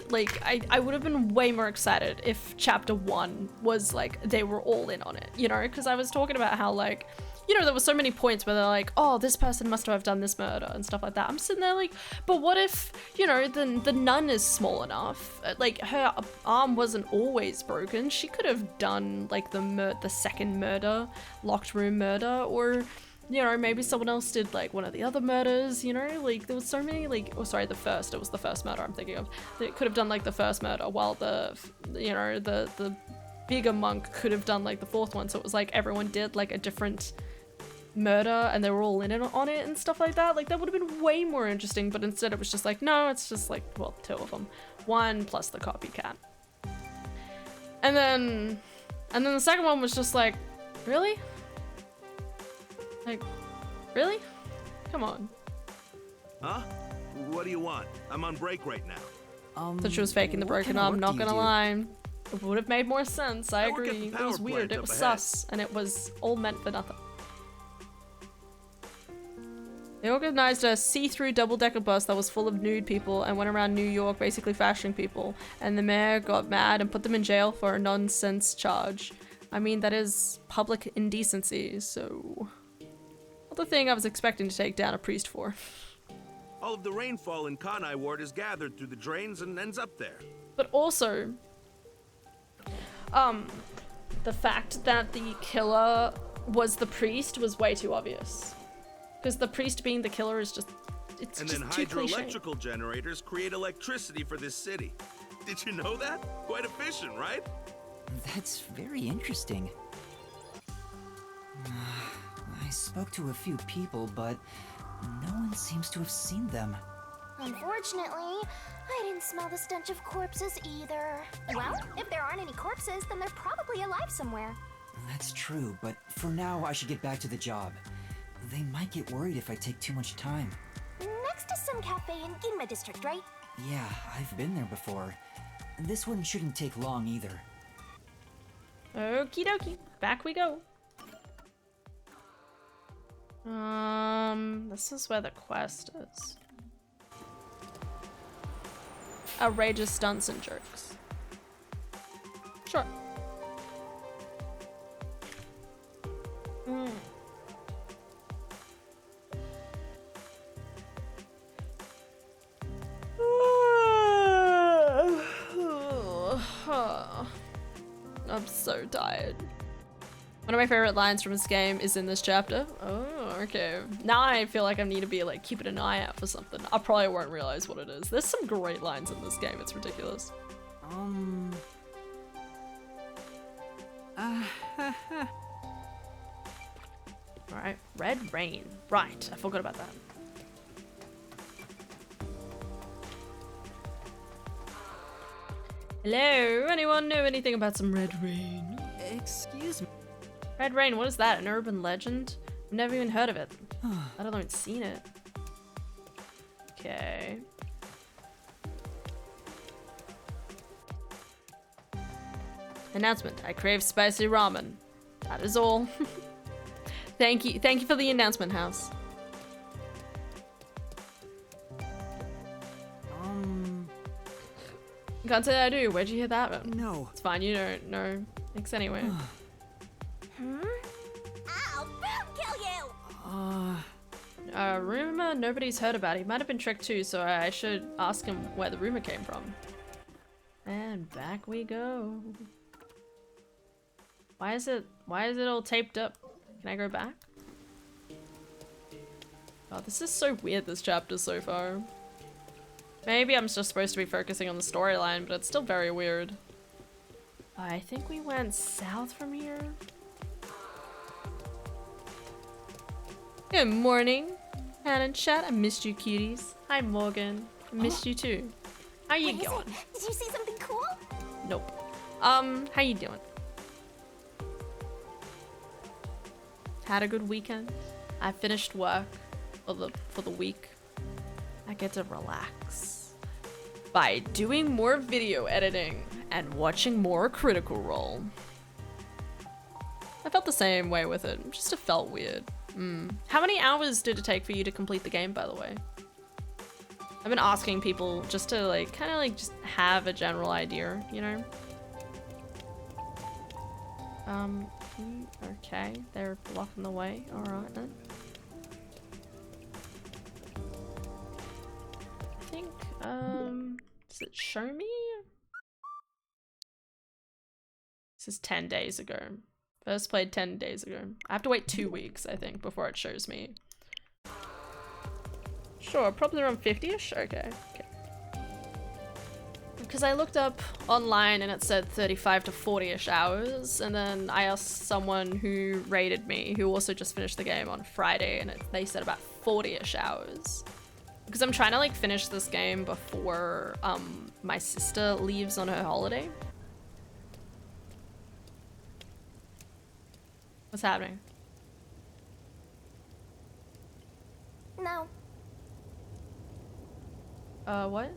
would have been way more excited if chapter 1 was like, they were all in on it, you know? Because I was talking about how like, you know, there were so many points where they're like, oh, this person must have done this murder and stuff like that. I'm sitting there like, but what if, you know, the nun is small enough? Like, her arm wasn't always broken. She could have done like the second murder, locked room murder, or, you know, maybe someone else did like one of the other murders, you know? Like, there was so many like, oh, sorry, it was the first murder I'm thinking of. They could have done like the first murder while the, you know, the bigger monk could have done like the fourth one. So it was like everyone did like a different murder and they were all in on it and stuff like that. Like, that would have been way more interesting, but instead it was just like, no, it's just like, well, 2 of them. 1 plus the copycat. And then the second one was just like, really? Like, really? Come on. Huh? What do you want? I'm on break right now. Thought she was faking the broken arm, not gonna lie. It would have made more sense, I agree. It was weird, it was sus, and it was all meant for nothing. They organized a see-through double-decker bus that was full of nude people and went around New York basically fashioning people, and the mayor got mad and put them in jail for a nonsense charge. I mean, that is public indecency, so... Not the thing I was expecting to take down a priest for. All of the rainfall in Kanai Ward is gathered through the drains and ends up there. But also, the fact that the killer was the priest was way too obvious. Because the priest being the killer is just, it's and just then too cliche. hydroelectrical generators create electricity for this city. Did you know that? Quite efficient, right? That's very interesting. I spoke to a few people, but no one seems to have seen them. Unfortunately, I didn't smell the stench of corpses either. Well, if there aren't any corpses, then they're probably alive somewhere. That's true, but for now I should get back to the job. They might get worried if I take too much time. Next is some cafe in Ginma district, right? Yeah, I've been there before. This one shouldn't take long either. Okie dokie, back we go. This is where the quest is. Outrageous stunts and jerks. Sure. I'm so tired. One of my favorite lines from this game is in this chapter. Oh, okay. Now I feel like I need to be like keeping an eye out for something. I probably won't realize what it is. There's some great lines in this game. It's ridiculous. Alright, Red Rain. Right, I forgot about that. Hello, anyone know anything about some Red Rain? Excuse me. Red Rain, what is that? An urban legend? I've never even heard of it. I don't know, I've seen it. Okay. Announcement. I crave spicy ramen. That is all. Thank you for the announcement, House. Can't say I do. Where'd you hear that one? No. It's fine, you don't know. Thanks anyway. I'll boom kill you! Rumor nobody's heard about. He might have been tricked too, so I should ask him where the rumor came from. And back we go. Why is it all taped up? Can I go back? Oh, this is so weird, this chapter so far. Maybe I'm just supposed to be focusing on the storyline, but it's still very weird. I think we went south from here. Good morning. Han and chat, I missed you cuties. Hi Morgan, I missed you too. How you What is going? it? Did you see something cool? Nope. How you doing? Had a good weekend. I finished work for the week. I get to relax by doing more video editing and watching more Critical Role. I felt the same way with it, just it felt weird. How many hours did it take for you to complete the game, by the way? I've been asking people just to like, kind of like just have a general idea, you know? Okay, they're blocking the way, alright then. I think, does it show me? This is 10 days ago. First played 10 days ago. I have to wait 2 weeks, I think, before it shows me. Sure, probably around 50-ish? Okay. Because I looked up online and it said 35 to 40-ish hours, and then I asked someone who rated me, who also just finished the game on Friday, and they said about 40-ish hours. Because I'm trying to like finish this game before my sister leaves on her holiday. What's happening? No. What?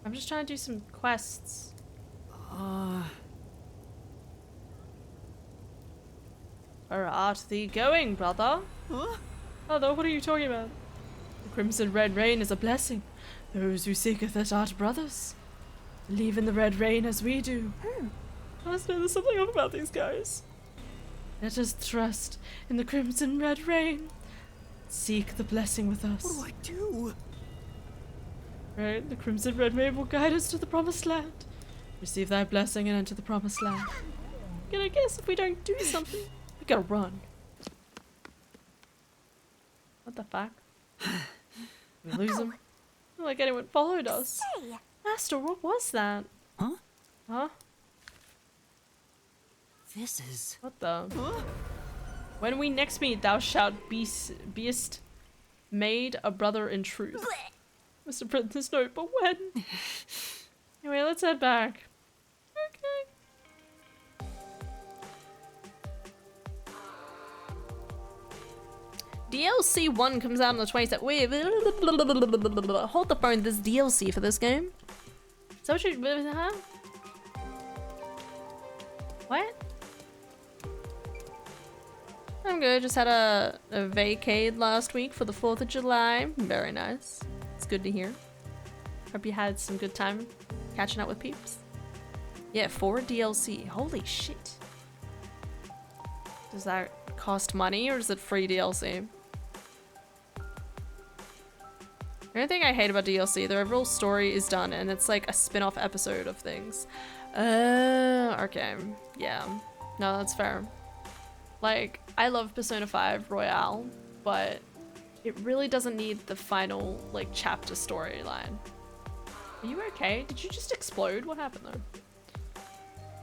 I'm just trying to do some quests. Where art thee going, brother? Huh? Brother, what are you talking about? The crimson red rain is a blessing. Those who seeketh it art brothers. Believe in the red rain as we do. There's something up about these guys. Let us trust in the crimson red rain. Seek the blessing with us. What do I do? Right, the crimson red rain will guide us to the promised land. Receive thy blessing and enter the promised land. And I guess if we don't do something, we gotta run. What the fuck? We lose him? Not like anyone followed us. Say. Master, what was that? Huh? Huh? This is... What the? When we next meet, thou shalt beest made a brother in truth. Mr. Princess, no, but when? Anyway, let's head back. Okay. DLC 1 comes out on the 27th. Wait, hold the phone. There's DLC for this game. Is that what you... Huh? What? I'm good. Just had a vacade last week for the 4th of July. Very nice. It's good to hear. Hope you had some good time catching up with peeps. Yeah, 4 DLC. Holy shit. Does that cost money or is it free DLC? The only thing I hate about DLC, the overall story is done and it's like a spin-off episode of things. Okay. Yeah. No, that's fair. Like, I love Persona 5 Royale, but it really doesn't need the final, like, chapter storyline. Are you okay? Did you just explode? What happened though?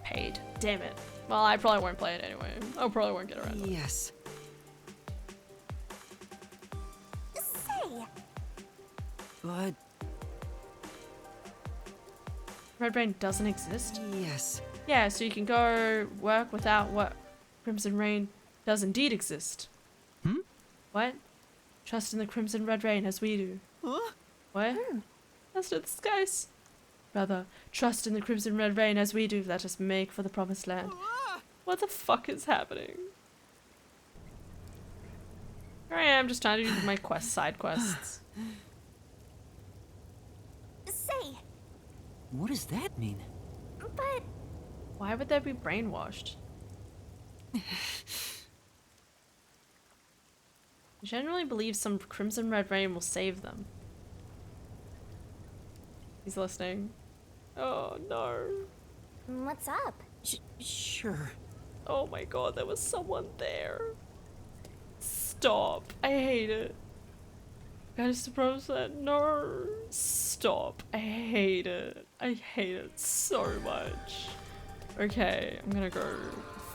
Paid. Damn it. Well, I probably won't play it anyway. I probably won't get around to it. Yes. Say. But... Red Rain doesn't exist? Yes. Yeah, so you can go work without what? Crimson Rain does indeed exist. What? Trust in the Crimson Red Rain as we do. Huh? What? Master of the skies. Brother, trust in the Crimson Red Rain as we do. Let us make for the promised land. What the fuck is happening? Here I am just trying to do my side quests. Say. What does that mean? But... Why would they be brainwashed? I generally believe some Crimson Red Rain will save them. He's listening. Oh no. What's up? Sure. Oh my god, there was someone there. Stop. I hate it. Guys, to promise that. No. Stop. I hate it. I hate it so much. Okay, I'm gonna go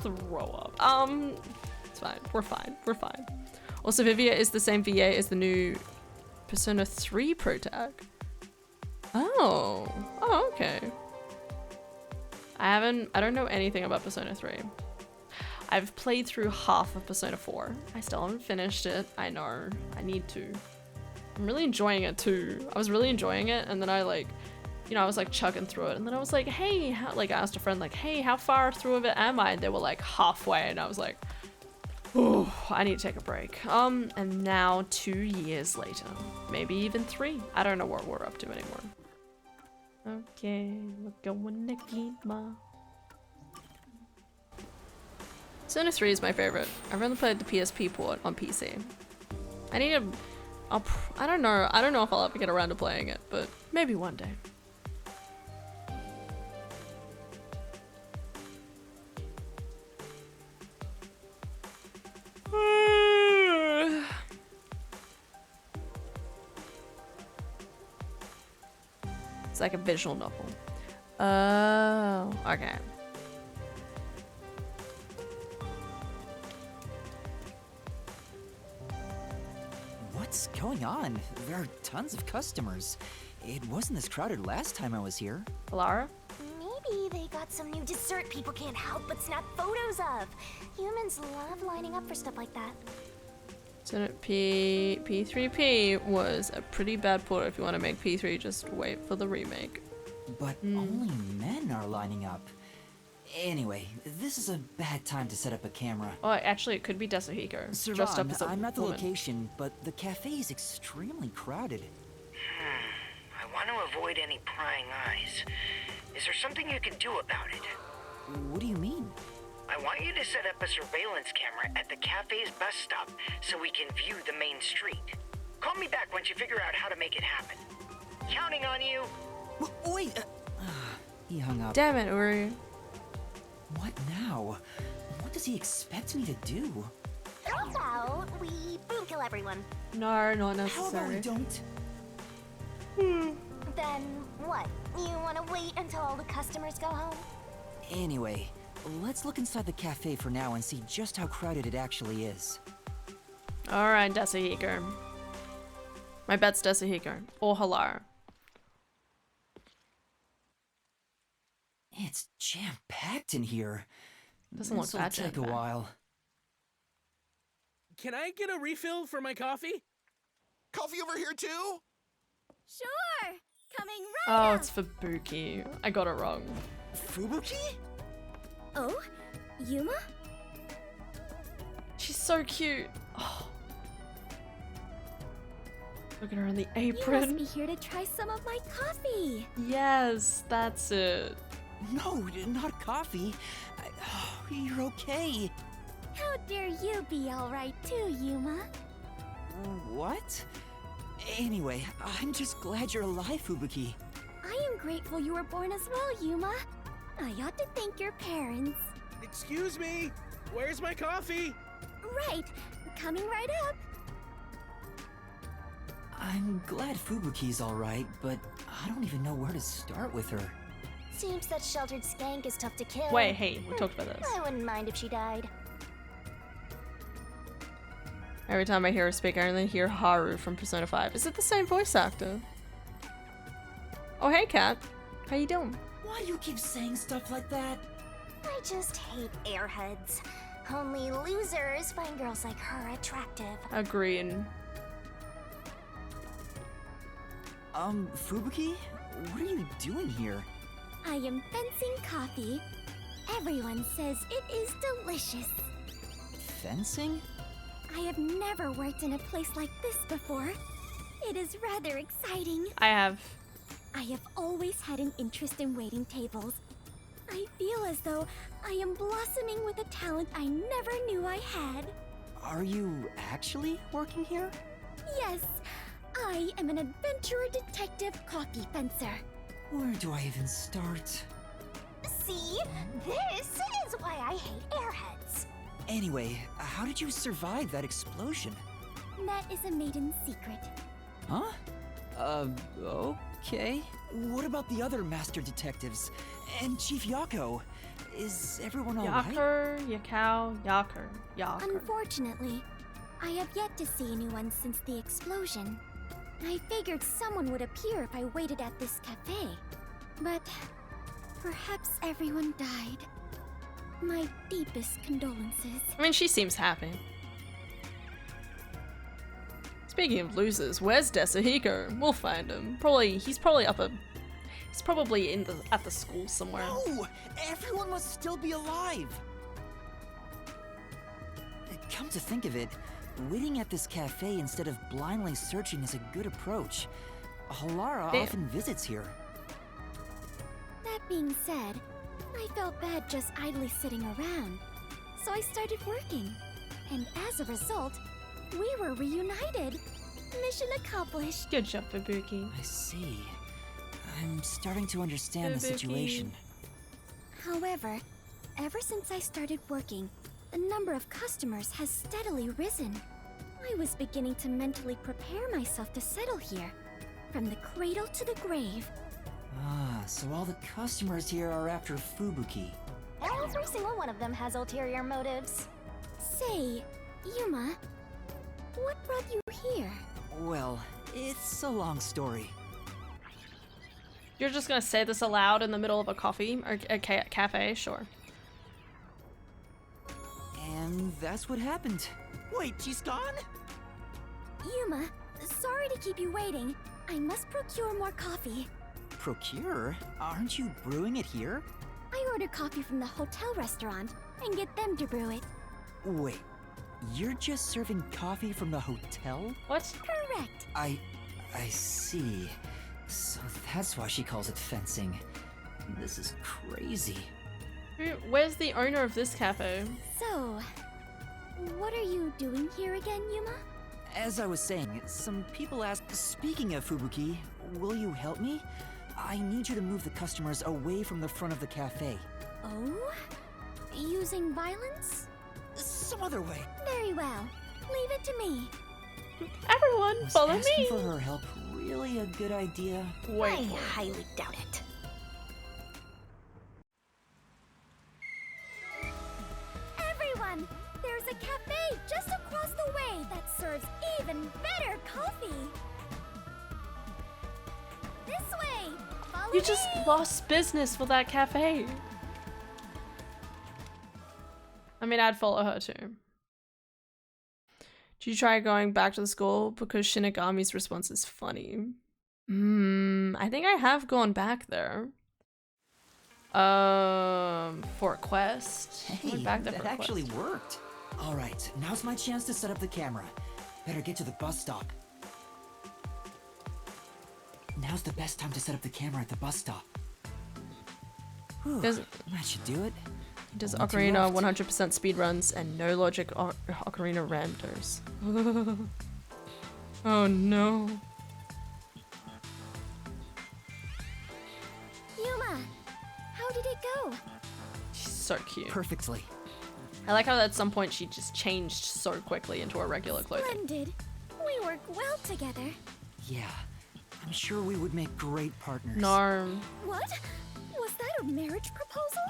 throw up. It's fine. We're fine. We're fine. Also, Vivia is the same VA as the new Persona 3 protag. Oh. Oh, okay. I don't know anything about Persona 3. I've played through half of Persona 4. I still haven't finished it. I know. I need to. I'm really enjoying it too. I was really enjoying it, and then I like, you know, I was like chugging through it, and then I was like, hey, like I asked a friend like, hey, how far through of it am I? And they were like halfway, and I was like, oh, I need to take a break. And now 2 years later, maybe even 3. I don't know what we're up to anymore. Okay, we're going to Gima. Persona 3 is my favorite. I've only played the PSP port on PC. I need to... I don't know. I don't know if I'll ever get around to playing it, but maybe one day. It's like a visual novel. Oh, okay. What's going on? There are tons of customers. It wasn't this crowded last time I was here. Lara? Maybe they got some new dessert people can't help but snap photos of. Humans love lining up for stuff like that. So P3P was a pretty bad port. If you want to make P3, just wait for the remake. But only men are lining up. Anyway, this is a bad time to set up a camera. Oh, actually, it could be Desuhiko. Just up as a I'm at the woman. location, but the cafe is extremely crowded. I want to avoid any prying eyes. Is there something you can do about it? What do you mean? I want you to set up a surveillance camera at the cafe's bus stop so we can view the main street. Call me back once you figure out how to make it happen. Counting on you. Wait! He hung up. Damn it, Uri. What now? What does he expect me to do? How about we boom kill everyone? No, not How about necessary. we don't? Then what? You want to wait until all the customers go home? Anyway, let's look inside the cafe for now and see just how crowded it actually is. Alright, Desuhiko. My bet's Desuhiko. Or Halara. It's jam-packed in here. Doesn't look This'll that take a jam-packed. while. Can I get a refill for my coffee? Coffee over here too? Sure! Coming right Oh, up! it's Fubuki. I got it wrong. Fubuki? Oh? Yuma? She's so cute. Oh. Look at her in the You apron. must be here to try some of my coffee! Yes, that's it. No, not coffee. You're okay. How dare you be alright too, Yuma? What? Anyway, I'm just glad you're alive, Fubuki. I am grateful you were born as well, Yuma. I ought to thank your parents. Excuse me, where's my coffee? Right, coming right up. I'm glad Fubuki's alright, but I don't even know where to start with her. Seems that sheltered skank is tough to kill. Wait, hey, we talked about this. I wouldn't mind if she died. Every time I hear her speak, I only hear Haru from Persona 5. Is it the same voice actor? Oh, hey, Kat. How you doing? Why do you keep saying stuff like that? I just hate airheads. Only losers find girls like her attractive. Agreed. Fubuki? What are you doing here? I am fencing coffee. Everyone says it is delicious. Fencing? I have never worked in a place like this before. It is rather exciting. I have. I have always had an interest in waiting tables. I feel as though I am blossoming with a talent I never knew I had. Are you actually working here? Yes, I am an adventurer detective coffee fencer. Where do I even start? See? This is why I hate airheads. Anyway, how did you survive that explosion? That is a maiden secret. Huh? Okay. What about the other master detectives? And Chief Yako? Is everyone alright? Yaker, Yakao, Yaker, Yaker. Unfortunately, I have yet to see anyone since the explosion. I figured someone would appear if I waited at this cafe. But perhaps everyone died. My deepest condolences. I mean, she seems happy. Speaking of losers, where's Desahiko? We'll find him. He's probably at the school somewhere. No! Everyone must still be alive! Come to think of it, waiting at this cafe instead of blindly searching is a good approach. Halara often visits here. That being said, I felt bad just idly sitting around. So I started working. And as a result, we were reunited. Mission accomplished. Good job, Fubuki. I see. I'm starting to understand the situation. However, ever since I started working, the number of customers has steadily risen. I was beginning to mentally prepare myself to settle here, from the cradle to the grave. Ah, so all the customers here are after Fubuki. Every single one of them has ulterior motives. Say, Yuma, what brought you here? Well, it's a long story. You're just gonna say this aloud in the middle of a coffee or a cafe? Sure. And that's what happened. Wait, she's gone? Yuma, sorry to keep you waiting. I must procure more coffee. Procure? Aren't you brewing it here? I order coffee from the hotel restaurant and get them to brew it. Wait, you're just serving coffee from the hotel? What? Correct. I see. So that's why she calls it fencing. This is crazy. Where's the owner of this cafe? So, what are you doing here again, Yuma? As I was saying, some people asked, speaking of Fubuki, will you help me? I need you to move the customers away from the front of the cafe. Oh? Using violence? Some other way. Very well. Leave it to me. Everyone, follow asking me. for her help really a good idea? I highly doubt it. Everyone! There's a cafe just across the way that serves even better coffee. This way! Follow You just me. lost business for that cafe. I mean, I'd follow her too. Did you try going back to the school? Because Shinigami's response is funny. I think I have gone back there. For a quest. I Hey, went back there that for a actually quest. worked. All right, now's my chance to set up the camera. Better get to the bus stop. Now's the best time to set up the camera at the bus stop. Whew, Does- that should do it. Does Only two Ocarina left. 100% speedruns and no logic Ocarina randos. Oh no. Yuma, how did it go? She's so cute. Perfectly. I like how at some point she just changed so quickly into her regular clothing. Splendid. We work well together. Yeah, I'm sure we would make great partners. Narm. What? Was that a marriage proposal?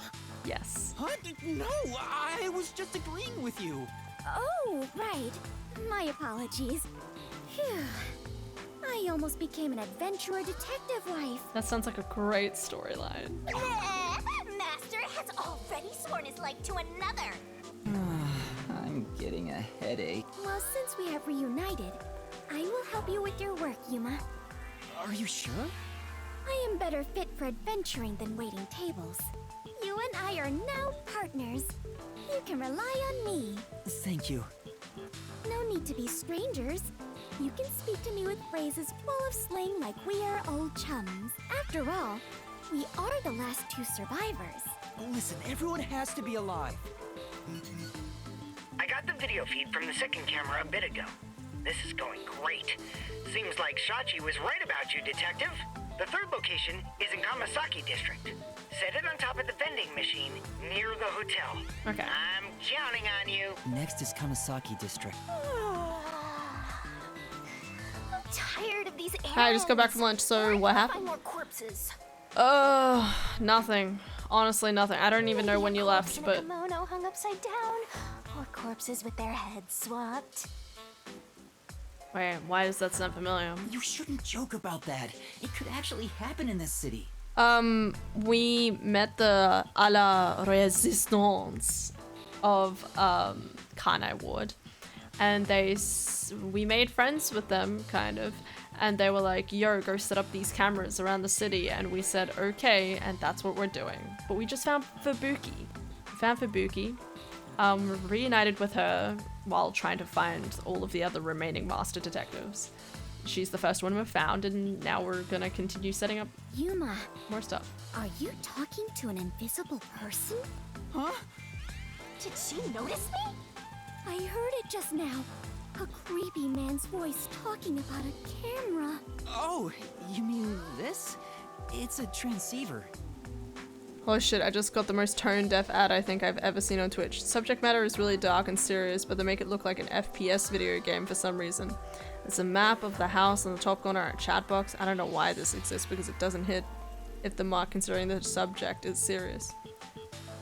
Yes. What? No, I was just agreeing with you. Oh, right. My apologies. Phew. I almost became an adventurer detective wife. That sounds like a great storyline. Master has already sworn his life to another. I'm getting a headache. Well, since we have reunited, I will help you with your work, Yuma. Are you sure? I am better fit for adventuring than waiting tables. You and I are now partners. You can rely on me. Thank you. No need to be strangers. You can speak to me with phrases full of slang like we are old chums. After all, we are the last two survivors. Listen, everyone has to be alive. I got the video feed from the second camera a bit ago. This is going great. Seems like Shachi was right about you, Detective. The third location is in Kamasaki District. Set it on top of the vending machine near the hotel. Okay. I'm counting on you. Next is Kamasaki District. I'm tired of these arrows. Hi, I just got back from lunch, so what Find happened? more corpses. Nothing. Honestly, nothing. I don't even know when you left, but... A kimono hung upside down, or corpses with their heads swapped. Wait, why does that sound familiar? You shouldn't joke about that. It could actually happen in this city. We met the à la Resistance of, Kanai Ward. And we made friends with them, kind of. And they were like, yo, go set up these cameras around the city. And we said, okay, and that's what we're doing. But we just found Fubuki. We found Fubuki. Reunited with her while trying to find all of the other remaining master detectives. She's the first one we've found, and now we're gonna continue setting up Yuma, more stuff. Are you talking to an invisible person? Huh? Did she notice me? I heard it just now. A creepy man's voice talking about a camera. Oh, you mean this? It's a transceiver. Oh shit, I just got the most tone-deaf ad I think I've ever seen on Twitch. Subject matter is really dark and serious, but they make it look like an FPS video game for some reason. There's a map of the house in the top corner, a chat box. I don't know why this exists because it doesn't hit if the mark considering the subject is serious.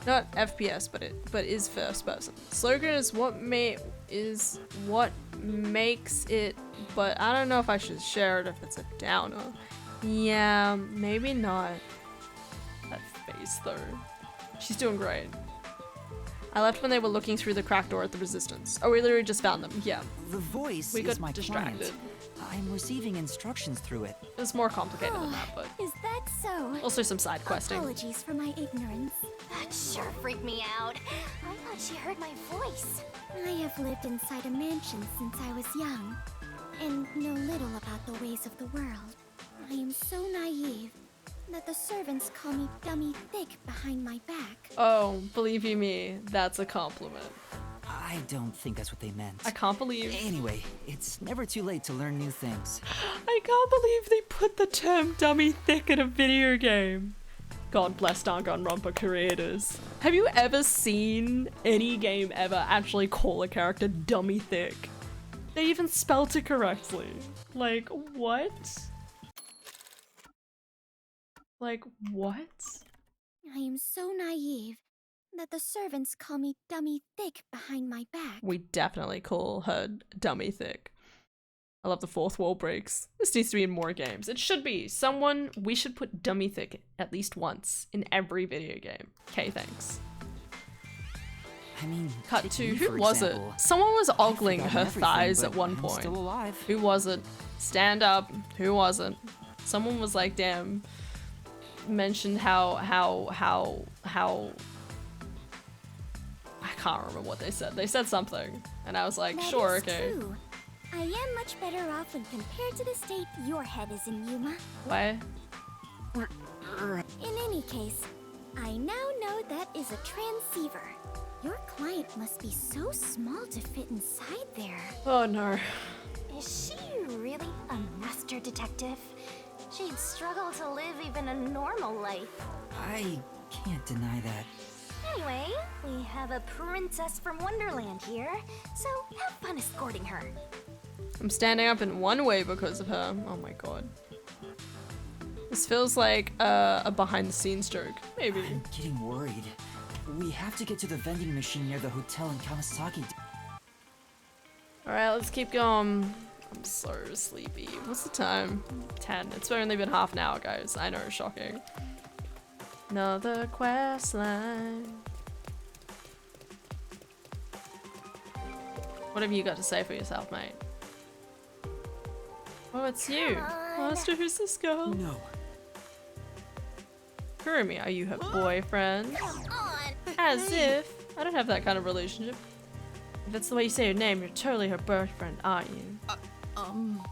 Not FPS, but is first person. Slogan is what makes it, but I don't know if I should share it if it's a downer. Yeah, maybe not. That face though. She's doing great. I left when they were looking through the cracked door at the Resistance. Oh, we literally just found them. Yeah. The voice we is got my distracted. client. I'm receiving instructions through it. It's more complicated than that, but Is that so? also some side questing. Apologies for my ignorance. That sure freaked me out. I thought she heard my voice. I have lived inside a mansion since I was young, and know little about the ways of the world. I am so naive that the servants call me Dummy Thick behind my back. Oh, believe you me, that's a compliment. I don't think that's what they meant. I can't believe. Anyway, it's never too late to learn new things. I can't believe they put the term dummy thick in a video game. God bless Danganronpa creators. Have you ever seen any game ever actually call a character dummy thick? They even spelt it correctly. Like, what? Like, what? I am so naive that the servants call me Dummy Thick behind my back. We definitely call her dummy thick. I love the fourth wall breaks. This needs to be in more games. It should be. We should put dummy thick at least once in every video game. Okay, thanks. I mean, cut to, who was it? Someone was ogling her thighs at one I'm point. still alive. Who was it? Stand up. Who was it? Someone was like, damn, mentioned how I can't remember what they said. They said something, and I was like, That sure, is okay. true. I am much better off when compared to the state your head is in, Yuma. What? In any case, I now know that is a transceiver. Your client must be so small to fit inside there. Oh no. Is she really a master detective? She'd struggle to live even a normal life. I can't deny that. Anyway, we have a princess from Wonderland here, so have fun escorting her. I'm standing up in one way because of her. Oh my god. This feels like a behind the scenes joke. Maybe. I'm getting worried. We have to get to the vending machine near the hotel in Kamasaki. Alright, let's keep going. I'm so sleepy. What's the time? 10. It's only been half an hour, guys. I know, shocking. Another quest line. What have you got to say for yourself, mate? Oh, it's you. Master, who's this girl? No. Kurumi, are you her boyfriend? As if. I don't have that kind of relationship. If that's the way you say your name, you're totally her boyfriend, aren't you? Come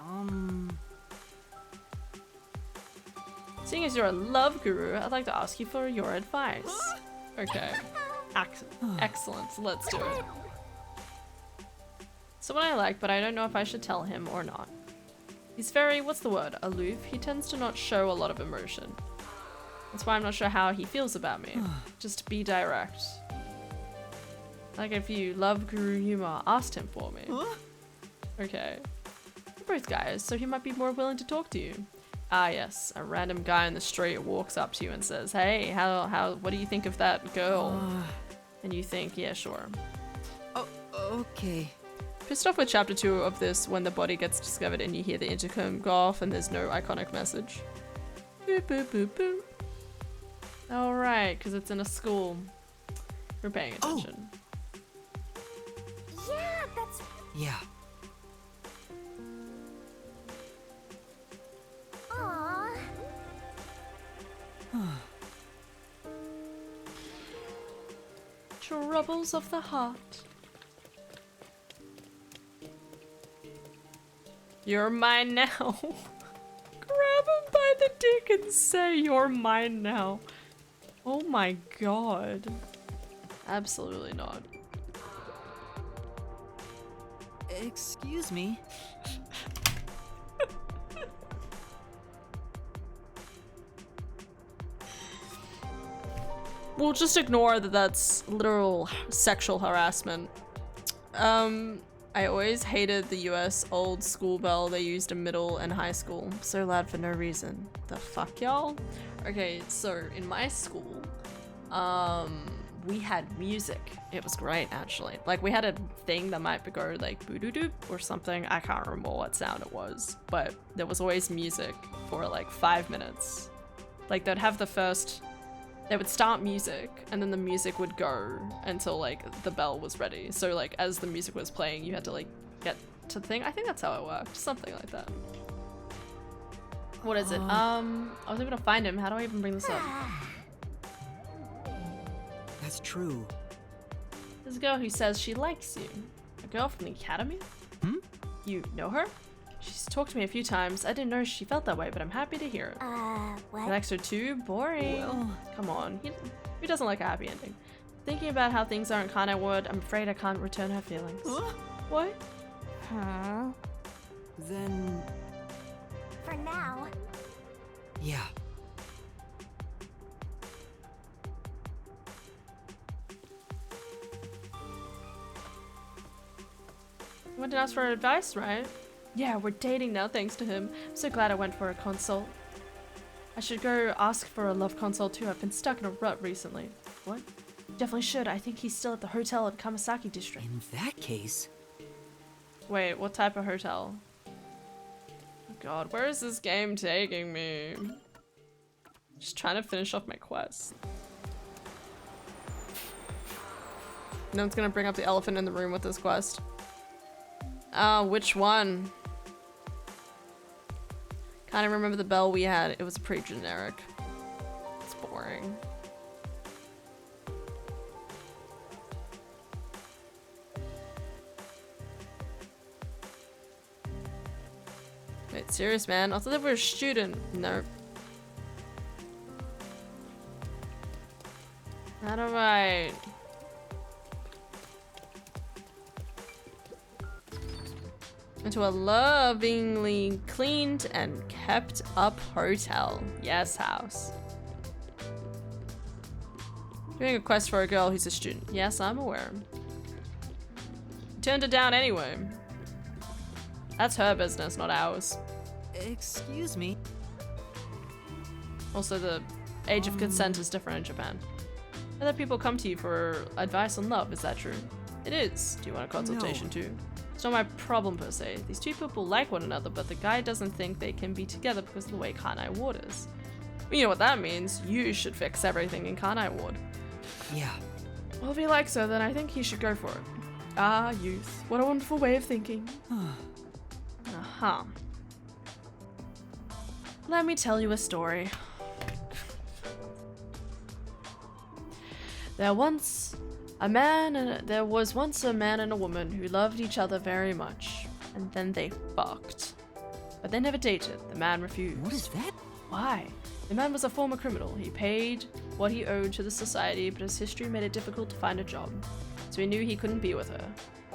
on. Seeing as you're a love guru, I'd like to ask you for your advice. Okay. Excellent. Let's do it. Someone I like, but I don't know if I should tell him or not. He's very, what's the word, aloof. He tends to not show a lot of emotion. That's why I'm not sure how he feels about me. Just be direct. Like if you love Guru Yuma asked him for me. Okay. We're both guys, so he might be more willing to talk to you. Ah, yes. A random guy in the street walks up to you and says, "Hey, what do you think of that girl?" And you think, "Yeah, sure." Oh, okay. Pissed off with chapter 2 of this when the body gets discovered and you hear the intercom go off and there's no iconic message. Boop, boop, boop, boop. Alright, because it's in a school. We're paying attention. Yeah, that's... Yeah. Aww. Troubles of the heart. You're mine now. Grab him by the dick and say, "You're mine now." Oh my god. Absolutely not. Excuse me. We'll just ignore that that's literal sexual harassment. I always hated the US old school bell they used in middle and high school. So loud for no reason. The fuck, y'all? Okay, so in my school, we had music. It was great, actually. Like, we had a thing that might go like boo-doo-doo or something. I can't remember what sound it was, but there was always music for like 5 minutes. Like, they'd have they would start music and then the music would go until like the bell was ready. So like as the music was playing, you had to like get to the thing. I think that's how it worked. Something like that. What is it? I was able to find him. How do I even bring this up? That's true. There's a girl who says she likes you. A girl from the academy? Hmm? You know her? She's talked to me a few times. I didn't know she felt that way, but I'm happy to hear it. What? He likes her too? Boring. Well... Come on. Who doesn't like a happy ending? Thinking about how things are in Kanai Ward, I'm afraid I can't return her feelings. What? Huh? Then... For now. Yeah. You went to ask for advice, right? Yeah, we're dating now thanks to him. I'm so glad I went for a consult. I should go ask for a love consult too. I've been stuck in a rut recently. What? Definitely should. I think he's still at the hotel in Kamasaki district. In that case... Wait, what type of hotel? Oh god, where is this game taking me? Just trying to finish off my quest. No one's gonna bring up the elephant in the room with this quest. Which one? Kinda remember the bell we had. It was pretty generic. It's boring. Wait, serious, man? I thought they were a student. Nope. How do I... into a lovingly cleaned and kept up hotel. Yes, house. Doing a quest for a girl who's a student. Yes, I'm aware. Turned it down anyway. That's her business, not ours. Excuse me. Also, the age of consent is different in Japan. Other people come to you for advice on love, is that true? It is. Do you want a consultation too? It's not my problem per se. These two people like one another, but the guy doesn't think they can be together because of the way Kanai Ward is. You know what that means. You should fix everything in Kanai Ward. Yeah. Well, if he likes her, then I think he should go for it. Ah, youth. What a wonderful way of thinking. Uh-huh. Let me tell you a story. There was once a man and a woman who loved each other very much, and then they fucked. But they never dated. The man refused. What is that? Why? The man was a former criminal. He paid what he owed to the society, but his history made it difficult to find a job. So he knew he couldn't be with her.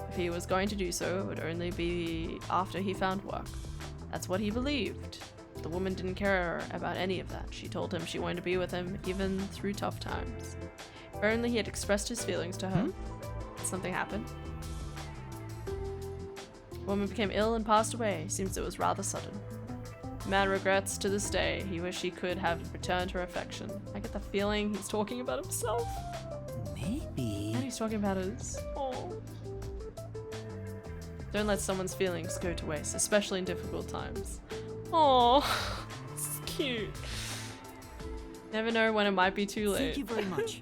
If he was going to do so, it would only be after he found work. That's what he believed. The woman didn't care about any of that. She told him she wanted to be with him, even through tough times. If only he had expressed his feelings to her. Something happened. The woman became ill and passed away. Seems it was rather sudden. man regrets to this day. He wished he could have returned her affection. I get the feeling he's talking about himself. Maybe. And he's talking about his. Oh. Don't let someone's feelings go to waste, especially in difficult times. Oh, it's cute. Never know when it might be too late. Thank you very much.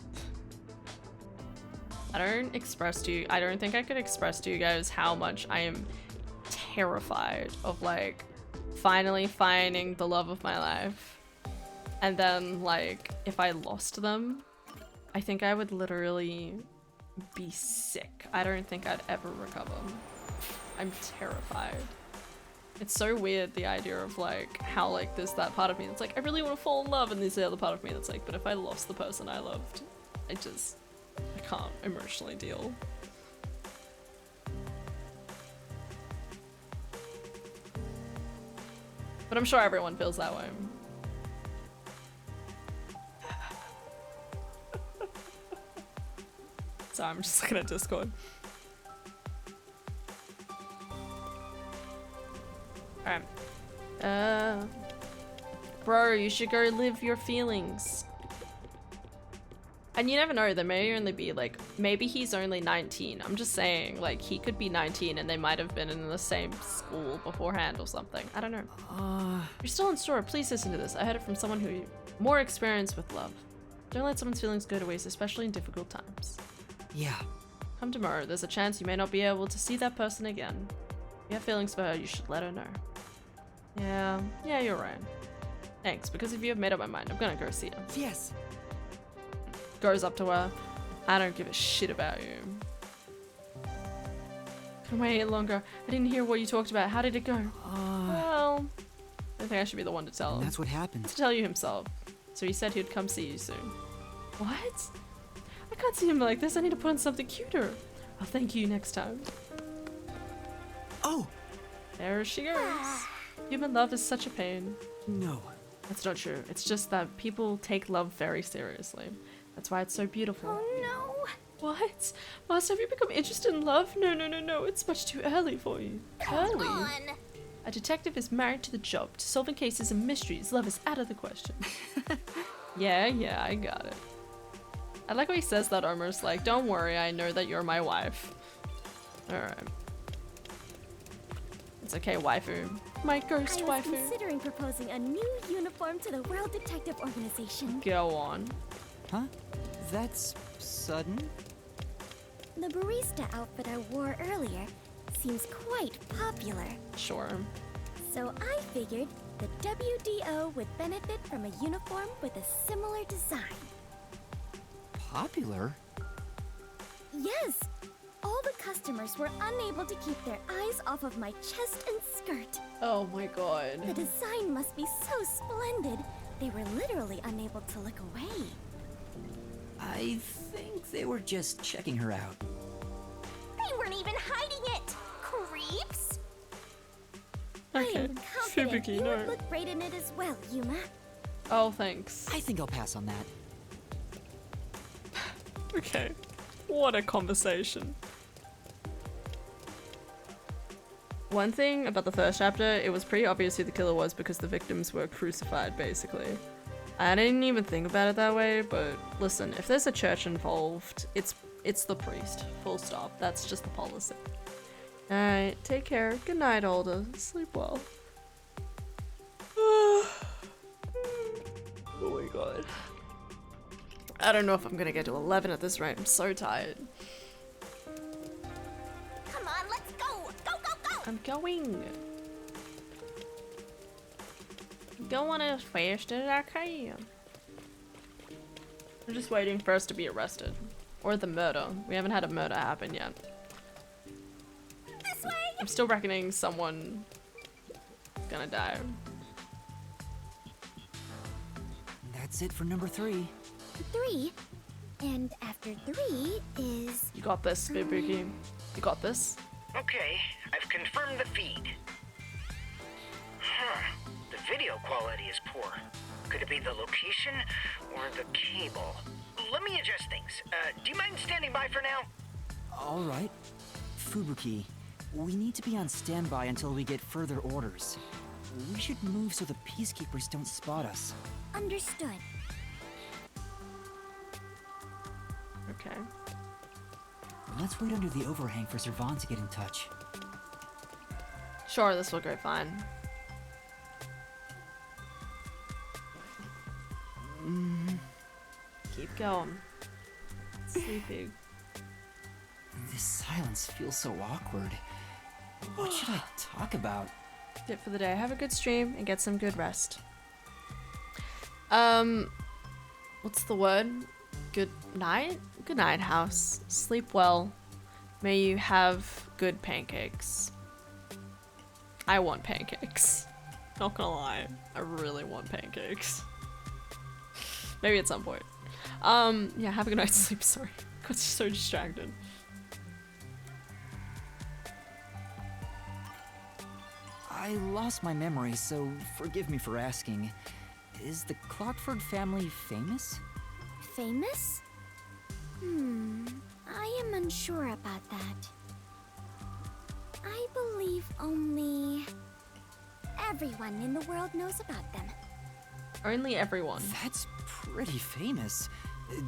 I don't think I could express to you guys how much I am terrified of, like, finally finding the love of my life. And then, like, if I lost them, I think I would literally be sick. I don't think I'd ever recover. I'm terrified. It's so weird, the idea of, like, how, like, there's that part of me that's like, I really want to fall in love, and there's the other part of me that's like, but if I lost the person I loved, I can't emotionally deal. But I'm sure everyone feels that way. So I'm just looking at Discord. Alright. Bro, you should go live your feelings. And you never know, there may only be, like, maybe he's only 19. I'm just saying, like, he could be 19 and they might have been in the same school beforehand or something. I don't know. You're still in store. Please listen to this. I heard it from someone who more experienced with love. Don't let someone's feelings go to waste, especially in difficult times. Yeah. Come tomorrow. There's a chance you may not be able to see that person again. If you have feelings for her, you should let her know. Yeah, you're right. Thanks, because if you have made up my mind, I'm gonna go see her. Yes. Goes up to her. I don't give a shit about you. Couldn't wait longer. I didn't hear what you talked about. How did it go? Well, I think I should be the one to tell him. That's what happened. To tell you himself. So he said he'd come see you soon. What? I can't see him like this. I need to put on something cuter. I'll thank you next time. Oh! There she goes. Human love is such a pain. No. That's not true. It's just that people take love very seriously. That's why it's so beautiful. Oh no! What? Master, have you become interested in love? No. It's much too early for you. Come on! A detective is married to the job. To solving cases and mysteries, love is out of the question. Yeah, I got it. I like how he says that almost like, don't worry, I know that you're my wife. Alright. It's okay, waifu. My ghost waifu. I was considering proposing a new uniform to the World Detective Organization. Go on. Huh? That's sudden? The barista outfit I wore earlier seems quite popular. Sure. So I figured the WDO would benefit from a uniform with a similar design. Popular? Yes! All the customers were unable to keep their eyes off of my chest and skirt. Oh my god. The design must be so splendid, they were literally unable to look away. I think they were just checking her out. They weren't even hiding it! Creeps! I Okay. am confident Fubuki, you no. would look great in it as well, Yuma. Oh, thanks. I think I'll pass on that. Okay. What a conversation. One thing about the first chapter, it was pretty obvious who the killer was because the victims were crucified, basically. I didn't even think about it that way, but listen, if there's a church involved, it's the priest. Full stop. That's just the policy. Alright, take care. Good night, Alda. Sleep well. Oh my god. I don't know if I'm gonna get to 11 at this rate. I'm so tired. Come on, let's go! Go! I'm going. Going as fast as I can. I'm just waiting for us to be arrested. Or the murder. We haven't had a murder happen yet. This way! I'm still reckoning someone is gonna die. That's it for number 3. 3? And after 3 is... You got this, Fubuki. You got this? Okay, I've confirmed the feed. Huh. The video quality is poor. Could it be the location or the cable? Let me adjust things. Do you mind standing by for now? Alright. Fubuki, we need to be on standby until we get further orders. We should move so the peacekeepers don't spot us. Understood. Okay. Let's wait under the overhang for Servan to get in touch. Sure, this will go fine. Keep going. Sleeping. This silence feels so awkward. What should I talk about? That's it for the day. Have a good stream and get some good rest. What's the word? Good night? Good night, house. Sleep well. May you have good pancakes. I want pancakes. Not gonna lie. I really want pancakes. Maybe at some point. Yeah, have a good night's sleep. Sorry. Got so distracted. I lost my memory, so forgive me for asking. Is the Clockford family famous? Famous? I am unsure about that. I believe only everyone in the world knows about them. Only everyone. That's pretty famous.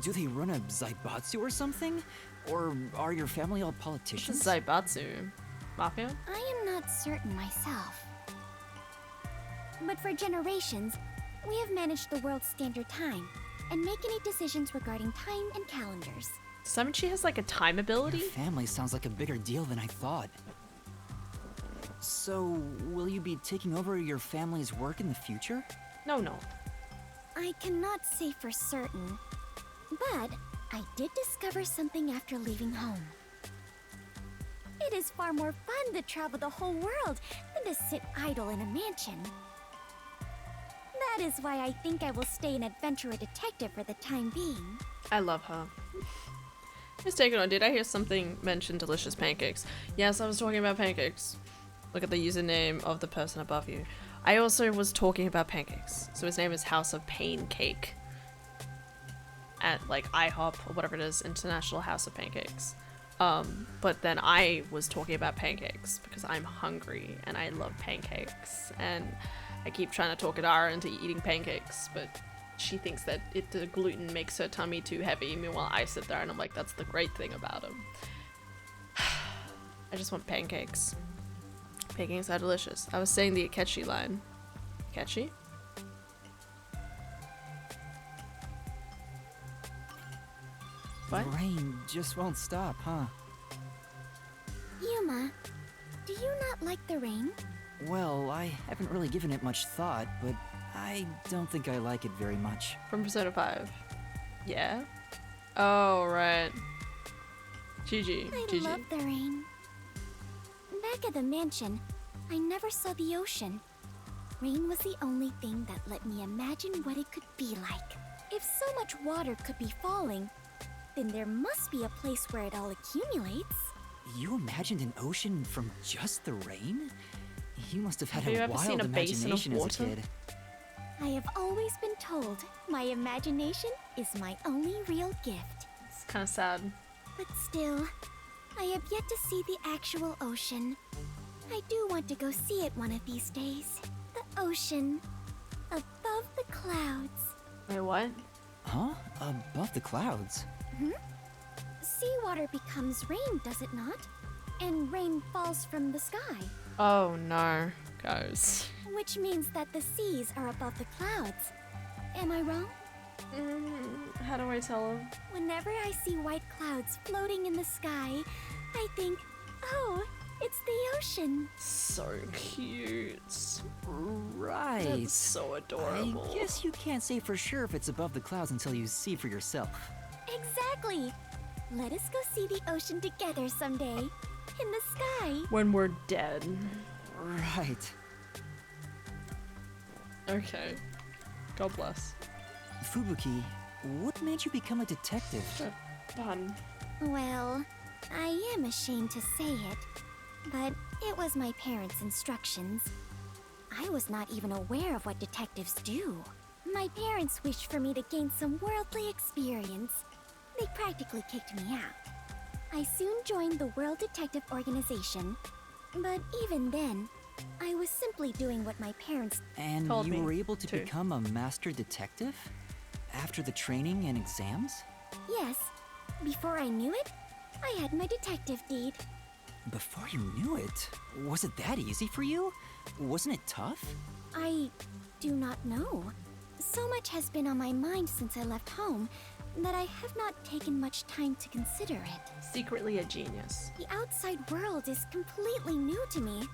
Do they run a Zaibatsu or something? Or are your family all politicians? Zaibatsu? Mafia? I am not certain myself. But for generations, we have managed the world's standard time and make any decisions regarding time and calendars. Does that mean she has like a time ability? Your family sounds like a bigger deal than I thought. So, will you be taking over your family's work in the future? No. I cannot say for certain, but I did discover something after leaving home. It is far more fun to travel the whole world than to sit idle in a mansion. That is why I think I will stay an adventurer detective for the time being. I love her. Just take it on. Did I hear something mention delicious pancakes? Yes, I was talking about pancakes. Look at the username of the person above you. I also was talking about pancakes. So his name is House of Pain Cake. At like IHOP or whatever it is, International House of Pancakes. But then I was talking about pancakes because I'm hungry and I love pancakes. And I keep trying to talk Adara into eating pancakes, but she thinks that the gluten makes her tummy too heavy. Meanwhile, I sit there and I'm like, that's the great thing about them. I just want pancakes. Pancakes are delicious. I was saying the Akechi line. Akechi? What? The rain just won't stop, huh? Yuma, do you not like the rain? Well, I haven't really given it much thought, but I don't think I like it very much. From Persona 5. Yeah? Oh, right. GG. I GG. love the rain. Back at the mansion, I never saw the ocean. Rain was the only thing that let me imagine what it could be like. If so much water could be falling, then there must be a place where it all accumulates. You imagined an ocean from just the rain? You must have had Have you a ever wild seen a basin of imagination as a water? kid. I have always been told my imagination is my only real gift. It's kind of sad. But still, I have yet to see the actual ocean. I do want to go see it one of these days. The ocean. Above the clouds. Wait, what? Huh? Above the clouds? Seawater becomes rain, does it not? And rain falls from the sky. Oh no, guys. Which means that the seas are above the clouds. Am I wrong? How do I tell her? Whenever I see white clouds floating in the sky, I think, oh, it's the ocean. So cute. Right. That's so adorable. I guess you can't say for sure if it's above the clouds until you see for yourself. Exactly. Let us go see the ocean together someday. In the sky. When we're dead. Right. Okay. God bless. Fubuki, what made you become a detective? Fun. Well, I am ashamed to say it, but it was my parents' instructions. I was not even aware of what detectives do. My parents wished for me to gain some worldly experience. They practically kicked me out. I soon joined the World Detective Organization, but even then, I was simply doing what my parents And Told you me were able to to. become a master detective? After the training and exams? Yes. Before I knew it, I had my detective deed. Before you knew it? Was it that easy for you? Wasn't it tough? I do not know. So much has been on my mind since I left home that I have not taken much time to consider it. Secretly a genius. The outside world is completely new to me.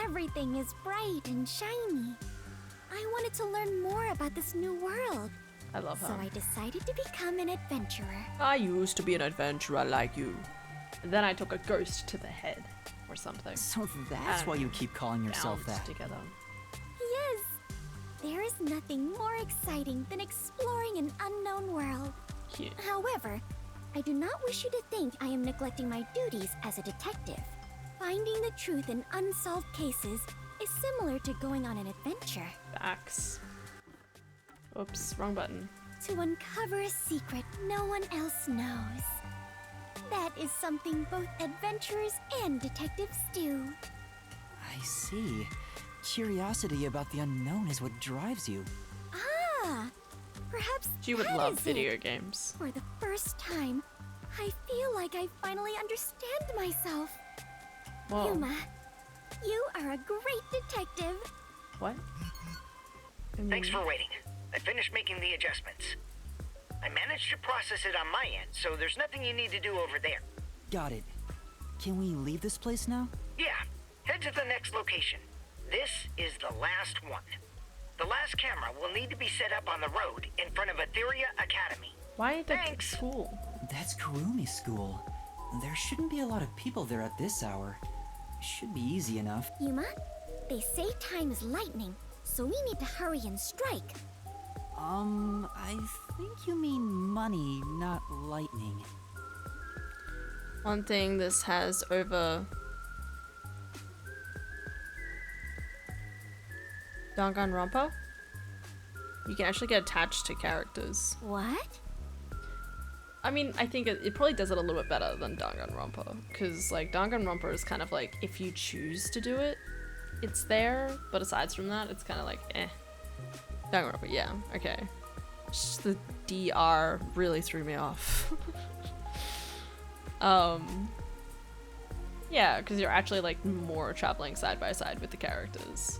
Everything is bright and shiny. I wanted to learn more about this new world. I love So her. I decided to become an adventurer. I used to be an adventurer like you. And then I took a ghost to the head or something. So that's why you keep calling yourself Bounced that. together. Yes! There is nothing more exciting than exploring an unknown world. Cute. However, I do not wish you to think I am neglecting my duties as a detective. Finding the truth in unsolved cases is similar to going on an adventure. Facts. Oops, wrong button. To uncover a secret no one else knows. That is something both adventurers and detectives do. I see. Curiosity about the unknown is what drives you. Ah! Perhaps She would that love is video it. games. For the first time, I feel like I finally understand myself. Whoa. Yuma, you are a great detective. What? Thanks for waiting. I finished making the adjustments. I managed to process it on my end, so there's nothing you need to do over there. Got it. Can we leave this place now? Yeah, head to the next location. This is the last one. The last camera will need to be set up on the road in front of Etheria Academy. Why the school? That's Kurumi's school. There shouldn't be a lot of people there at this hour. Should be easy enough. Yuma, they say time is lightning, so we need to hurry and strike. I think you mean money, not lightning. One thing this has over Danganronpa, you can actually get attached to characters. What? I mean, I think it probably does it a little bit better than Danganronpa, because like Danganronpa is kind of like if you choose to do it, it's there, but aside from that, it's kind of like eh. Danganronpa, yeah, okay. Just the DR really threw me off. Yeah, because you're actually like more traveling side by side with the characters.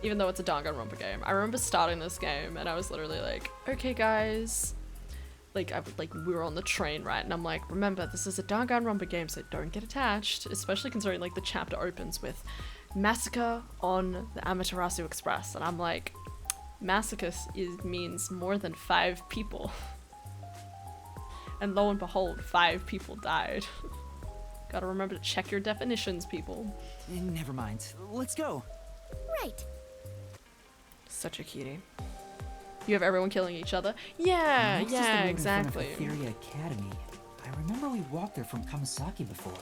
Even though it's a Danganronpa game. I remember starting this game and I was literally like, okay guys. Like, we were on the train, right? And I'm like, remember, this is a Danganronpa game, so don't get attached. Especially considering like the chapter opens with Massacre on the Amaterasu Express. And I'm like, massacre means more than 5 people. And lo and behold, 5 people died. Gotta remember to check your definitions, people. Never mind. Let's go. Right. Such a cutie. You have everyone killing each other? Yeah, Next is the yeah, road in exactly. front of Etheria Academy. I remember we walked there from Kamasaki before.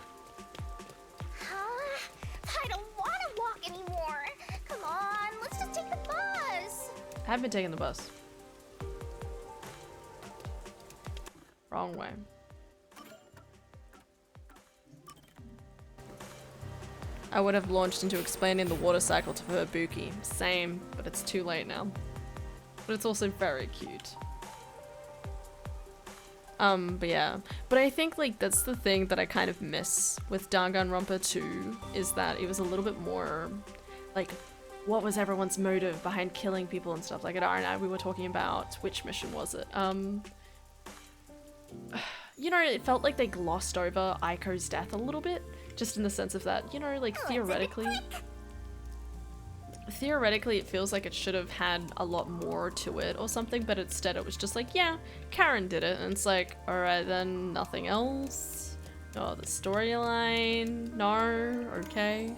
I don't want to walk anymore. Come on, let's just take the bus. I haven't been taking the bus. Wrong way. I would have launched into explaining the water cycle to Fubuki. Same, but it's too late now. But it's also very cute. But yeah. But I think like that's the thing that I kind of miss with Danganronpa 2 is that it was a little bit more like what was everyone's motive behind killing people and stuff. Like at R&I we were talking about which mission was it? You know, it felt like they glossed over Aiko's death a little bit. Just in the sense of that, you know, like theoretically it feels like it should have had a lot more to it or something, but instead it was just like, yeah, Karen did it, and it's like, alright then, nothing else? No other storyline? No? Okay.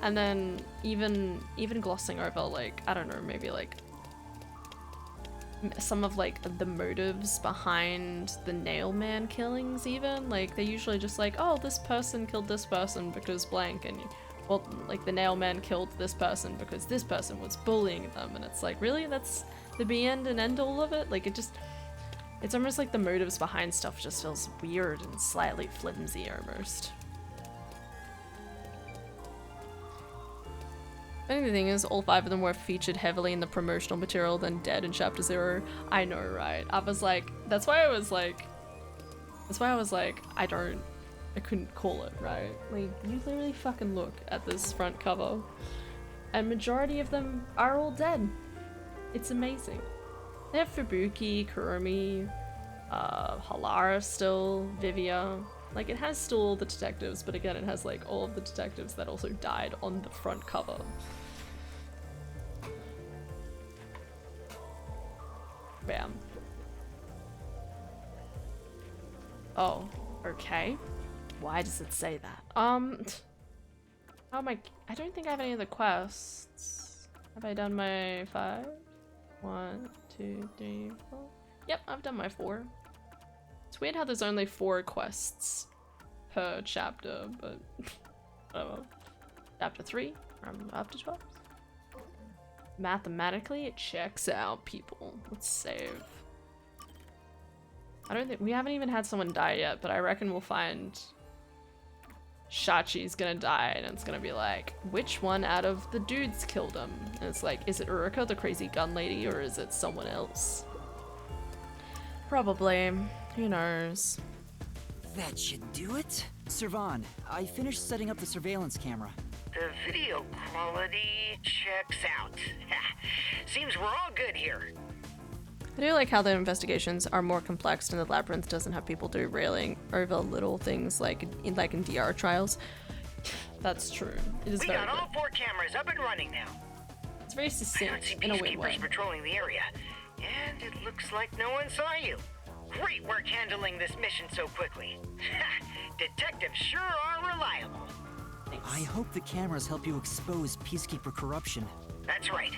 And then even glossing over, like, I don't know, maybe like some of like the motives behind the Nail Man killings even. Like they're usually just like, oh, this person killed this person because blank, and well, like the Nail Man killed this person because this person was bullying them, and it's like, really? That's the be end and end all of it? Like it's almost like the motives behind stuff just feels weird and slightly flimsy almost. Funny thing is, all 5 of them were featured heavily in the promotional material than Dead in Chapter 0. I know, right? I was like, that's why I was like, I couldn't call it, right? Like, you literally fucking look at this front cover, and majority of them are all dead. It's amazing. They have Fubuki, Kurumi, Halara still, Vivia. Like, it has still all the detectives, but again, it has like all of the detectives that also died on the front cover. Bam. Oh, okay. Why does it say that? Oh my, I don't think I have any of the quests. Have I done my 5? 1, 2, 3, 4. Yep, I've done my 4. It's weird how there's only 4 quests per chapter, but whatever. Chapter 3, I'm up to 12. Mathematically, it checks out, people. Let's save. I don't think we haven't even had someone die yet, but I reckon we'll find Shachi's gonna die, and it's gonna be like, which one out of the dudes killed him? And it's like, is it Uriko, the crazy gun lady, or is it someone else? Probably. Who knows? That should do it. Servan, I finished setting up the surveillance camera. The video quality checks out. Seems we're all good here. I do like how the investigations are more complex and the labyrinth doesn't have people derailing over little things like in DR trials. That's true. It is we very got good. all 4 cameras up and running now. It's very I don't see succinct in a weird way. peacekeepers patrolling the area, and it looks like no one saw you. Great work handling this mission so quickly. Detectives sure are reliable. I hope the cameras help you expose Peacekeeper corruption. That's right.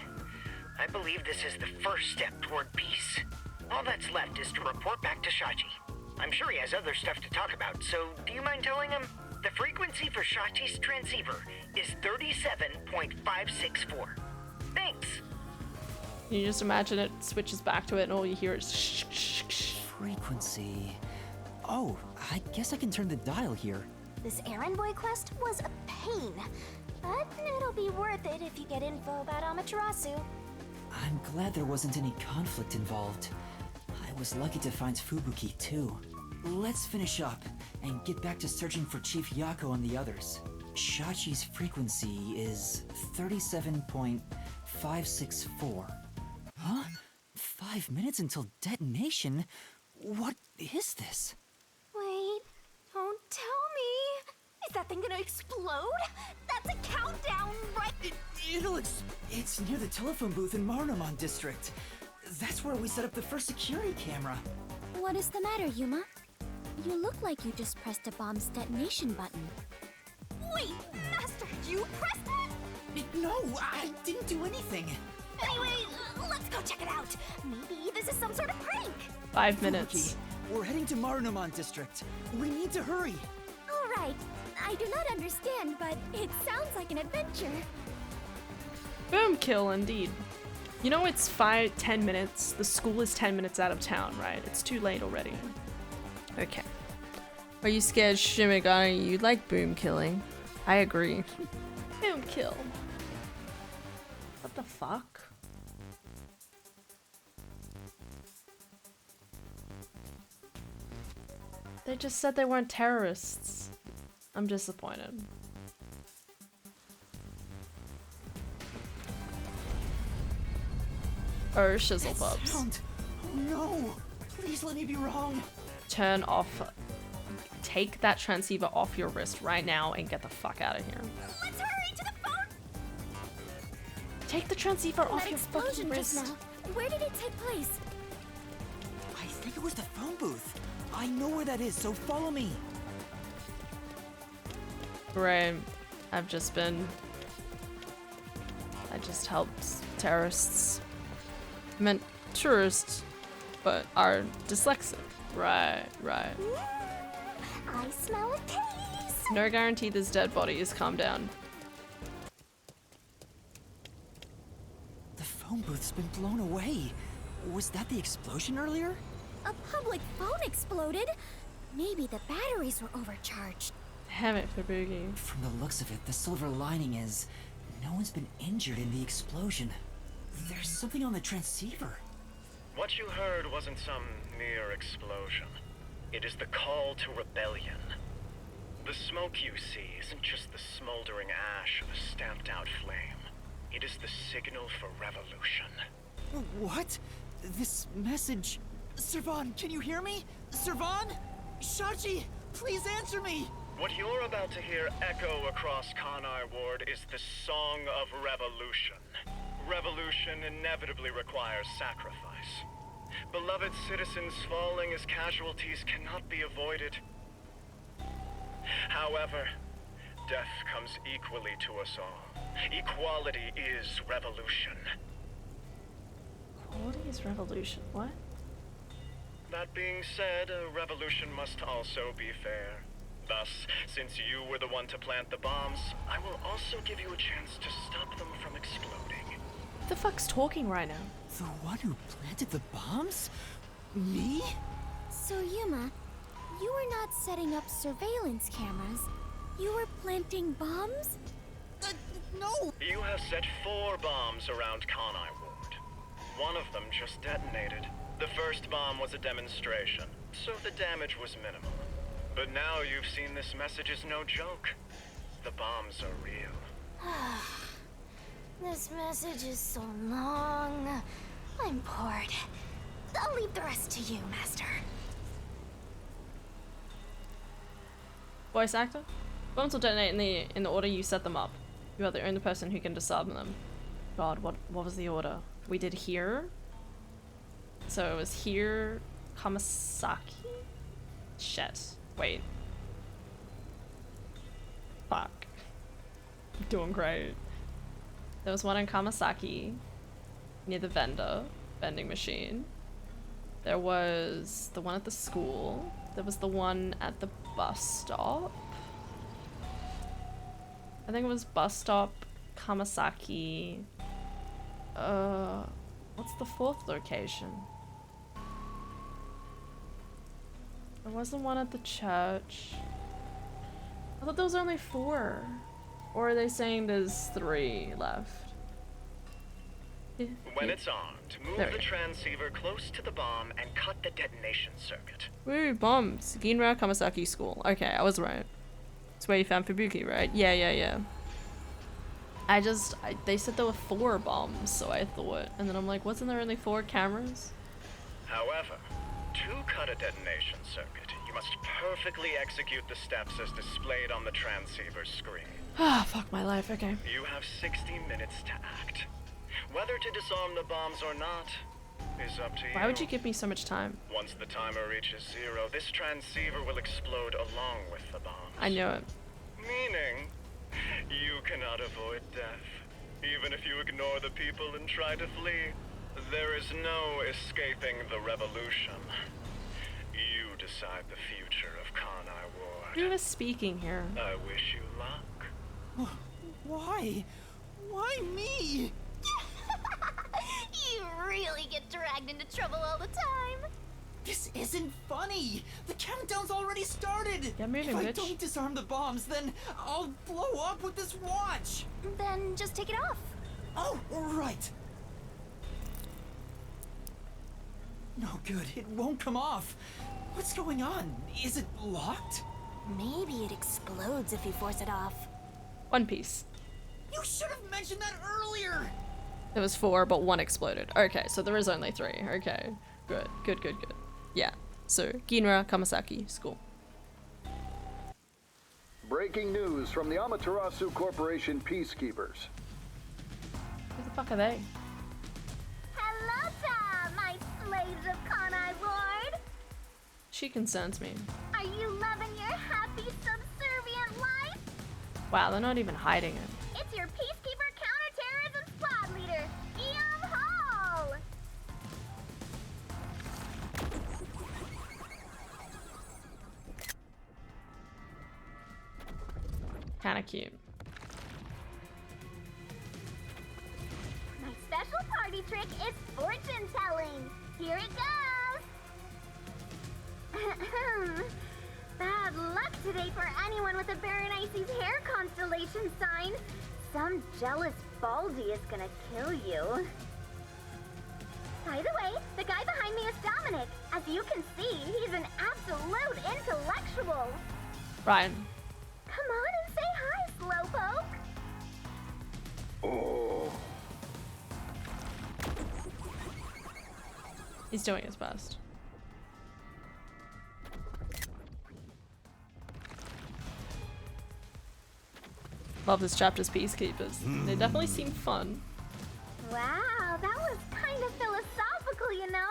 I believe this is the first step toward peace. All that's left is to report back to Shachi. I'm sure he has other stuff to talk about, so do you mind telling him? The frequency for Shachi's transceiver is 37.564. Thanks. You just imagine it switches back to it and all you hear is shh, shh, shh. Frequency. Oh, I guess I can turn the dial here. This errand boy quest was a pain, but it'll be worth it if you get info about Amaterasu. I'm glad there wasn't any conflict involved. I was lucky to find Fubuki too. Let's finish up and get back to searching for Chief Yako and the others. Shachi's frequency is 37.564. Huh? 5 minutes until detonation? What is this? Wait, don't tell me. Is that thing gonna explode? That's a countdown, right? It's near the telephone booth in Marunouman District. That's where we set up the first security camera. What is the matter, Yuma? You look like you just pressed a bomb's detonation button. Wait, Master, you pressed it? No, I didn't do anything. Anyway, let's go check it out. Maybe this is some sort of prank. 5 minutes. Fubuki, we're heading to Marunouman District. We need to hurry. All right. I do not understand, but it sounds like an adventure. Boom kill indeed. You know it's 10 minutes. The school is 10 minutes out of town, right? It's too late already. Okay. Are you scared, Shimigami? You like boom killing. I agree. Boom kill. What the fuck? They just said they weren't terrorists. I'm disappointed. Oh, shizzle pubs. No! Please let me be wrong. Turn off. Take that transceiver off your wrist right now and get the fuck out of here. Let's hurry to the phone. Take the transceiver off That your fucking explosion wrist. just now. Where did it take place? I think it was the phone booth. I know where that is, so follow me. Right. I just helped terrorists. I meant tourists, but are dyslexic. Right. I smell a case. No guarantee there's dead bodies. Calm down. The phone booth's been blown away. Was that the explosion earlier? A public phone exploded. Maybe the batteries were overcharged. Damn it, Fubuki. From the looks of it, the silver lining is no one's been injured in the explosion. There's something on the transceiver. What you heard wasn't some mere explosion. It is the call to rebellion. The smoke you see isn't just the smoldering ash of a stamped-out flame. It is the signal for revolution. What? This message... Servan, can you hear me? Servan? Shachi, please answer me! What you're about to hear echo across Kanai Ward is the song of revolution. Revolution inevitably requires sacrifice. Beloved citizens falling as casualties cannot be avoided. However, death comes equally to us all. Equality is revolution. Equality is revolution. What? That being said, a revolution must also be fair. Thus, since you were the one to plant the bombs, I will also give you a chance to stop them from exploding. Who the fuck's talking right now? The one who planted the bombs? Me? So, Yuma, you were not setting up surveillance cameras. You were planting bombs? No! You have set 4 bombs around Kanai Ward. One of them just detonated. The first bomb was a demonstration, so the damage was minimal. But now you've seen this message is no joke. The bombs are real. This message is so long. I'm bored. I'll leave the rest to you, Master. Voice actor? Bombs will detonate in the order you set them up. You are the only person who can disarm them. God, what was the order? We did here. So it was here, Kamasaki? Shit. Wait. Fuck. I'm doing great. There was one in Kamasaki, near the vending machine. There was the one at the school. There was the one at the bus stop. I think it was bus stop, Kamasaki. What's the 4th location? There wasn't one at the church. I thought there was only 4. Or are they saying there's 3 left? When it's armed, move the transceiver close to the bomb and cut the detonation circuit. Woo, bombs. Ginra Kamasaki School. Okay, I was right. It's where you found Fubuki, right? Yeah. They said there were 4 bombs, so I thought. And then I'm like, wasn't there only 4 cameras? However, to cut a detonation circuit, you must perfectly execute the steps as displayed on the transceiver screen. Ah, fuck my life, okay. You have 60 minutes to act. Whether to disarm the bombs or not is up to you. Why would you give me so much time? Once the timer reaches 0, this transceiver will explode along with the bombs. I knew it. Meaning, you cannot avoid death. Even if you ignore the people and try to flee, there is no escaping the revolution. You decide the future of Kanai Ward. Who is speaking here? I wish you luck. Why? Why me? You really get dragged into trouble all the time. This isn't funny! The countdown's already started! Get moving, if I bitch. don't disarm the bombs, then I'll blow up with this watch! Then just take it off. Oh, right! No good, it won't come off. What's going on? Is it locked? Maybe it explodes if you force it off. One Piece. You should have mentioned that earlier! There was 4, but 1 exploded. Okay, so there is only 3. Okay, good. Yeah, so Ginra Kamasaki School. Breaking news from the Amaterasu Corporation Peacekeepers. Who the fuck are they? Hello, my slaves of Kanai Ward. She concerns me. Are you loving your happy, subservient life? Wow, they're not even hiding it. It's your Peacekeeper Counterterrorism Squad Leader, Guillaume Hall! Kinda cute. My special party trick is fortune telling. Here it goes. Bad luck today for anyone with a Berenice's hair constellation sign. some jealous Baldy is gonna kill you. By the way, the guy behind me is Dominic. As you can see, he's an absolute intellectual. Ryan. Come on and say hi, Slowpoke. Oh. He's doing his best. Love this chapter's peacekeepers. They definitely seem fun. Wow, that was kind of philosophical, you know?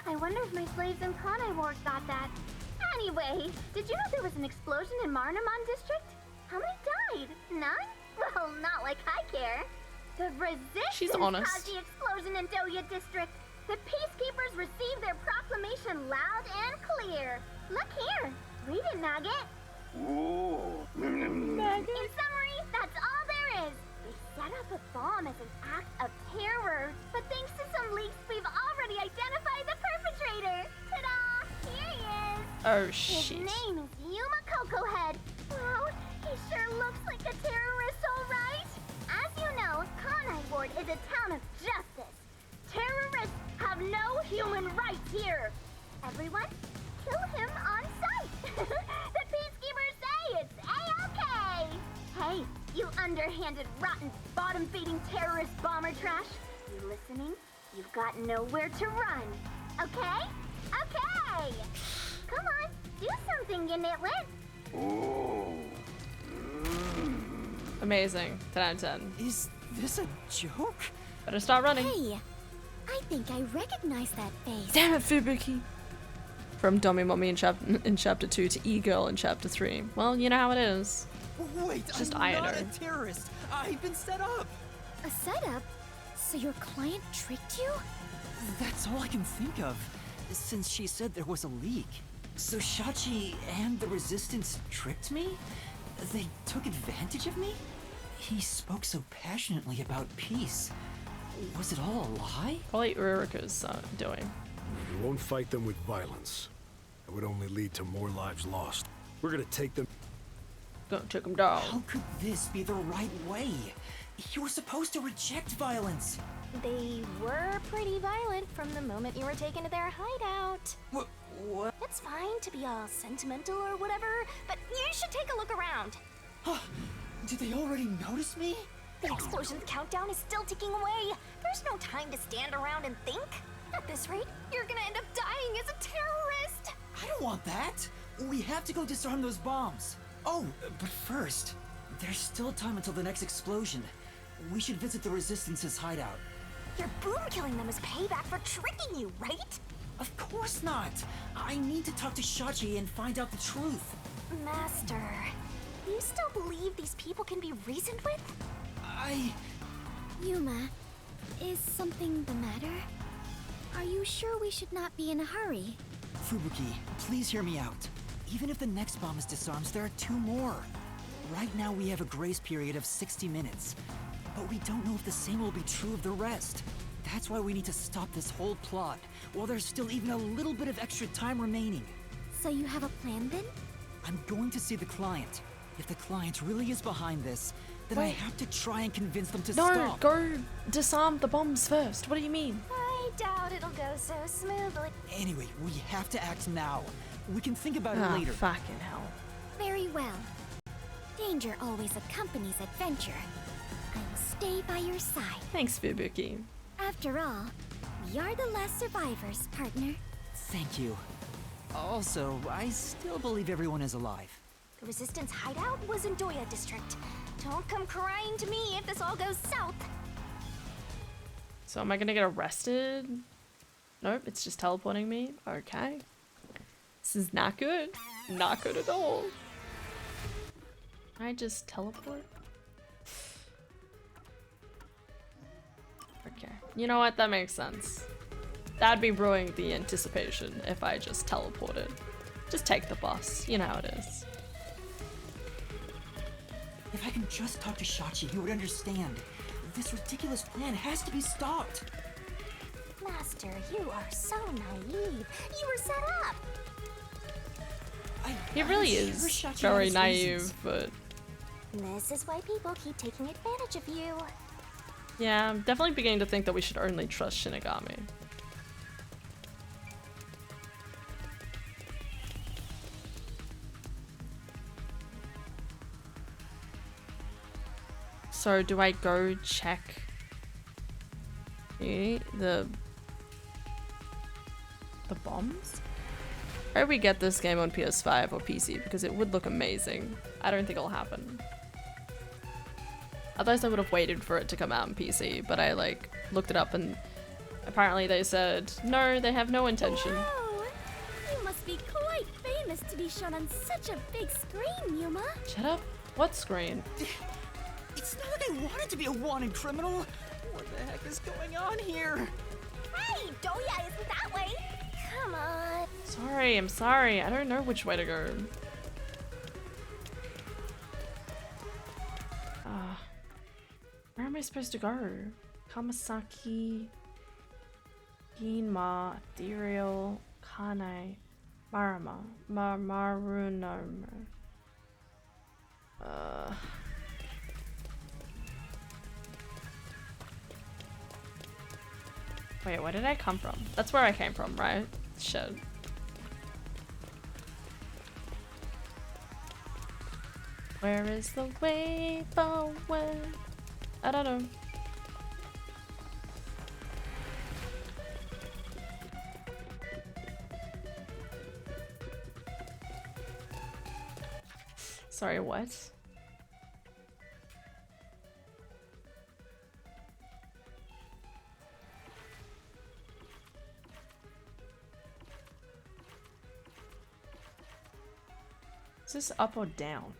I wonder if my slaves in Kanai Ward thought that. Anyway, did you know there was an explosion in Marnamon District? How many died? None? Well, not like I care. The Resistance caused the explosion in Doya District. The Peacekeepers received their proclamation loud and clear. Look here. Read it, Nugget. In summary, that's all there is. They set up a bomb as an act of terror. But thanks to some leaks, we've already identified the perpetrator. Ta-da! Here he is. Oh, shit. His name is Yuma Cocohead. Wow, he sure looks like a terrorist, all right. As you know, Kanai Ward is a town of justice. Terrorists have no human rights here. Everyone, kill him on sight. The peacekeepers say it's A-okay. Hey, you underhanded, rotten, bottom-feeding terrorist bomber trash. You listening? You've got nowhere to run. Okay? Okay. Come on, do something, you nitwit. Amazing. 10 out of 10. Is this a joke? Better start running. Hey, I think I recognize that face. Damn it, Fubuki. From Dummy Mommy in chapter 2 to E-Girl in chapter 3. Well, you know how it is. Wait, It's just I'm not Iono. a terrorist. I've been set up. A setup? So your client tricked you? That's all I can think of, since she said there was a leak. So Shachi and the Resistance tricked me? They took advantage of me? He spoke so passionately about peace. Was it all a lie? Probably Urika's doing. We won't fight them with violence. It would only lead to more lives lost. We're gonna take them. Gonna take them down. How could this be the right way? You were supposed to reject violence. They were pretty violent from the moment you were taken to their hideout. What? It's fine to be all sentimental or whatever, but you should take a look around. Did they already notice me? The explosion's countdown is still ticking away. There's no time to stand around and think. At this rate, you're gonna end up dying as a terrorist. I don't want that. We have to go disarm those bombs. Oh, but first, there's still time until the next explosion. We should visit the Resistance's hideout. Your boom killing them is payback for tricking you, right? Of course not. I need to talk to Shachi and find out the truth. Master, you still believe these people can be reasoned with? Yuma, is something the matter? Are you sure we should not be in a hurry? Fubuki, please hear me out. Even if the next bomb is disarmed, there are 2 more. Right now we have a grace period of 60 minutes. But we don't know if the same will be true of the rest. That's why we need to stop this whole plot, while there's still even a little bit of extra time remaining. So you have a plan then? I'm going to see the client. If the client really is behind this, then I have to try and convince them to stop. No, go disarm the bombs first. What do you mean? I doubt it'll go so smoothly. Anyway, we have to act now. We can think about it later. Fucking hell. Very well. Danger always accompanies adventure. I will stay by your side. Thanks, Fubuki. After all, we are the last survivors, partner. Thank you. Also, I still believe everyone is alive. The Resistance hideout was in Doya District. Don't come crying to me if this all goes south. So am I gonna get arrested? Nope, it's just teleporting me. Okay. This is not good. Not good at all. Can I just teleport? Okay. You know what? That makes sense. That'd be ruining the anticipation if I just teleported. Just take the bus. You know how it is. If I can just talk to Shachi, he would understand. This ridiculous plan has to be stopped. Master, you are so naive. You were set up. He really is very naive, but This is why people keep taking advantage of you. Yeah, I'm definitely beginning to think that we should only trust Shinigami. So do I go check the bombs? I hope we get this game on PS5 or PC because it would look amazing. I don't think it'll happen. Otherwise I would have waited for it to come out on PC, but I like looked it up and apparently they said no, they have no intention. Wow! You must be quite famous to be shown on such a big screen, Yuma. Shut up. What screen? It's not like I wanted to be a wanted criminal. What the heck is going on here? Hey, Doya isn't that way. Come on. Sorry, I'm sorry. I don't know which way to go. Where am I supposed to go? Kamasaki, Ginma, Ethereal, Kanai, Marama, Marunarma. Wait, where did I come from? That's where I came from, right? Shit. Where is the way forward? I don't know. Sorry, what? Is this up or down?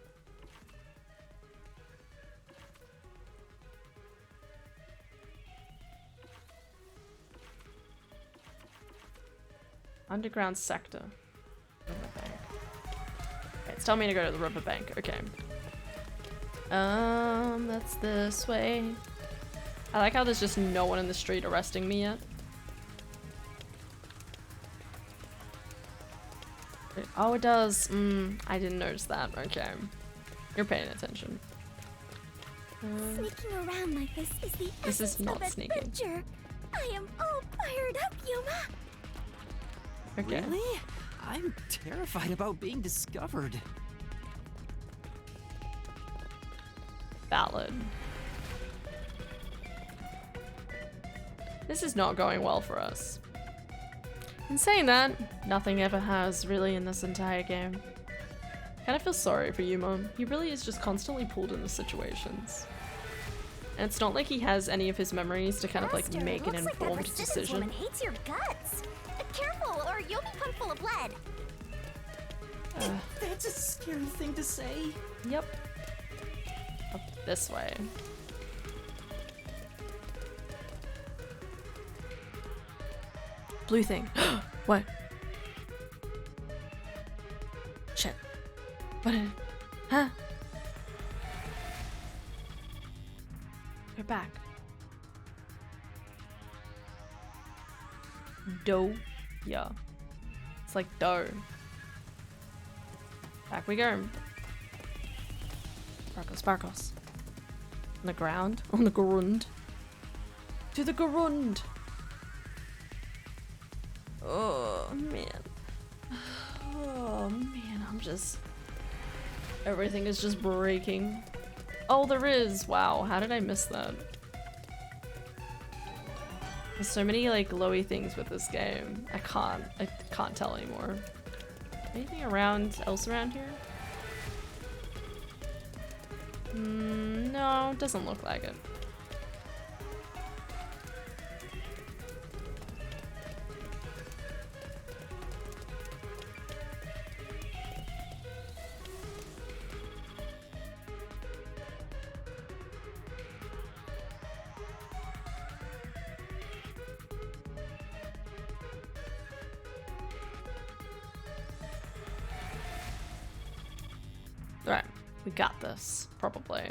Underground sector. Riverbank. Okay, it's telling me to go to the riverbank. Okay. That's this way. I like how there's just no one in the street arresting me yet. Oh, it does. I didn't notice that. Okay. You're paying attention. Sneaking around like this is the This is not sneaking. adventure. I am all fired up, Yuma. Okay. Really? I'm terrified about being discovered. Valid. This is not going well for us. In saying that, nothing ever has really in this entire game. Kind of feel sorry for Yuma. He really is just constantly pulled into situations. And it's not like he has any of his memories to kind of like make an informed decision. Woman hates your guts. Careful, or you'll become full of blood. That's a scary thing to say. Yep. Up this way. Blue thing. What? Shit. What? Huh? Go back. Dough. Yeah. It's like dough. Back we go. Sparkles, sparkles. On the ground. On the ground. To the ground. Oh, man. Oh, man. I'm just... Everything is just breaking. Oh, there is. Wow. How did I miss that? There's so many like glowy things with this game. I can't tell anymore. Anything else around here? No, doesn't look like it. Alright, we got this, probably.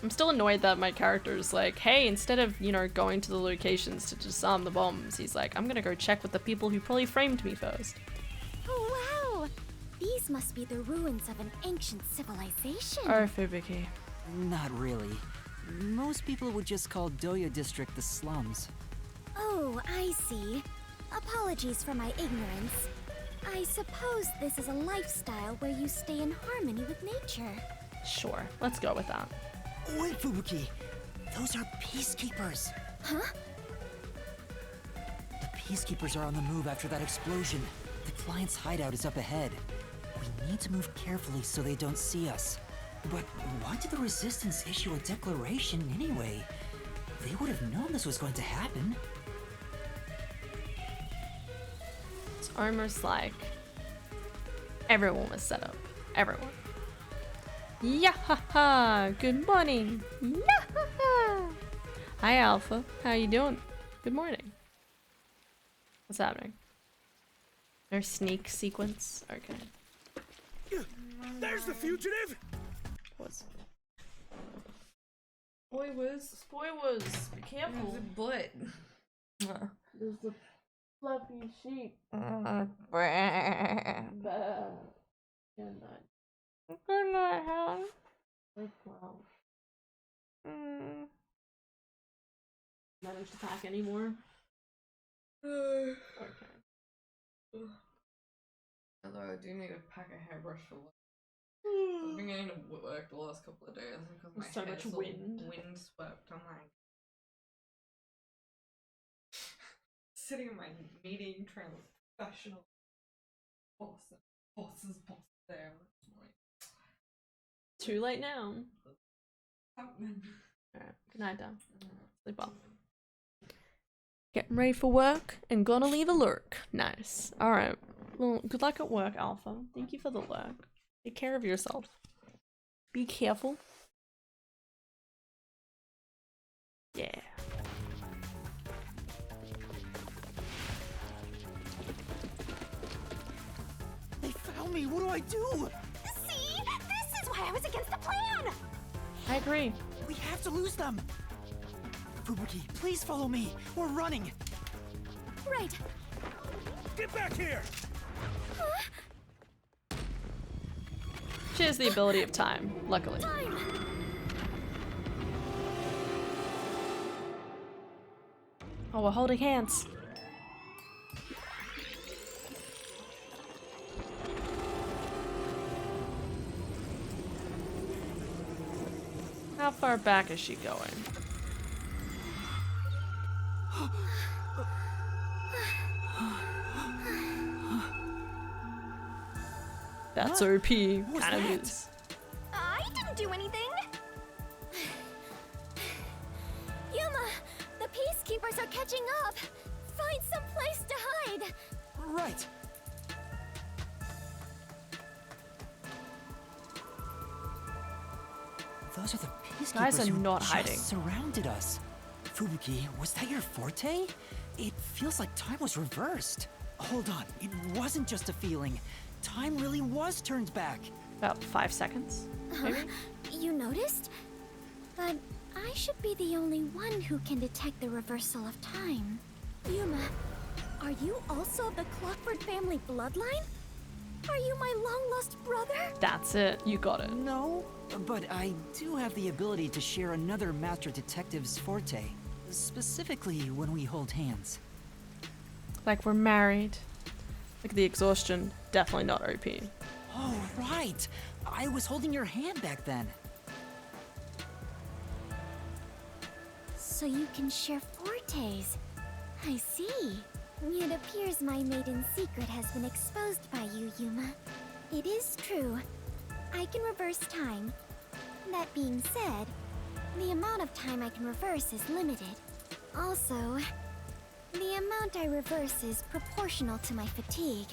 I'm still annoyed that my character's like, hey, instead of, you know, going to the locations to disarm the bombs, he's like, I'm gonna go check with the people who probably framed me first. Oh, wow! These These must be the ruins of an ancient civilization. Or Fubuki. Not really. Most people would just call Doya District the slums. Oh, I see. Apologies for my ignorance. I suppose this is a lifestyle where you stay in harmony with nature. Sure, let's go with that. Wait, Fubuki! Those are peacekeepers! Huh? The peacekeepers are on the move after that explosion. The client's hideout is up ahead. We need to move carefully so they don't see us. But why did the Resistance issue a declaration anyway? They would have known this was going to happen. It's almost like everyone was set up. Everyone. Yahaha! Good morning! Yahaha! Hi Alpha, how you doing? Good morning. What's happening? Their sneak sequence? Okay. There's the fugitive! What's... Spoilers. Spoilers. Be careful. There's a butt. There's the fluffy sheep. Good night. Good night, Helen. Sleep well. Manage to pack any more? Okay. Although I do need to pack a hairbrush for work. I've been getting to work the last couple of days because my There's so hair's much all wind. windswept. I'm like sitting in my meeting trying to look professional. Boss's there. Too late now. Happening. Alright, good night, Dan. Sleep well. Getting ready for work and gonna leave a lurk. Nice. Alright. Well, good luck at work, Alpha. Thank you for the lurk. Take care of yourself. Be careful. Yeah. They found me! What do I do? See? This is why I was against the plan! I agree. We have to lose them! Fubuki, please follow me. We're running. Right. Get back here! She has the ability of time, luckily. Time. Oh, we're holding hands. How far back is she going? That's OP. Kind of is. I didn't do anything! Yuma, the peacekeepers are catching up. Find some place to hide. Right. Those are the peacekeepers Guys are who not just hiding. surrounded us. Fubuki, was that your forte? It feels like time was reversed. Hold on, it wasn't just a feeling. Time really was turned back. About 5 seconds, maybe? You noticed? But I should be the only one who can detect the reversal of time. Yuma, are you also of the Clockford family bloodline? Are you my long-lost brother? That's it. You got it. No, but I do have the ability to share another Master Detective's forte. Specifically when we hold hands. Like we're married. Like the exhaustion, definitely not OP. Oh, right! I was holding your hand back then. So you can share fortes. I see. It appears my maiden secret has been exposed by you, Yuma. It is true. I can reverse time. That being said, the amount of time I can reverse is limited. Also, the amount I reverse is proportional to my fatigue.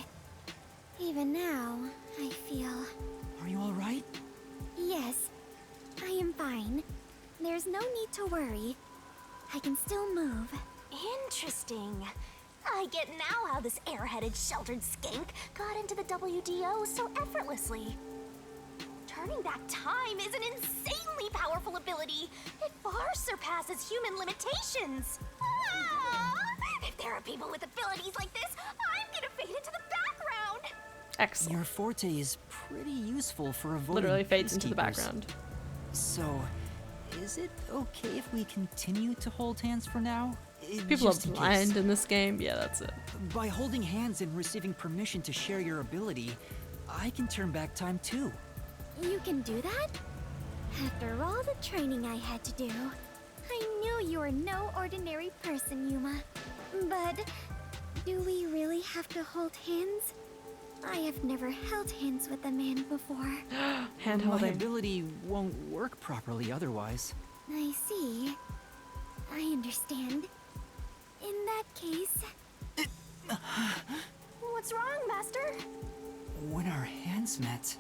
Even now, I feel... Are you alright? Yes, I am fine. There's no need to worry. I can still move. Interesting. I get now how this airheaded, sheltered skink got into the WDO so effortlessly. Turning back time is an insanely powerful ability. It far surpasses human limitations. Ah! If there are people with abilities like this, I'm gonna fade into the background. Excellent. Your forte is pretty useful for avoiding Literally fades into the peacekeepers. background. So, is it okay if we continue to hold hands for now? People are Just in case. blind in this game. Yeah, that's it. By holding hands and receiving permission to share your ability, I can turn back time too. You can do that? After all the training I had to do, I knew you were no ordinary person, Yuma. But do we really have to hold hands? I have never held hands with a man before. Hand My holding. ability won't work properly otherwise. I see. I understand. In that case... What's wrong, Master? When our hands met,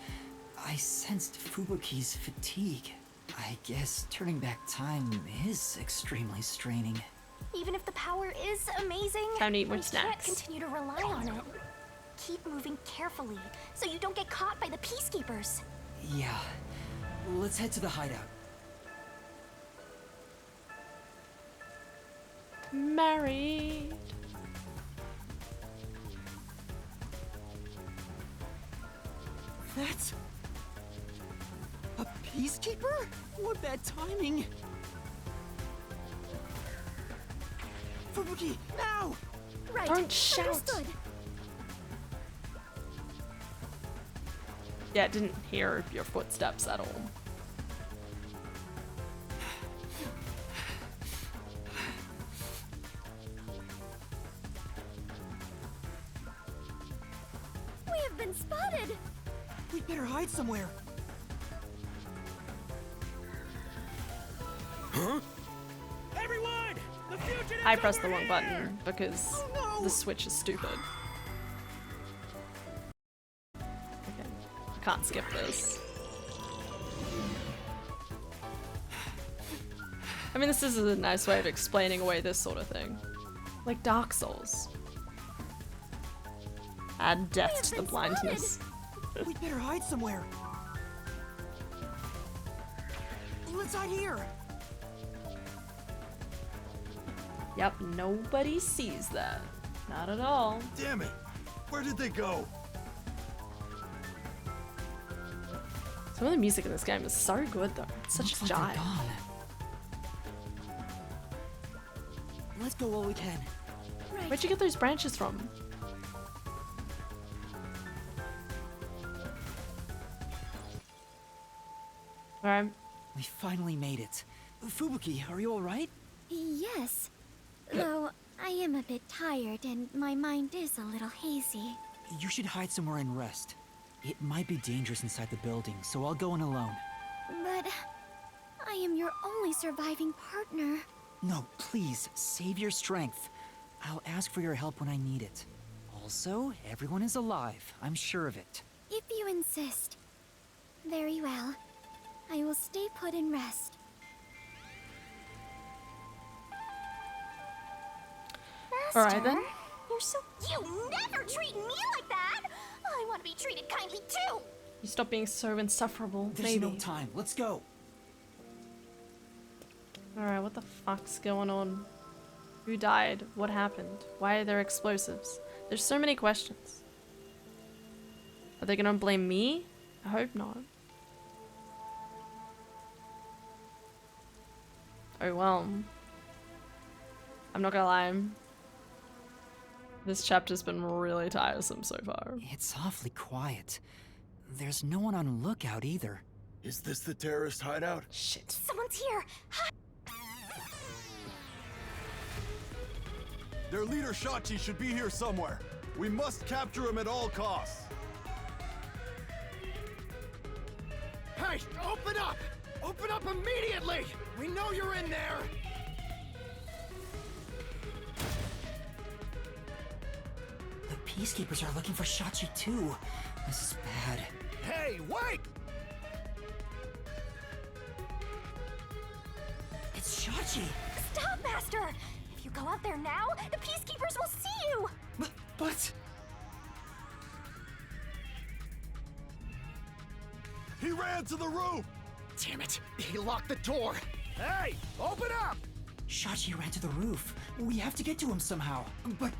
I sensed Fubuki's fatigue. I guess turning back time is extremely straining. Even if the power is amazing, Time to eat more we snacks. can't continue to rely on it. Keep moving carefully, so you don't get caught by the peacekeepers. Yeah. Let's head to the hideout. Married. That's... a peacekeeper? What bad timing! Fubuki, now! Right. Don't shout. Understood. Yeah, didn't hear your footsteps at all. We have been spotted! We'd better hide somewhere. Huh? Everyone! The fugitives I pressed the over wrong here! button because the switch is stupid. Okay, I can't skip this. I mean, this is a nice way of explaining away this sort of thing. Like Dark Souls. Add death to the blindness. We'd better hide somewhere. Let's hide here. Yep, nobody sees that. Not at all. Damn it! Where did they go? Some of the music in this game is so good though. It's such a jive. Let's go while we can. Where'd you get those branches from? Alright. We finally made it. Fubuki, are you alright? Yes. Though I am a bit tired and my mind is a little hazy. You should hide somewhere and rest. It might be dangerous inside the building, so I'll go in alone. But I am your only surviving partner. No, please, save your strength. I'll ask for your help when I need it. Also, everyone is alive. I'm sure of it. If you insist. Very well. I will stay put and rest. Alright then. You're so... You never treat me like that! I want to be treated kindly too! You stop being so insufferable. There's Maybe. no time. Let's go. Alright, what the fuck's going on? Who died? What happened? Why are there explosives? There's so many questions. Are they gonna blame me? I hope not. Oh well. I'm not gonna lie. This chapter's been really tiresome so far. It's awfully quiet. There's no one on lookout either. Is this the terrorist hideout? Shit. Someone's here! Their leader Shachi should be here somewhere. We must capture him at all costs. Hey, open up! Open up immediately! We know you're in there! The peacekeepers are looking for Shachi too. This is bad. Hey, wait! It's Shachi! Stop, Master! If you go out there now, the peacekeepers will see you! But... He ran to the roof! Damn it! He locked the door! Hey! Open up! Shachi ran to the roof. We have to get to him somehow. But...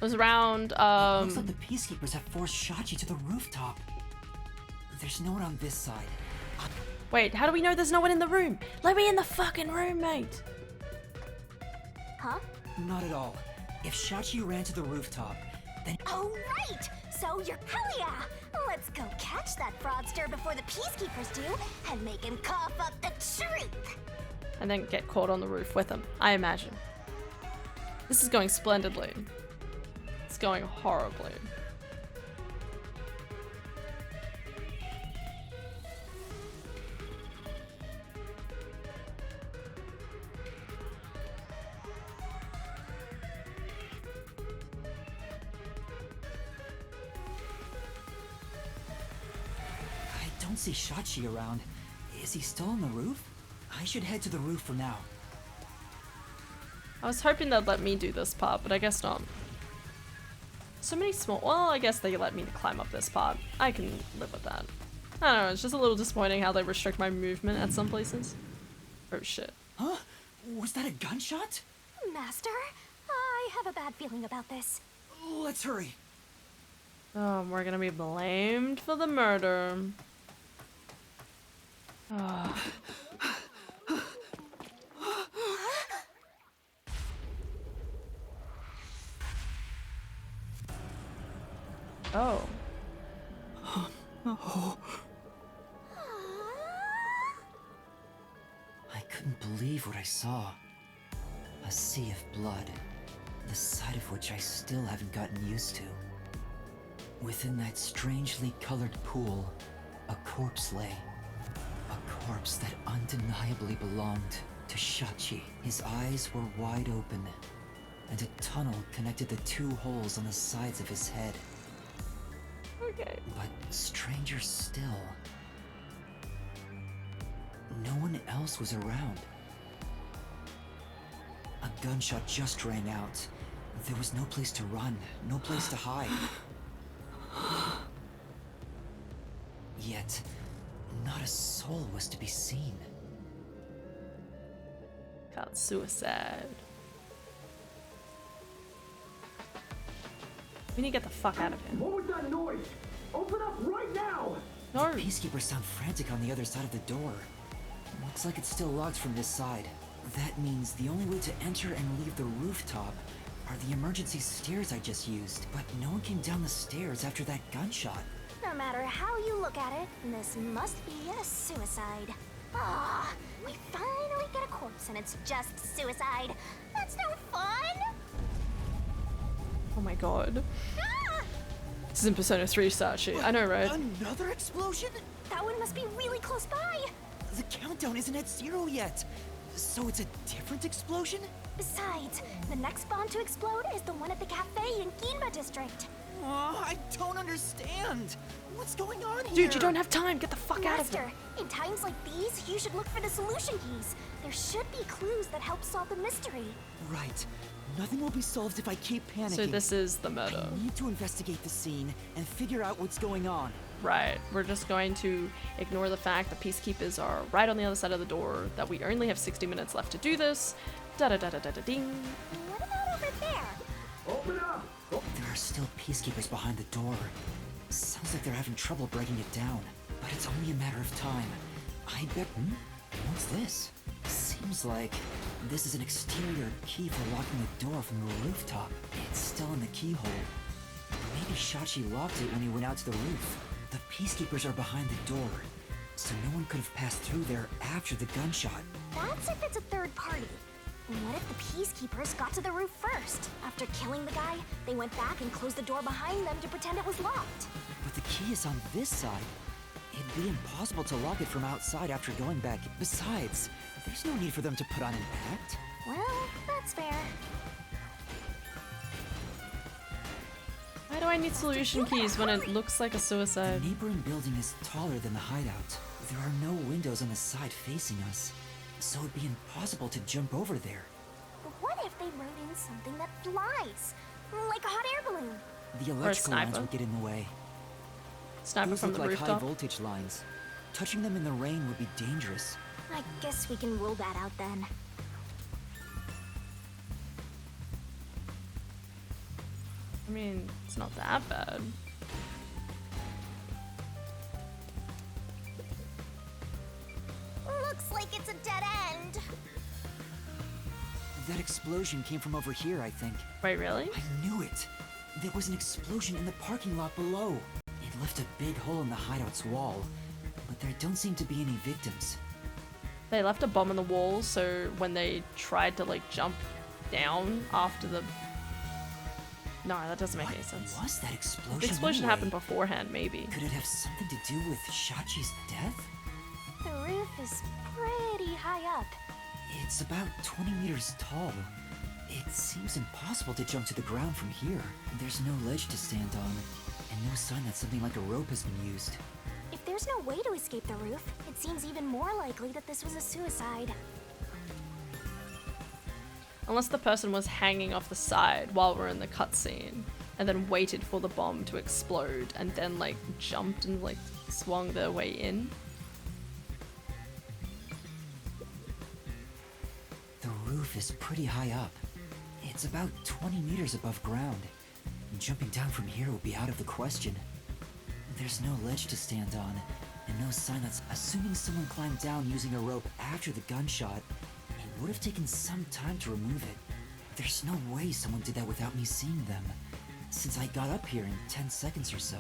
was around, Looks like the peacekeepers have forced Shachi to the rooftop. There's no one on this side. Wait, how do we know there's no one in the room? Let me in the fucking room, mate. Huh? Not at all. If Shachi ran to the rooftop, then... Oh, right! So you're... Hell yeah! Let's go catch that fraudster before the peacekeepers do and make him cough up the truth! And then get caught on the roof with him, I imagine. This is going splendidly. It's going horribly. I don't see Shachi around. Is he still on the roof? I should head to the roof for now. I was hoping they'd let me do this part, but I guess not. So many small... Well, I guess they let me climb up this part. I can live with that. I don't know, it's just a little disappointing how they restrict my movement at some places. Oh shit. Huh? Was that a gunshot? Master, I have a bad feeling about this. Let's hurry. Oh, we're gonna be blamed for the murder. Oh. Oh. Oh. I couldn't believe what I saw. A sea of blood, the sight of which I still haven't gotten used to. Within that strangely colored pool, a corpse lay. A corpse that undeniably belonged to Shachi. His eyes were wide open, and a tunnel connected the two holes on the sides of his head. Okay. But stranger still, no one else was around. A gunshot just rang out. There was no place to run, no place to hide. Yet, not a soul was to be seen. Got suicide. We need to get the fuck out of here. What was that noise? Open up right now! No. The peacekeepers sound frantic on the other side of the door. Looks like it's still locked from this side. That means the only way to enter and leave the rooftop are the emergency stairs I just used. But no one came down the stairs after that gunshot. No matter how you look at it, this must be a suicide. Ah, we finally get a corpse and it's just suicide. That's no fun! Oh my god. This is in Persona 3 Sachi. I know, right? Another explosion? That one must be really close by. The countdown isn't at 0 yet. So it's a different explosion? Besides, the next bomb to explode is the one at the cafe in Ginba District. I don't understand. What's going on here? Dude, you don't have time. Get the fuck out of here. Master, in times like these, you should look for the solution keys. There should be clues that help solve the mystery. Right. Nothing will be solved if I keep panicking. So this is the murder. I need to investigate the scene and figure out what's going on. Right. We're just going to ignore the fact that peacekeepers are right on the other side of the door, that we only have 60 minutes left to do this. Da-da-da-da-da-ding. What about over there? Open up! There are still peacekeepers behind the door. Sounds like they're having trouble breaking it down. But it's only a matter of time. I bet... What's this? Seems like this is an exterior key for locking the door from the rooftop. It's still in the keyhole. Maybe Shachi locked it when he went out to the roof. The peacekeepers are behind the door, so no one could have passed through there after the gunshot. That's if it's a third party. What if the peacekeepers got to the roof first? After killing the guy, they went back and closed the door behind them to pretend it was locked. But the key is on this side. It'd be impossible to lock it from outside after going back. Besides, there's no need for them to put on an act. Well, that's fair. Why do I need solution keys when it looks like a suicide? The neighboring building is taller than the hideout. There are no windows on the side facing us, so it'd be impossible to jump over there. What if they wrote in something that flies? Like a hot air balloon? The electrical lines would get in the way. Sniper Those from look the like rooftop. high voltage lines. Touching them in the rain would be dangerous. I guess we can rule that out then. mean, it's not that bad. Looks like it's a dead end. That explosion came from over here, I think. Wait, really? I knew it. There was an explosion in the parking lot below. It left a big hole in the hideout's wall, but there don't seem to be any victims. They left a bomb in the wall, so when they tried to like jump down after the... No, that doesn't make any sense. What was that explosion? The explosion anyway? happened beforehand, maybe. Could it have something to do with Shachi's death? The roof is pretty high up. It's about 20 meters tall. It seems impossible to jump to the ground from here. There's no ledge to stand on, and no sign that something like a rope has been used. If there's no way to escape the roof, it seems even more likely that this was a suicide. Unless the person was hanging off the side while we're in the cutscene, and then waited for the bomb to explode, and then like jumped and like swung their way in. The roof is pretty high up. It's about 20 meters above ground. Jumping down from here would be out of the question. There's no ledge to stand on, and no sign that's... Assuming someone climbed down using a rope after the gunshot, it would have taken some time to remove it. There's no way someone did that without me seeing them, since I got up here in 10 seconds or so.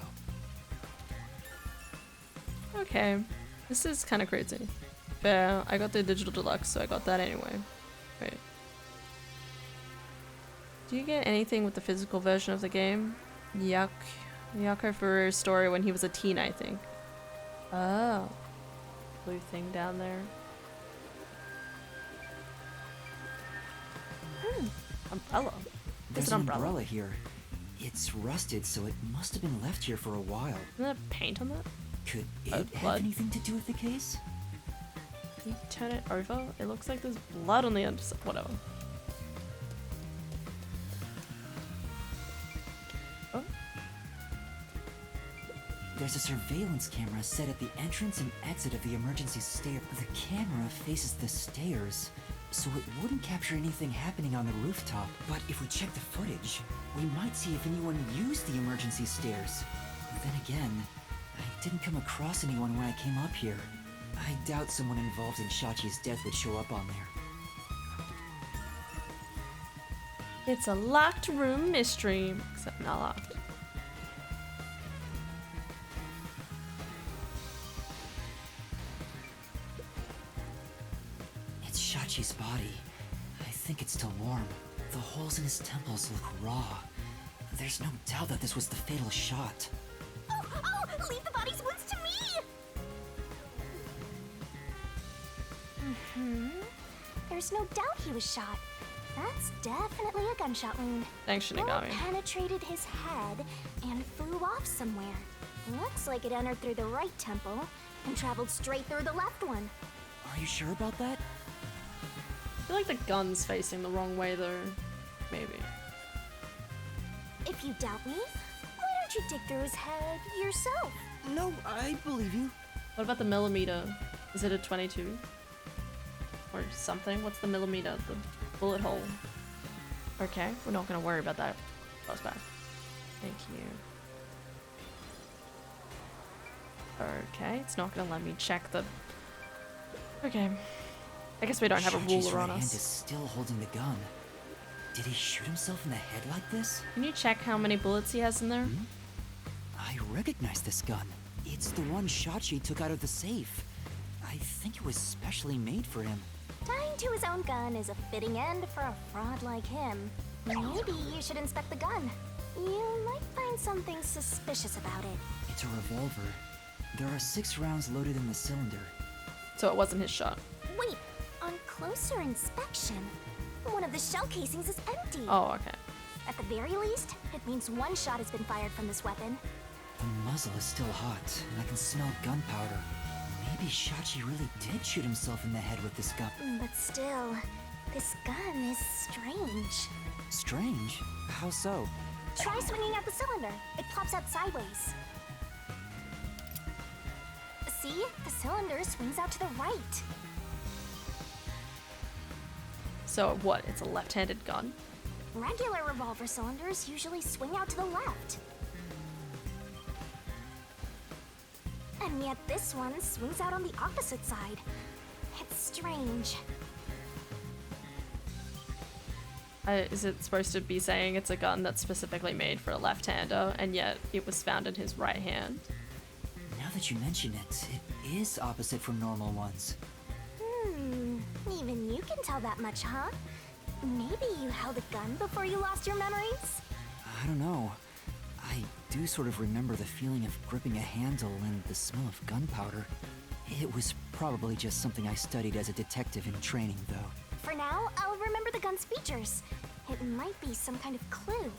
Okay, this is kind of crazy. Fair, I got the digital deluxe, so I got that anyway. Wait. Do you get anything with the physical version of the game? Yuck. Yako Furu's story when he was a teen, I think. Oh. Blue thing down there. Umbrella. There's an an umbrella. umbrella here. It's rusted, so it must have been left here for a while. Isn't there paint on that? Could it blood. have anything to do with the case? Can you turn it over? It looks like there's blood on the underside. Whatever. Oh. There's a surveillance camera set at the entrance and exit of the emergency stair. The camera faces the stairs, so it wouldn't capture anything happening on the rooftop. But if we check the footage, we might see if anyone used the emergency stairs. Then again, I didn't come across anyone when I came up here. I doubt someone involved in Shachi's death would show up on there. It's a locked room mystery, except not locked. It's Shachi's body. I think it's still warm. The holes in his temples look raw. There's no doubt that this was the fatal shot. Oh, leave the body's wounds to me! There's no doubt he was shot. That's definitely a gunshot wound. Thanks, Bullet Shinigami. penetrated his head and flew off somewhere. Looks like it entered through the right temple and traveled straight through the left one. Are you sure about that? I feel like the gun's facing the wrong way though. Maybe. If you doubt me, why don't you dig through his head yourself? No, I believe you. What about the millimeter? Is it a 22? Or something? What's the millimeter? The bullet hole. Okay, we're not gonna worry about that. That was bad. Thank you. Okay, it's not gonna let me check the... Okay. I guess we don't have a Shachi's ruler on right hand us. is still holding the gun. Did he shoot himself in the head like this? Can you check how many bullets he has in there? I recognize this gun. It's the one Shachi took out of the safe. I think it was specially made for him. Tying to his own gun is a fitting end for a fraud like him. Maybe you should inspect the gun. You might find something suspicious about it. It's a revolver. There are 6 rounds loaded in the cylinder. So it wasn't his shot. Wait, on closer inspection, one of the shell casings is empty. Oh, okay. At the very least, it means one shot has been fired from this weapon. The muzzle is still hot, and I can smell gunpowder. Maybe Shachi really did shoot himself in the head with this gun. But still, this gun is strange. Strange? How so? Try swinging out the cylinder. It pops out sideways. See? The cylinder swings out to the right. So what? It's a left-handed gun? Regular revolver cylinders usually swing out to the left. And yet this one swings out on the opposite side. It's strange. Is it supposed to be saying it's a gun that's specifically made for a left-hander, and yet it was found in his right hand? Now that you mention it, it is opposite from normal ones. Even you can tell that much, huh? Maybe you held a gun before you lost your memories? I don't know. I do sort of remember the feeling of gripping a handle and the smell of gunpowder. It was probably just something I studied as a detective in training, though. For now, I'll remember the gun's features. It might be some kind of clue.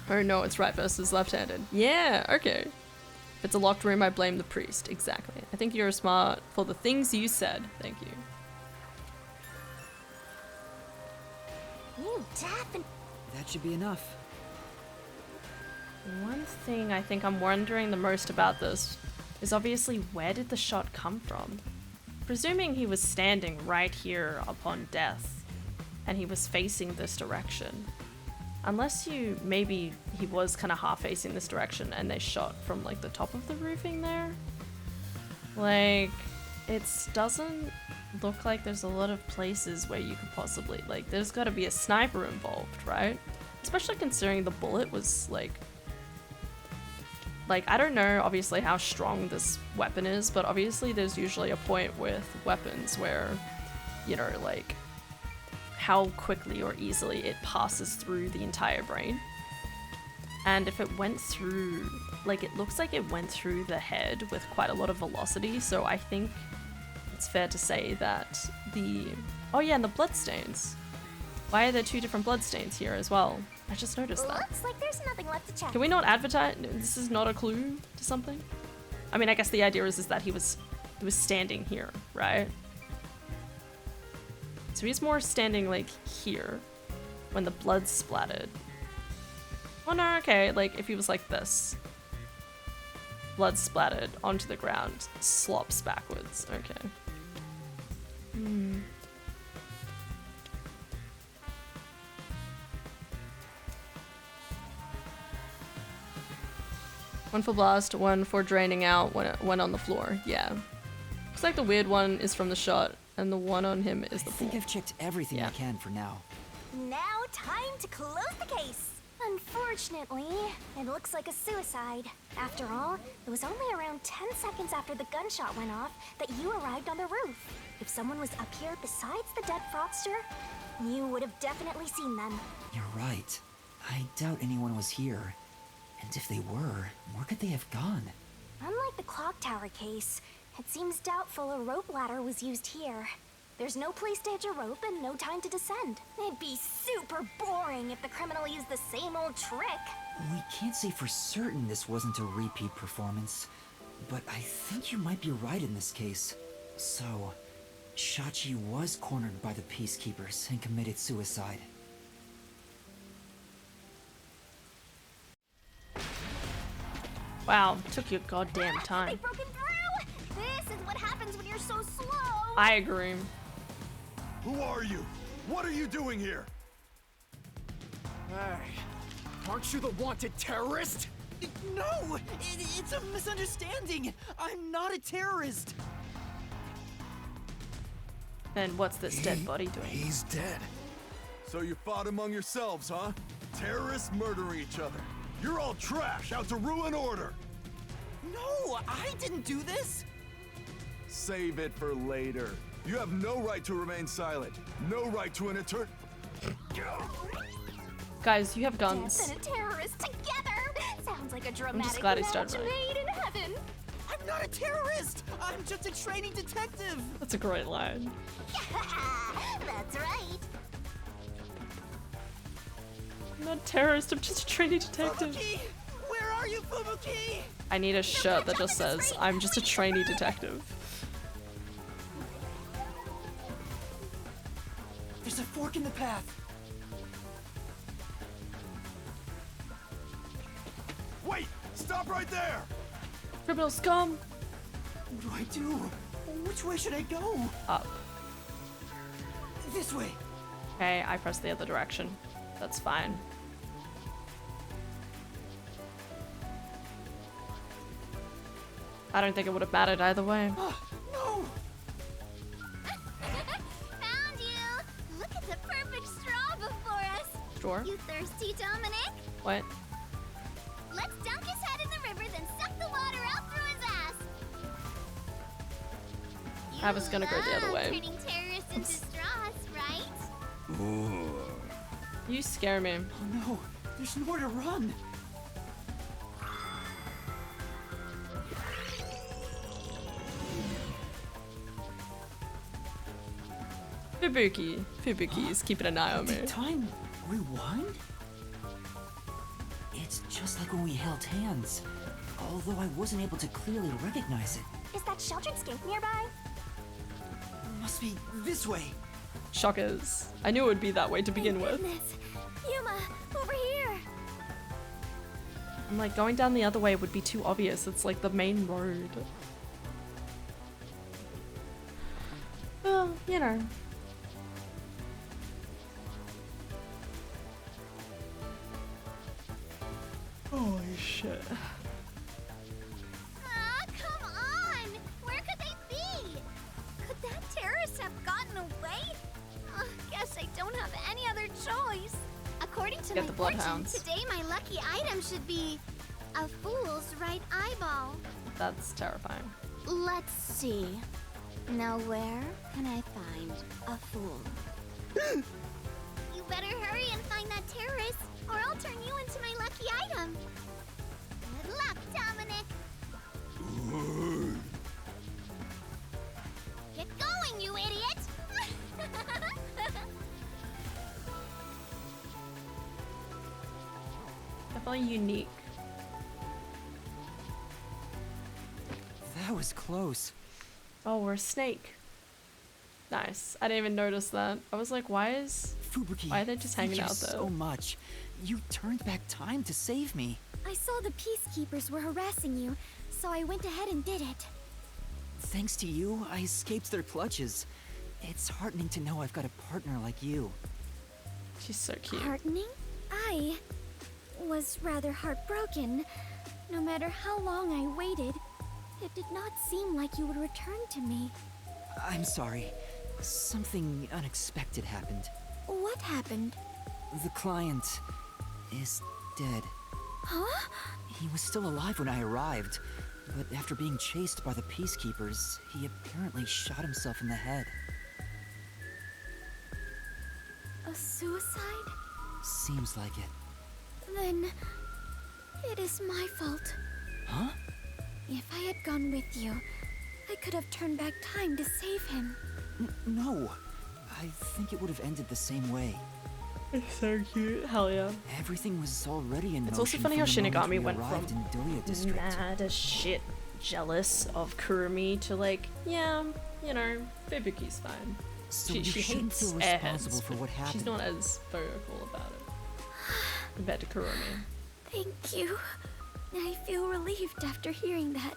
Oh no, it's right versus left-handed. Yeah, okay. If it's a locked room, I blame the priest. Exactly. I think you're smart for the things you said. Thank you. You definitely... That should be enough. One thing I think I'm wondering the most about this is obviously where did the shot come from? Presuming he was standing right here upon death, and he was facing this direction. Unless maybe he was kind of half facing this direction and they shot from like the top of the roofing there. Like, it doesn't look like there's a lot of places where you could possibly, like, there's gotta be a sniper involved, right? Especially considering the bullet was like, I don't know obviously how strong this weapon is, but obviously there's usually a point with weapons where, you know, like, how quickly or easily it passes through the entire brain. And if it went through, like, it looks like it went through the head with quite a lot of velocity, so I think it's fair to say that oh yeah, and the bloodstains. Why are there two different bloodstains here as well? I just noticed that. Looks like there's nothing left to check. Can we not advertise? This is not a clue to something? I mean, I guess the idea is that he was standing here, right? So he's more standing, like, here when the blood splattered. Oh no, okay, like, if he was like this. Blood splattered onto the ground, slops backwards, okay. One for blast, one for draining out when on the floor, yeah. Looks like the weird one is from the shot, and the one on him is the pool. I think I've checked everything I can for now. Now, time to close the case. Unfortunately, it looks like a suicide. After all, it was only around 10 seconds after the gunshot went off that you arrived on the roof. If someone was up here besides the dead fraudster, you would have definitely seen them. You're right. I doubt anyone was here. And if they were, where could they have gone? Unlike the clock tower case, it seems doubtful a rope ladder was used here. There's no place to hitch a rope and no time to descend. It'd be super boring if the criminal used the same old trick. We can't say for certain this wasn't a repeat performance, but I think you might be right in this case. So, Shachi was cornered by the Peacekeepers and committed suicide. Wow, took you a goddamn time. They've broken through! This is what happens when you're so slow! I agree. Who are you? What are you doing here? Hey, aren't you the wanted terrorist? No! It's a misunderstanding! I'm not a terrorist! Then what's this dead body doing? He's dead. So you fought among yourselves, huh? Terrorists murdering each other. You're all trash, out to ruin order! No, I didn't do this! Save it for later. You have no right to remain silent. No right to an eternal... Guys, you have guns. Death and a terrorist together! Sounds like a dramatic glad he match started right. made in heaven! I'm not a terrorist! I'm just a training detective! That's a great line. That's right! I'm not a terrorist, I'm just a trainee detective. Fubuki! Where are you, Fubuki? I need a shirt that just says, I'm just a trainee detective. There's a fork in the path. Wait! Stop right there! Criminal scum! What do I do? Which way should I go? Up. This way. Okay, I press the other direction. That's fine. I don't think it would have mattered either way. No! Found you! Look at the perfect straw before us! Sure. You thirsty, Dominic? What? Let's dunk his head in the river, then suck the water out through his ass! I was gonna go the other way. Turning terrorists into straws, right? Ooh. You scare me. Oh no, there's nowhere to run. Fubuki is keeping an eye on me. Did time rewind? It's just like when we held hands, although I wasn't able to clearly recognize it. Is that sheltered skink nearby? Must be this way. Shockers. I knew it would be that way to begin with. Goodness. Yuma, over here! I'm like, going down the other way would be too obvious. It's like the main road. Well, you know. Holy shit. Ah, come on! Where could they be? Could that terrorist have gotten away? Guess I don't have any other choice. According to Get my the fortune, bloodhounds. today my lucky item should be a fool's right eyeball. That's terrifying. Let's see. Now where can I find a fool? You better hurry and find that terrorist, or I'll turn you into my lucky item. Good luck, Dominic. Get going, you idiot! Definitely unique. That was close. Oh, we're a snake. Nice. I didn't even notice that. I was like, why are they just hanging out there? So much. You turned back time to save me. I saw the peacekeepers were harassing you, so I went ahead and did it. Thanks to you, I escaped their clutches. It's heartening to know I've got a partner like you. She's so cute. Heartening? I was rather heartbroken. No matter how long I waited, it did not seem like you would return to me. I'm sorry. Something unexpected happened. What happened? The client is dead. Huh? He was still alive when I arrived, but after being chased by the peacekeepers, he apparently shot himself in the head. A suicide? Seems like it. Then it is my fault. Huh? If I had gone with you, I could have turned back time to save him. No. I think it would have ended the same way. It's so cute. Hell yeah. Everything was already in motion. It's also funny how from the moment Shinigami we went arrived from in Doya District. mad as shit jealous of Kurumi to like, yeah, you know, Fubuki's fine. So she you shouldn't hates feel airheads, responsible for but what happened. she's not as vocal about it compared to Kurumi. Thank you. I feel relieved after hearing that.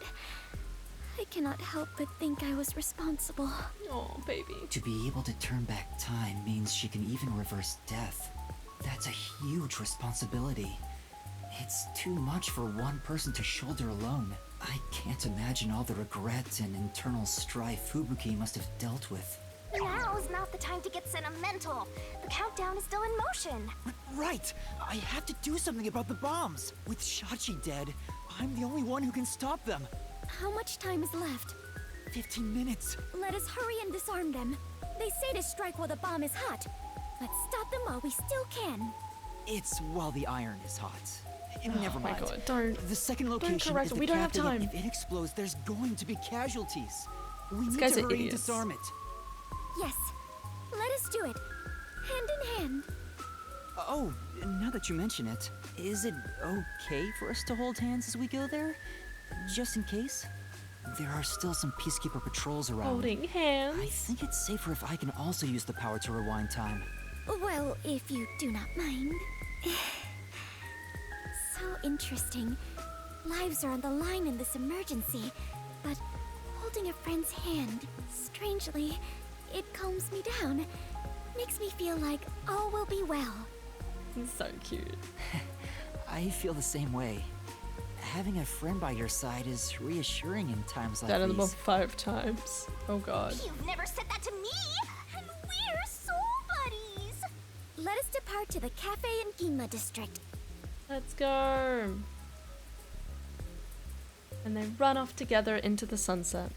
I cannot help but think I was responsible. Oh, baby. To be able to turn back time means she can even reverse death. That's a huge responsibility. It's too much for one person to shoulder alone. I can't imagine all the regret and internal strife Fubuki must have dealt with. Now's not the time to get sentimental. The countdown is still in motion. Right! I have to do something about the bombs! With Shachi dead, I'm the only one who can stop them. How much time is left? 15 minutes. Let us hurry and disarm them. They say to strike while the bomb is hot. Let's stop them while we still can. It's while the iron is hot. Never Oh my mind. God, don't- The second don't location correct is it. the We don't have cafe, and time. If it explodes, there's going to be casualties. We These need guys to are hurry and idiots. disarm it. Yes. Let us do it. Hand in hand. Oh, now that you mention it, is it okay for us to hold hands as we go there? Just in case? There are still some Peacekeeper patrols around. Holding hands. I think it's safer if I can also use the power to rewind time. Well, if you do not mind. So interesting. Lives are on the line in this emergency, but holding a friend's hand, strangely, it calms me down. Makes me feel like all will be well. He's so cute. I feel the same way. Having a friend by your side is reassuring in times like Dead in the book these. 5 times. Oh god. You've never said that to me! And we're soul buddies! Let us depart to the cafe in Ginma district. Let's go. And they run off together into the sunset.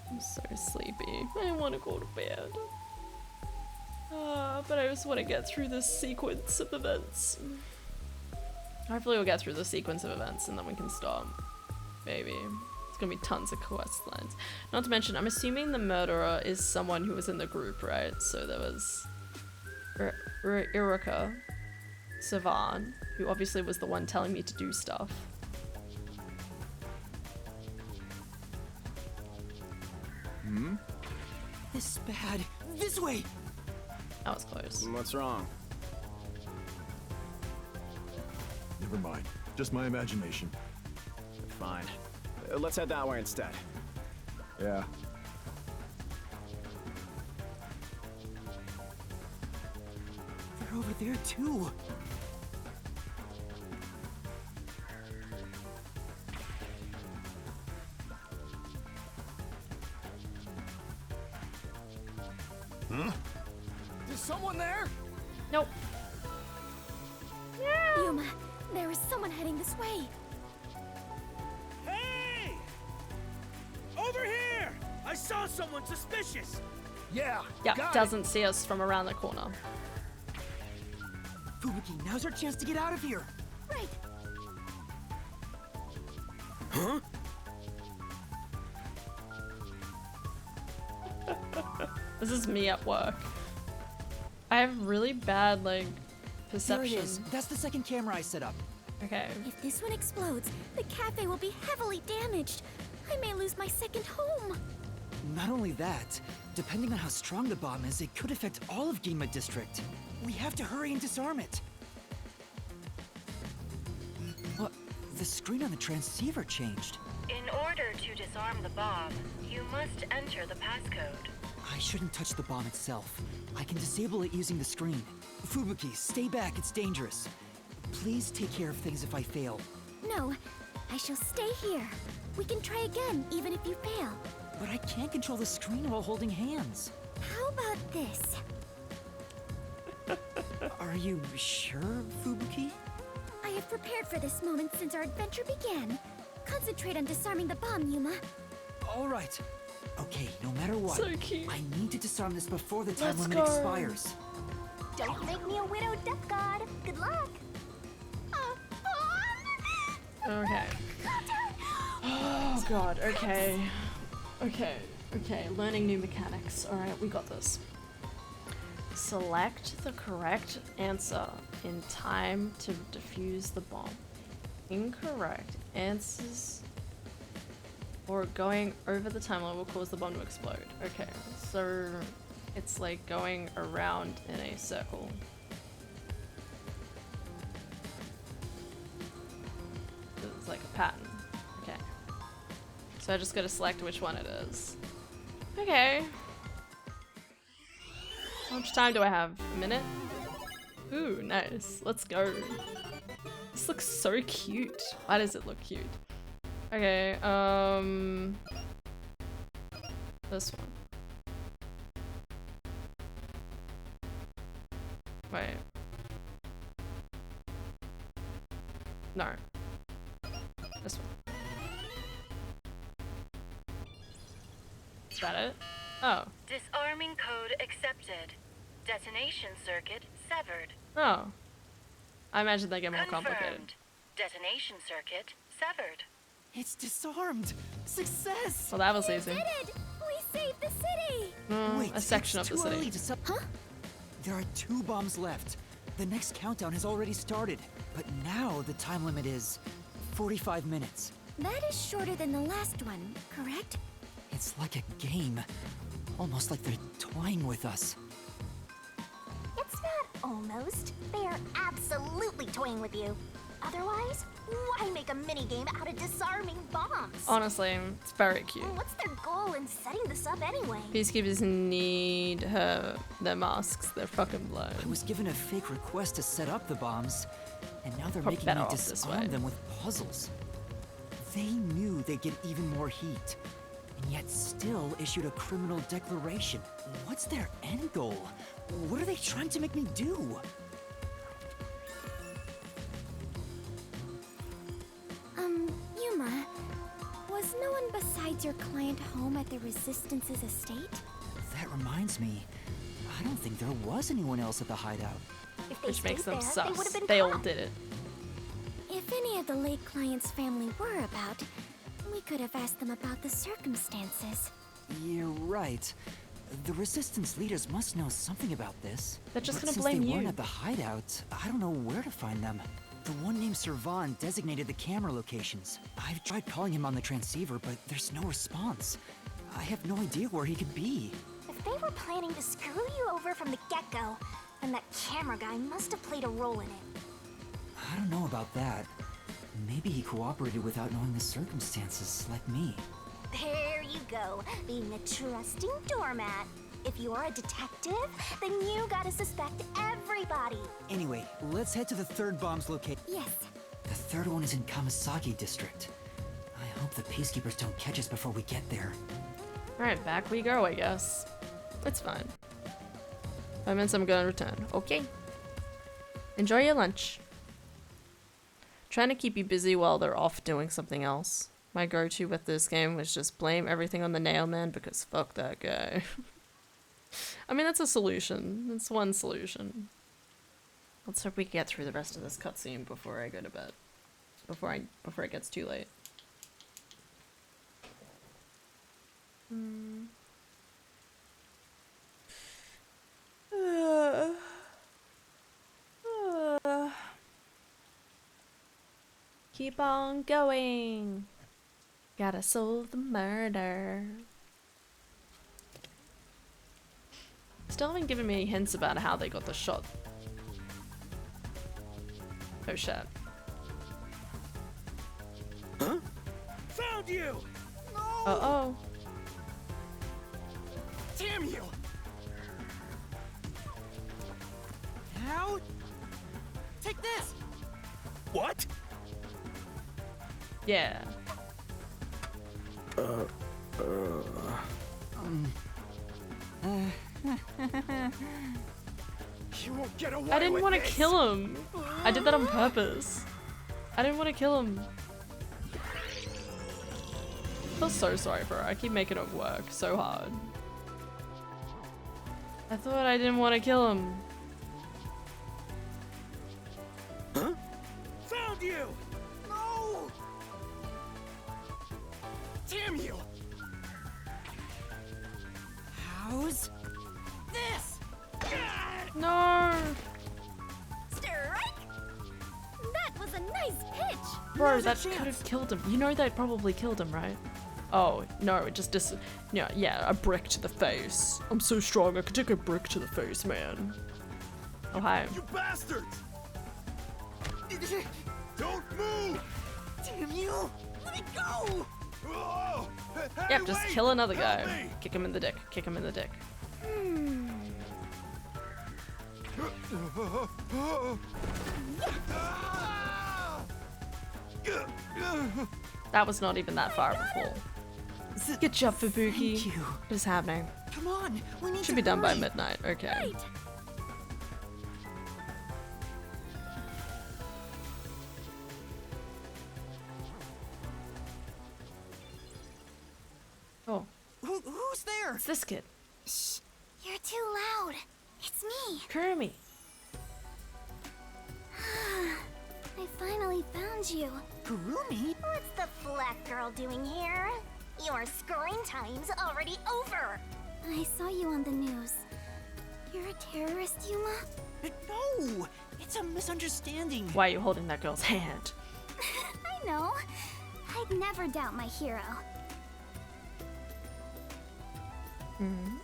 I'm so sleepy. I want to go to bed. But I just want to get through this sequence of events. Hopefully we'll get through the sequence of events and then we can stop. Maybe. It's gonna be tons of quest lines. Not to mention, I'm assuming the murderer is someone who was in the group, right? So there was Iruka Savan, who obviously was the one telling me to do stuff. Hmm? This is bad. This way! That was close. What's wrong? Never mind. Just my imagination. Fine. Let's head that way instead. Yeah. They're over there too. Huh? Is someone there? Nope. Yuma, there is someone heading this way. Hey! Over here! I saw someone suspicious! Yeah, Yeah, doesn't see us from around the corner. Fubuki, now's our chance to get out of here. Right. Huh? This is me at work. I have really bad, like, perception. There it is. That's the second camera I set up. Okay. If this one explodes, the cafe will be heavily damaged. I may lose my second home. Not only that, depending on how strong the bomb is, it could affect all of Ginma District. We have to hurry and disarm it. What? The screen on the transceiver changed. In order to disarm the bomb, you must enter the passcode. I shouldn't touch the bomb itself. I can disable it using the screen. Fubuki, stay back, it's dangerous. Please take care of things if I fail. No, I shall stay here. We can try again, even if you fail. But I can't control the screen while holding hands. How about this? Are you sure, Fubuki? I have prepared for this moment since our adventure began. Concentrate on disarming the bomb, Yuma. All right. Okay, no matter what, So cute. I need to disarm this before the time Let's limit go. expires. Don't make me a widow duck god. Good luck. Okay. Oh god, okay. Okay, learning new mechanics. Alright, we got this. Select the correct answer in time to defuse the bomb. Incorrect answers or going over the time limit will cause the bomb to explode. Okay, so it's like going around in a circle. It's like a pattern. Okay. So I just gotta select which one it is. Okay. How much time do I have? A minute? Ooh, nice. Let's go. This looks so cute. Why does it look cute? Okay, this one. Wait. No. This one. Is that it? Oh. Disarming code accepted. Detonation circuit severed. Oh. I imagine they get more complicated. Confirmed. Detonation circuit severed. It's disarmed! Success! Well, that was easy. We did it! We saved the city! Wait, a section it's of the too city. early to Huh? There are 2 bombs left. The next countdown has already started. But now the time limit is 45 minutes. That is shorter than the last one, correct? It's like a game. Almost like they're toying with us. It's not almost. They are absolutely toying with you. otherwise, why make a minigame out of disarming bombs? Honestly, it's very cute. What's their goal in setting this up anyway? Peacekeepers need their masks, their fucking blood. I was given a fake request to set up the bombs, and now they're Probably making better me off this disarm way. them with puzzles. They knew they'd get even more heat, and yet still issued a criminal declaration. What's their end goal? What are they trying to make me do? Yuma, was no one besides your client home at the Resistance's estate? That reminds me, I don't think there was anyone else at the hideout. If they Which makes stayed them there, sus. They, would have been They all caught. did it. If any of the late client's family were about, we could have asked them about the circumstances. You're right. The Resistance leaders must know something about this. They're just But gonna since blame they you. weren't at the hideout, I don't know where to find them. The one named Servan designated the camera locations. I've tried calling him on the transceiver, but there's no response. I have no idea where he could be. If they were planning to screw you over from the get-go, then that camera guy must have played a role in it. I don't know about that. Maybe he cooperated without knowing the circumstances, like me. There you go, being a trusting doormat. If you're a detective, then you gotta suspect everybody. Anyway, let's head to the third bomb's location. Yes. The third one is in Kamasaki District. I hope the Peacekeepers don't catch us before we get there. Alright, back we go, I guess. It's fine. 5 minutes, I'm gonna return. Okay. Enjoy your lunch. Trying to keep you busy while they're off doing something else. My go-to with this game was just blame everything on the Nailman because fuck that guy. I mean, that's a solution. That's one solution. Let's hope we can get through the rest of this cutscene before I go to bed. Before it gets too late. Keep on going. Gotta solve the murder. Still haven't given me any hints about how they got the shot. Oh shit. Huh? Found you! No! Uh-oh. Damn you! Now? Take this! What? Yeah. You won't get away I didn't with want to this. kill him. I did that on purpose. I didn't want to kill him. I feel so sorry for her. I keep making it work so hard. I thought I didn't want to kill him. Huh? Found you! No! Damn you! How's this? No! Strike! That was a nice pitch! Bro, that could have killed him. You know that probably killed him, right? Oh, no, it just yeah, a brick to the face. I'm so strong, I could take a brick to the face, man. Oh, hi. You bastards! Don't move! Damn you! Let me go! Oh, Yep, hey, just wait! kill another Help guy. me! Kick him in the dick. Kick him in the dick. That was not even that far of a fall. Good job, Fubuki. Thank you. What is happening? Come on, we need Should to be done by hurry. midnight. Okay. Right. Oh, Who's there? it's this kid. Shh, you're too loud. It's me. Kurumi. I finally found you. Kurumi? What's the flat girl doing here? Your screen time's already over. I saw you on the news. You're a terrorist, Yuma? No! It's a misunderstanding. Why are you holding that girl's hand? I know. I'd never doubt my hero. Hmm.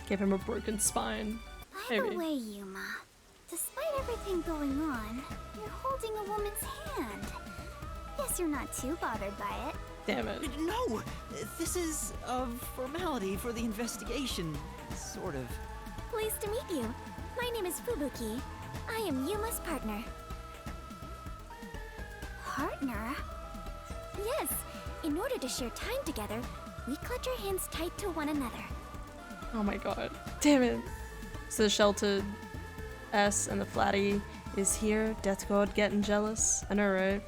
Gave him a broken spine. By Maybe. the way, Yuma, despite everything going on, you're holding a woman's hand. Guess you're not too bothered by it. Damn it. No! This is a formality for the investigation, sort of. Pleased to meet you. My name is Fubuki. I am Yuma's partner. Partner? Yes. In order to share time together, we clutch our hands tight to one another. Oh my god. Damn it. So the sheltered S and the flatty is here. Death God getting jealous. I know, right?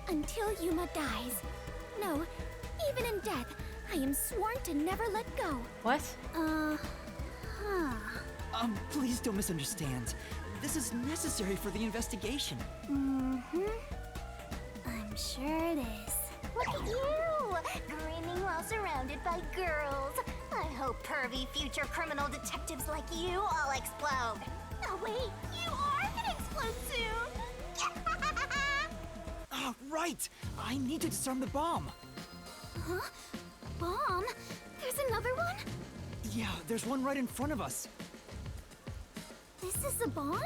Until Yuma dies. No, even in death, I am sworn to never let go. What? Please don't misunderstand. This is necessary for the investigation. Mm-hmm. I'm sure it is. Look at you! Grinning while surrounded by girls. I hope pervy future criminal detectives like you all explode. Oh wait, you are gonna explode soon! Ah, right! I need to disarm the bomb. Huh? Bomb? There's another one? Yeah, there's one right in front of us. This is a bomb?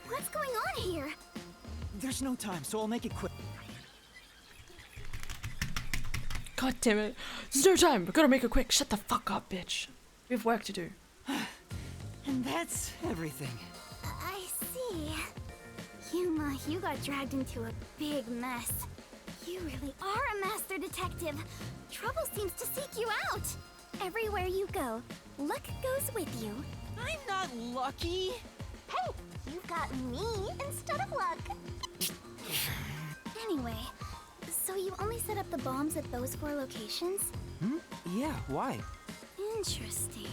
What's going on here? There's no time, so I'll make it quick. God damn it. There's no time. We gotta make it quick. Shut the fuck up, bitch. We have work to do. And that's everything. I see. Yuma, you got dragged into a big mess. You really are a master detective. Trouble seems to seek you out. Everywhere you go, luck goes with you. I'm not lucky. Hey, you got me instead of luck. Anyway, so you only set up the bombs at those 4 locations? Yeah, why? Interesting.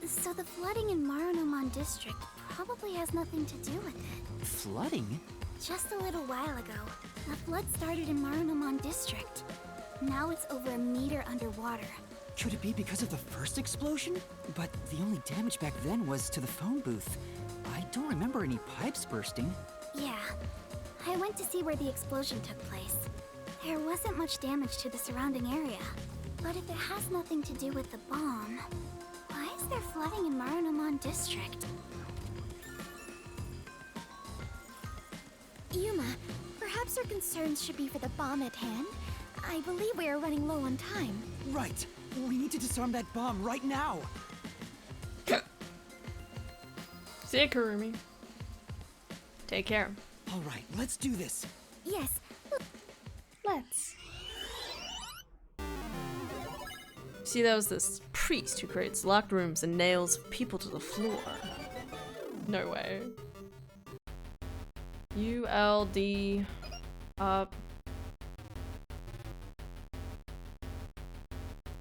So the flooding in Marunomon district probably has nothing to do with it. Flooding? Just a little while ago, the flood started in Marunomon district. Now it's over a meter underwater. Could it be because of the first explosion? But the only damage back then was to the phone booth. I don't remember any pipes bursting. Yeah, I went to see where the explosion took place. There wasn't much damage to the surrounding area. But if it has nothing to do with the bomb, why is there flooding in Marunomon district? Yuma, perhaps our concerns should be for the bomb at hand. I believe we are running low on time. Right. We need to disarm that bomb right now. See ya, Kurumi. Take care. All right, let's do this. Yes, let's. See, there was this priest who creates locked rooms and nails people to the floor. No way. ULD up.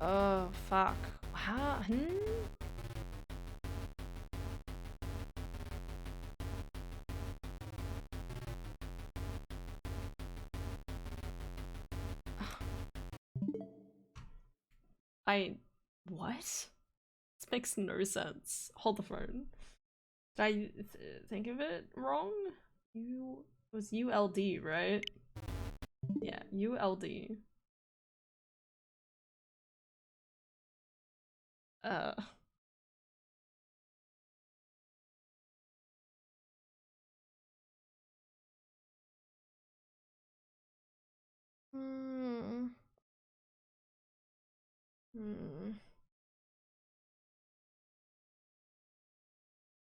Oh, fuck. How? What? This makes no sense. Hold the phone. Did I think of it wrong? It was ULD, right? Yeah, ULD.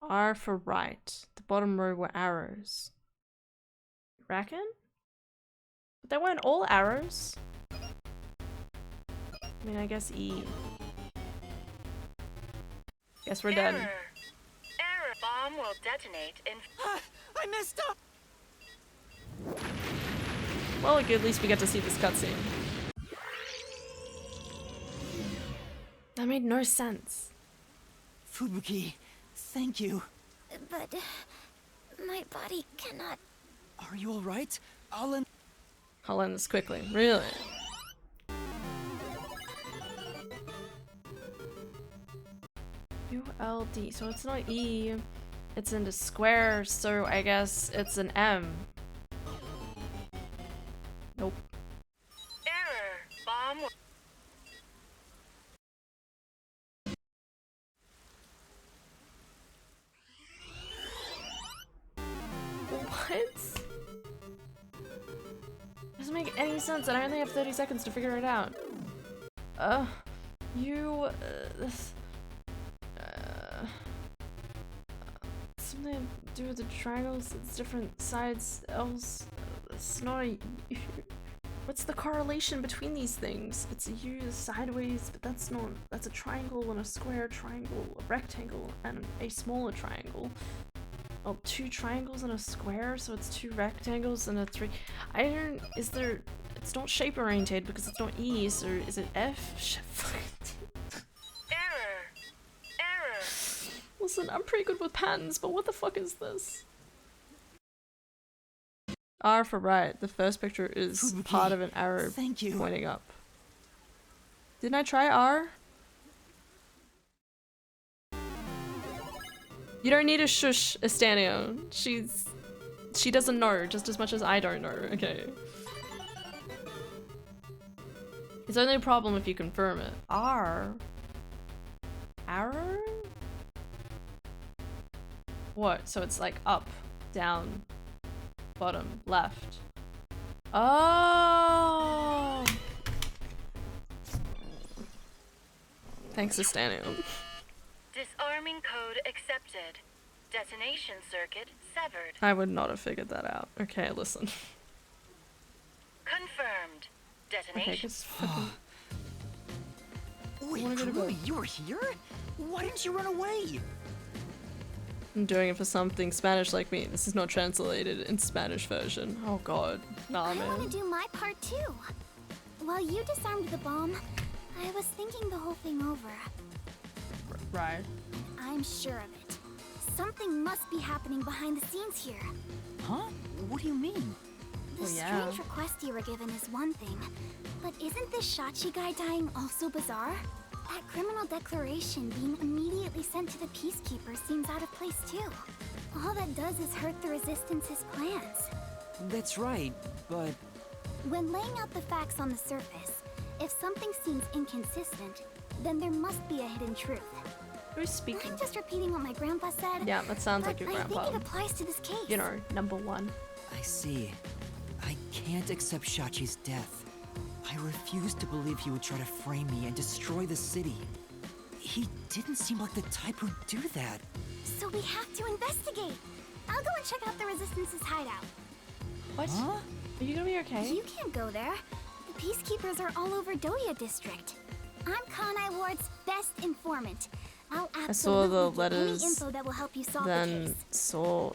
R for right. The bottom row were arrows. You reckon? But they weren't all arrows. I mean, I guess E. Guess we're done. Error. Bomb will detonate in. I messed up. Well, at least we get to see this cutscene. That made no sense. Fubuki, thank you. But my body cannot. Are you all right? I'll end this quickly. Really? ULD. So it's not E. It's into square. So I guess it's an M. Nope. Error. Bomb. What? Doesn't make any sense, and I only have 30 seconds to figure it out. Something to do with the triangles, it's different sides, else, it's not a... What's the correlation between these things? It's a U sideways, but that's not... That's a triangle and a square triangle, a rectangle, and a smaller triangle. Well, 2 triangles and a square, so it's 2 rectangles and a 3... I don't... Is there... It's not shape oriented because it's not E, so is it F? Error! Listen, I'm pretty good with patterns, but what the fuck is this? R for right. The first picture is part of an arrow pointing up. Didn't I try R? You don't need a shush, Estanio. She doesn't know just as much as I don't know, okay? It's only a problem if you confirm it. R? Arrow? What? So it's like up, down, bottom, left. Oh! Thanks, Estanio. Disarming code accepted. Detonation circuit severed. I would not have figured that out. Okay, listen. Confirmed. Detonation. Okay, just fucking... Wait, Kurumi, you were here? Why didn't you run away? I'm doing it for something Spanish like me. This is not translated in Spanish version. Oh god. Nah, I man. want to do my part too. While you disarmed the bomb, I was thinking the whole thing over. Right. I'm sure of it. Something must be happening behind the scenes here. Huh? What do you mean? The strange request you were given is one thing, but isn't this Shachi guy dying also bizarre? That criminal declaration being immediately sent to the Peacekeeper seems out of place too. All that does is hurt the Resistance's plans. That's right, but... When laying out the facts on the surface, if something seems inconsistent, then there must be a hidden truth. Who's speaking? I'm just repeating what my grandpa said. Yeah, that sounds like your grandpa. I think it applies to this case. You know, #1. I see. I can't accept Shachi's death. I refuse to believe he would try to frame me and destroy the city. He didn't seem like the type who'd do that. So we have to investigate. I'll go and check out the Resistance's hideout. What? Huh? Are you gonna be okay? You can't go there. The Peacekeepers are all over Doya District. I'm Kanai Ward's best informant. I'll I saw the absolutely get letters, any info that will help you solve the then case. saw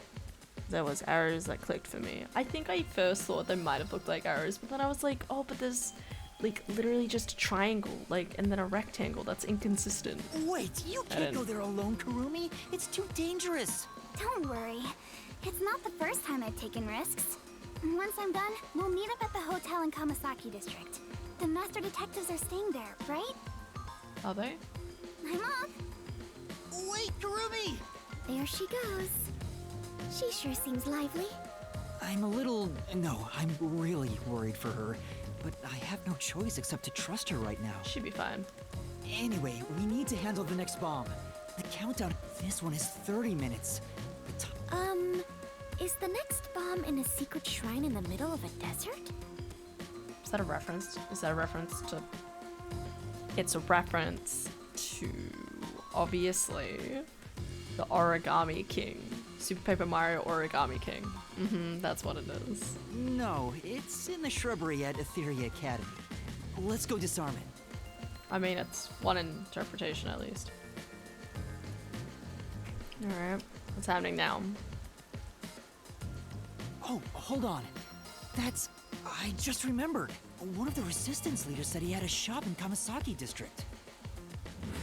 there was arrows that clicked for me. I think I first thought they might have looked like arrows, but then I was like, oh, but there's like literally just a triangle, like, and then a rectangle. That's inconsistent. Wait, you can't go there alone, Kurumi. It's too dangerous. Don't worry. It's not the first time I've taken risks. Once I'm done, we'll meet up at the hotel in Kamasaki District. The master detectives are staying there, right? Are they? I'm up. Wait, Kurumi! There she goes. She sure seems lively. I'm a little... No, I'm really worried for her. But I have no choice except to trust her right now. She'd be fine. Anyway, we need to handle the next bomb. The countdown... This one is 30 minutes. Is the next bomb in a secret shrine in the middle of a desert? Is that a reference? Is that a reference to... It's a reference to, obviously, the Origami King. Super Paper Mario Origami King. That's what it is. No, it's in the shrubbery at Etheria Academy. Let's go disarm it. I mean, it's one interpretation at least. Alright, what's happening now? Oh, hold on. That's... I just remembered. One of the Resistance leaders said he had a shop in Kamasaki District.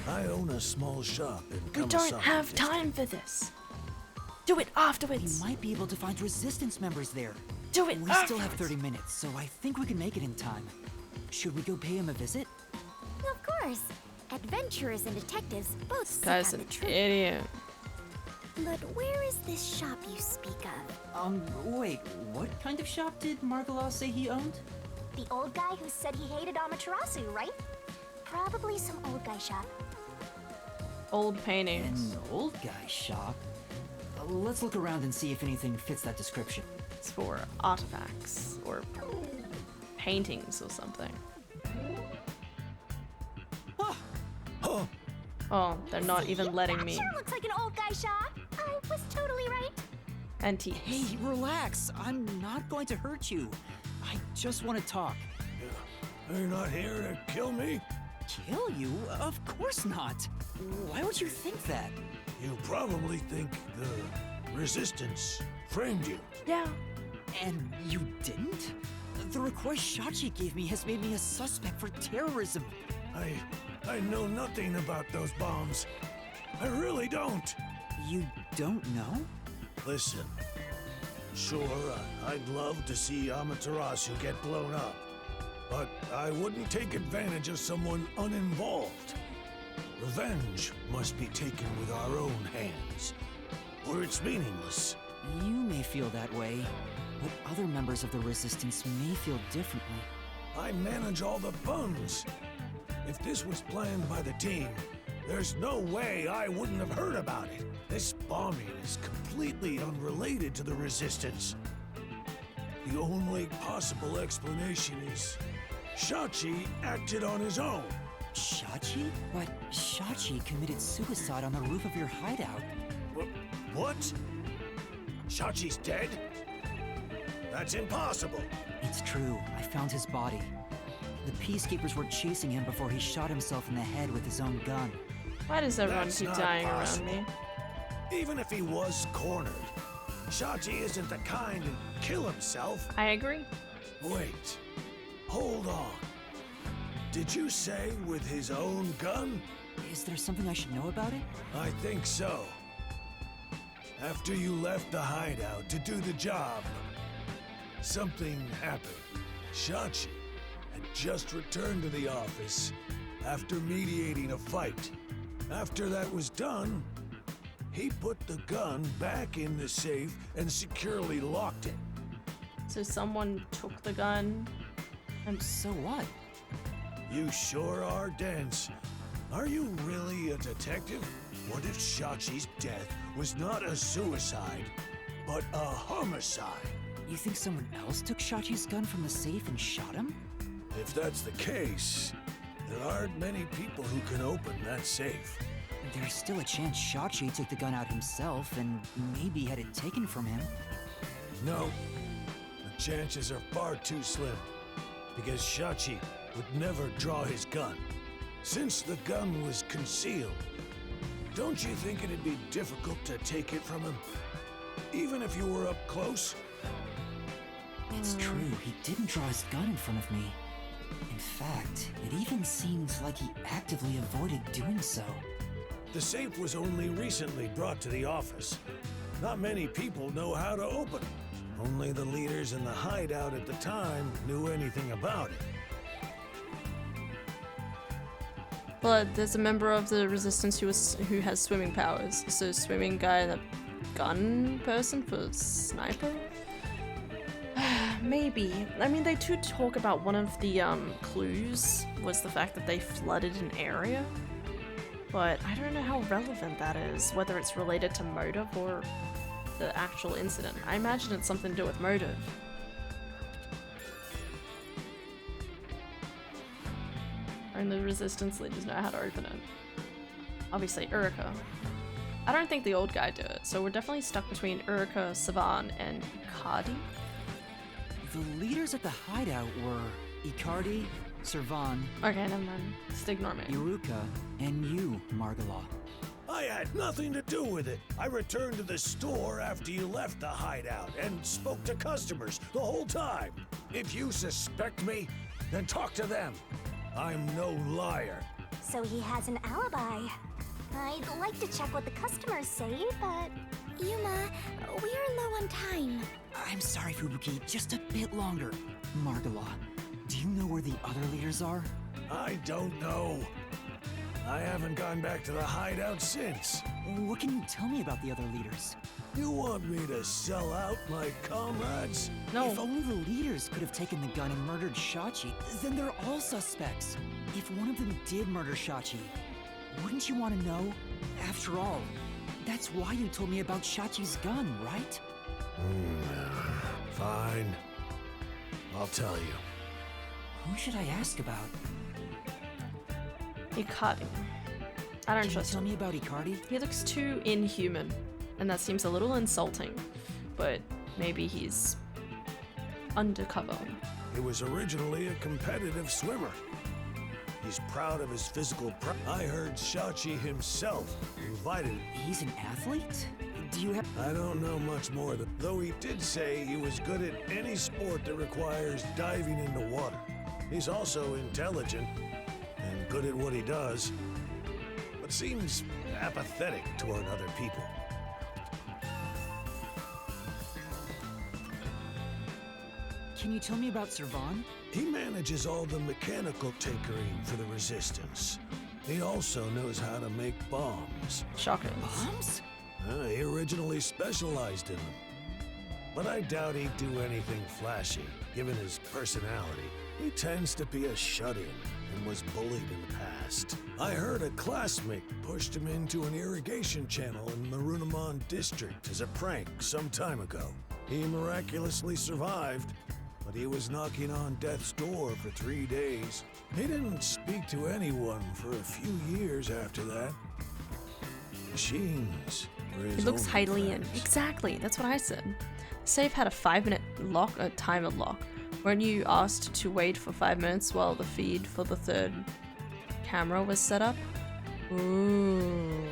I own a small shop in Kamasaki. We don't have time for this. Do it afterwards. We might be able to find Resistance members there. Do it We still have 30 minutes, so I think we can make it in time. Should we go pay him a visit? Of course. Adventurers and detectives both seek Guy's out an the truth. idiot. But where is this shop you speak of? Wait, what kind of shop did Margalaw say he owned? The old guy who said he hated Amaterasu, right? Probably some old guy shop. Old paintings. An old guy shop? Let's look around and see if anything fits that description. It's for artifacts or paintings or something. Oh, they're not even letting me. Sure looks like an old guy shop. I was totally right. Antiques. Hey, relax. I'm not going to hurt you. I just want to talk. You're not here to kill me? Kill you? Of course not. Why would you think that? You probably think the Resistance framed you. Yeah. And you didn't? The request Shachi gave me has made me a suspect for terrorism. I know nothing about those bombs. I really don't. You don't know? Listen, sure, I'd love to see Amaterasu get blown up, but I wouldn't take advantage of someone uninvolved. Revenge must be taken with our own hands, or it's meaningless. You may feel that way, but other members of the Resistance may feel differently. I manage all the funds. If this was planned by the team, there's no way I wouldn't have heard about it. This bombing is completely unrelated to the Resistance. The only possible explanation is Shachi acted on his own. Shachi? But Shachi committed suicide on the roof of your hideout. What? Shachi's dead? That's impossible. It's true. I found his body. The Peacekeepers were chasing him before he shot himself in the head with his own gun. Why does everyone That's keep not dying possible. around me? Even if he was cornered, Shachi isn't the kind to kill himself. I agree. Wait. Hold on. Did you say with his own gun? Is there something I should know about it? I think so. After you left the hideout to do the job, something happened. Shachi had just returned to the office after mediating a fight. After that was done, he put the gun back in the safe and securely locked it. So someone took the gun. And so what? You sure are dense. Are you really a detective? What if Shachi's death was not a suicide, but a homicide? You think someone else took Shachi's gun from the safe and shot him? If that's the case, there aren't many people who can open that safe. There's still a chance Shachi took the gun out himself and maybe had it taken from him. No, the chances are far too slim, because Shachi would never draw his gun. Since the gun was concealed, don't you think it'd be difficult to take it from him? Even if you were up close? It's true, he didn't draw his gun in front of me. In fact, it even seems like he actively avoided doing so. The safe was only recently brought to the office. Not many people know how to open it. Only the leaders in the hideout at the time knew anything about it. But there's a member of the Resistance who has swimming powers. So swimming guy and a gun person for sniper? Maybe. I mean, they do talk about one of the clues was the fact that they flooded an area. But I don't know how relevant that is, whether it's related to motive or the actual incident. I imagine it's something to do with motive. Only the Resistance leaders know how to open it. Obviously, Urika. I don't think the old guy did it, so we're definitely stuck between Urika, Savan, and Icardi. The leaders at the hideout were Icardi, Servan, Okay, never mind. Just ignore me. Iruka, and you, Margala. I had nothing to do with it. I returned to the store after you left the hideout and spoke to customers the whole time. If you suspect me, then talk to them. I'm no liar. So he has an alibi. I'd like to check what the customers say, but... Yuma, we're low on time. I'm sorry, Fubuki, just a bit longer. Margala, do you know where the other leaders are? I don't know. I haven't gone back to the hideout since. What can you tell me about the other leaders? You want me to sell out my comrades? No. If only the leaders could have taken the gun and murdered Shachi, then they're all suspects. If one of them did murder Shachi, wouldn't you want to know? After all, That's why you told me about Shachi's gun, right? Fine. I'll tell you. Who should I ask about? Ikari. I don't trust Tell him. me about Ikari? He looks too inhuman, and that seems a little insulting. But maybe he's undercover. He was originally a competitive swimmer. He's proud of his physical I heard Shachi himself invited. He's an athlete? Do you have... I don't know much more, though he did say he was good at any sport that requires diving into water. He's also intelligent and good at what he does, but seems apathetic toward other people. Can you tell me about Servan? He manages all the mechanical tinkering for the Resistance. He also knows how to make bombs. Shocking. Bombs? He originally specialized in them. But I doubt he'd do anything flashy, given his personality. He tends to be a shut-in and was bullied in the past. I heard a classmate pushed him into an irrigation channel in Marunamon district as a prank some time ago. He miraculously survived, but he was knocking on death's door for 3 days. He didn't speak to anyone for a few years after that. Machines were his He looks only Hylian. friends. Exactly, that's what I said. Save had a 5-minute lock, a timer lock. Weren't you asked to wait for 5 minutes while the feed for the third camera was set up? Ooh.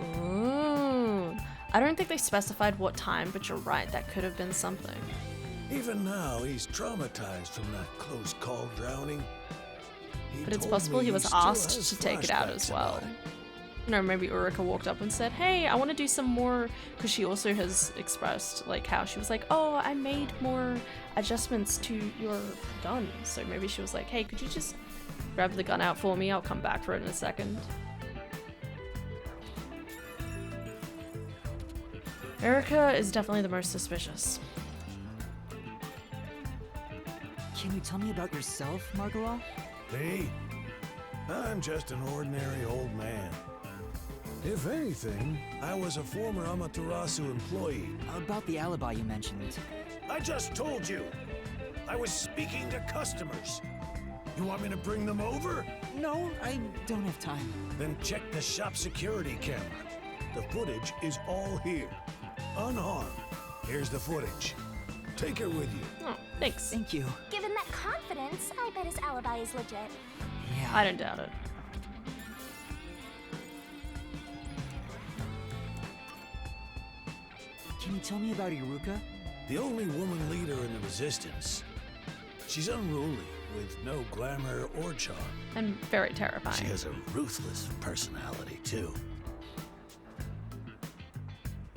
Ooh. I don't think they specified what time, but you're right, that could have been something. Even now, he's traumatized from that close call drowning. But it's possible he was asked to take it out as well. You know, maybe Urika walked up and said, hey, I want to do some more, because she also has expressed like how she was like, oh, I made more adjustments to your gun. So maybe she was like, hey, could you just grab the gun out for me? I'll come back for it in a second. Urika is definitely the most suspicious. Can you tell me about yourself, Margala? Me? I'm just an ordinary old man. If anything, I was a former Amaterasu employee. About the alibi you mentioned. I just told you! I was speaking to customers. You want me to bring them over? No, I don't have time. Then check the shop security camera. The footage is all here. Unharmed. Here's the footage. Take it with you. Oh, thanks. Thank you. Given that confidence, I bet his alibi is legit. Yeah. I don't doubt it. Can you tell me about Iruka? The only woman leader in the Resistance. She's unruly, with no glamour or charm. And very terrifying. She has a ruthless personality, too.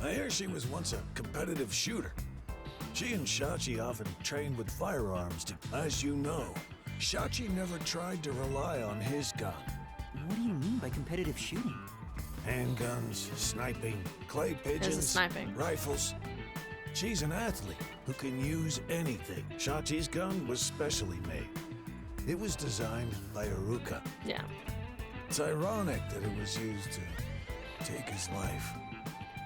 I hear she was once a competitive shooter. She and Shachi often trained with firearms. As you know, Shachi never tried to rely on his gun. What do you mean by competitive shooting? Handguns, sniping, clay There's the pigeons, sniping. rifles. She's an athlete who can use anything. Shachi's gun was specially made. It was designed by Iruka. Yeah. It's ironic that it was used to take his life.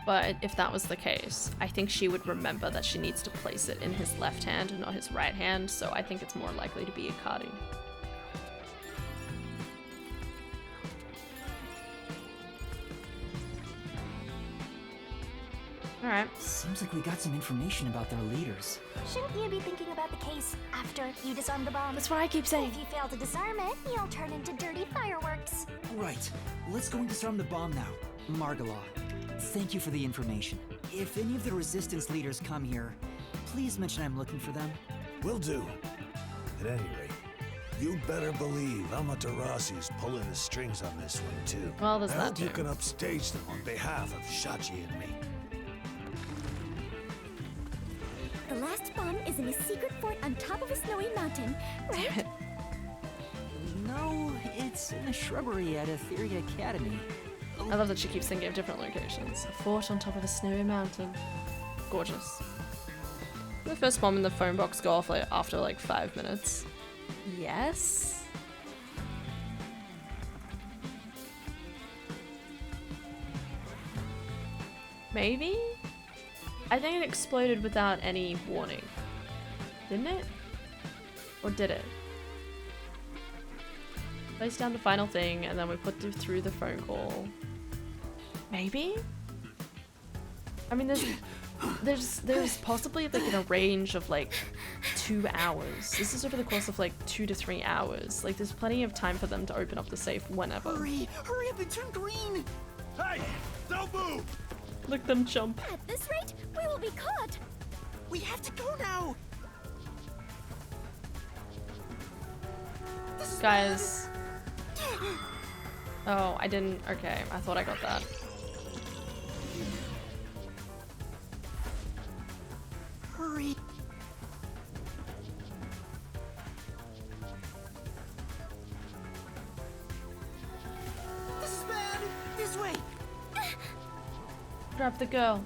But if that was the case, I think she would remember that she needs to place it in his left hand and not his right hand, so I think it's more likely to be Ikari. Alright. Seems like we got some information about their leaders. Shouldn't you be thinking about the case after you disarm the bomb? That's what I keep saying. If you fail to disarm it, you'll turn into dirty fireworks. Right. Let's go and disarm the bomb now. Margala, thank you for the information. If any of the Resistance leaders come here, please mention I'm looking for them. Will do. At any rate, you better believe Amaterasu's pulling the strings on this one, too. Well, there's I that hope you too. can upstage them on behalf of Shachi and me. The last bomb is in a secret fort on top of a snowy mountain, right? No, it's in a shrubbery at Etheria Academy. I love that she keeps thinking of different locations. A fort on top of a snowy mountain. Gorgeous. The first bomb in the phone box go off like after like 5 minutes. Yes? Maybe? I think it exploded without any warning. Didn't it? Or did it? Place down the final thing and then we put through the phone call. Maybe? I mean, there's possibly like a range of like 2 hours. This is over the course of like 2 to 3 hours. Like there's plenty of time for them to open up the safe whenever. Hurry up and turn green! Hey, don't move! Look them jump. At this rate, we will be caught. We have to go now. Guys. Oh, I didn't. Okay, I thought I got that. Hurry. This is bad. This way. Grab the girl.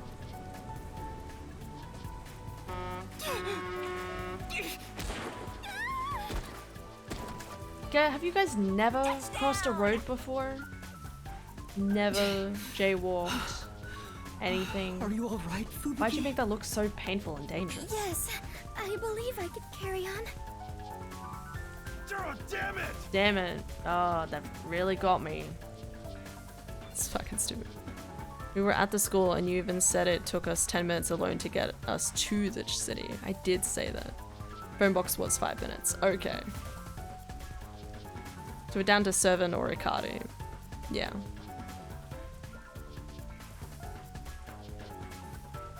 Have you guys never crossed a road before? Never jaywalked? Anything? Are you alright, Fubuki? Why'd you make that look so painful and dangerous? Yes, I believe I could carry on. Oh, damn it! Damn it. Oh, that really got me. It's fucking stupid. We were at the school and you even said it took us 10 minutes alone to get us to the city. I did say that. Phone box was 5 minutes. Okay. So we're down to 7 or Riccardi. Yeah.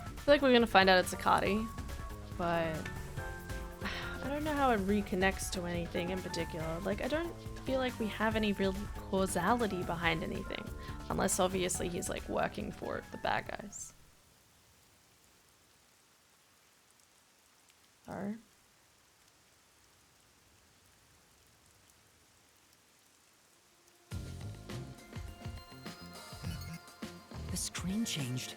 I feel like we're gonna find out it's Akari, but I don't know how it reconnects to anything in particular. Like, I don't feel like we have any real causality behind anything, unless obviously he's like working for the bad guys. Sorry. The screen changed.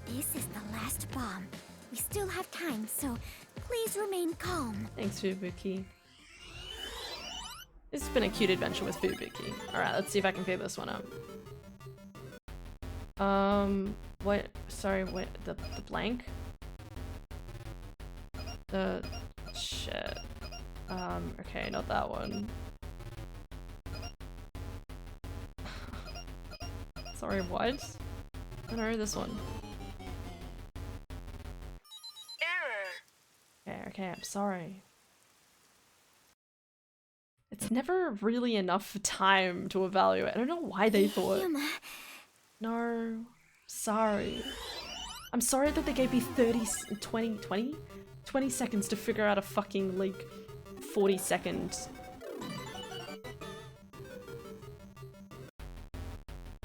This is the last bomb. We still have time, so please remain calm. Thanks, Fubuki. This has been a cute adventure with Fubuki. Alright, let's see if I can figure this one out. What? Sorry, what? The blank? The... shit. Okay, not that one. Sorry, what? I don't know this one. Okay, I'm sorry. It's never really enough time to evaluate. I don't know why they thought. No, sorry. I'm sorry that they gave me 20 seconds to figure out a fucking, like, 40-second.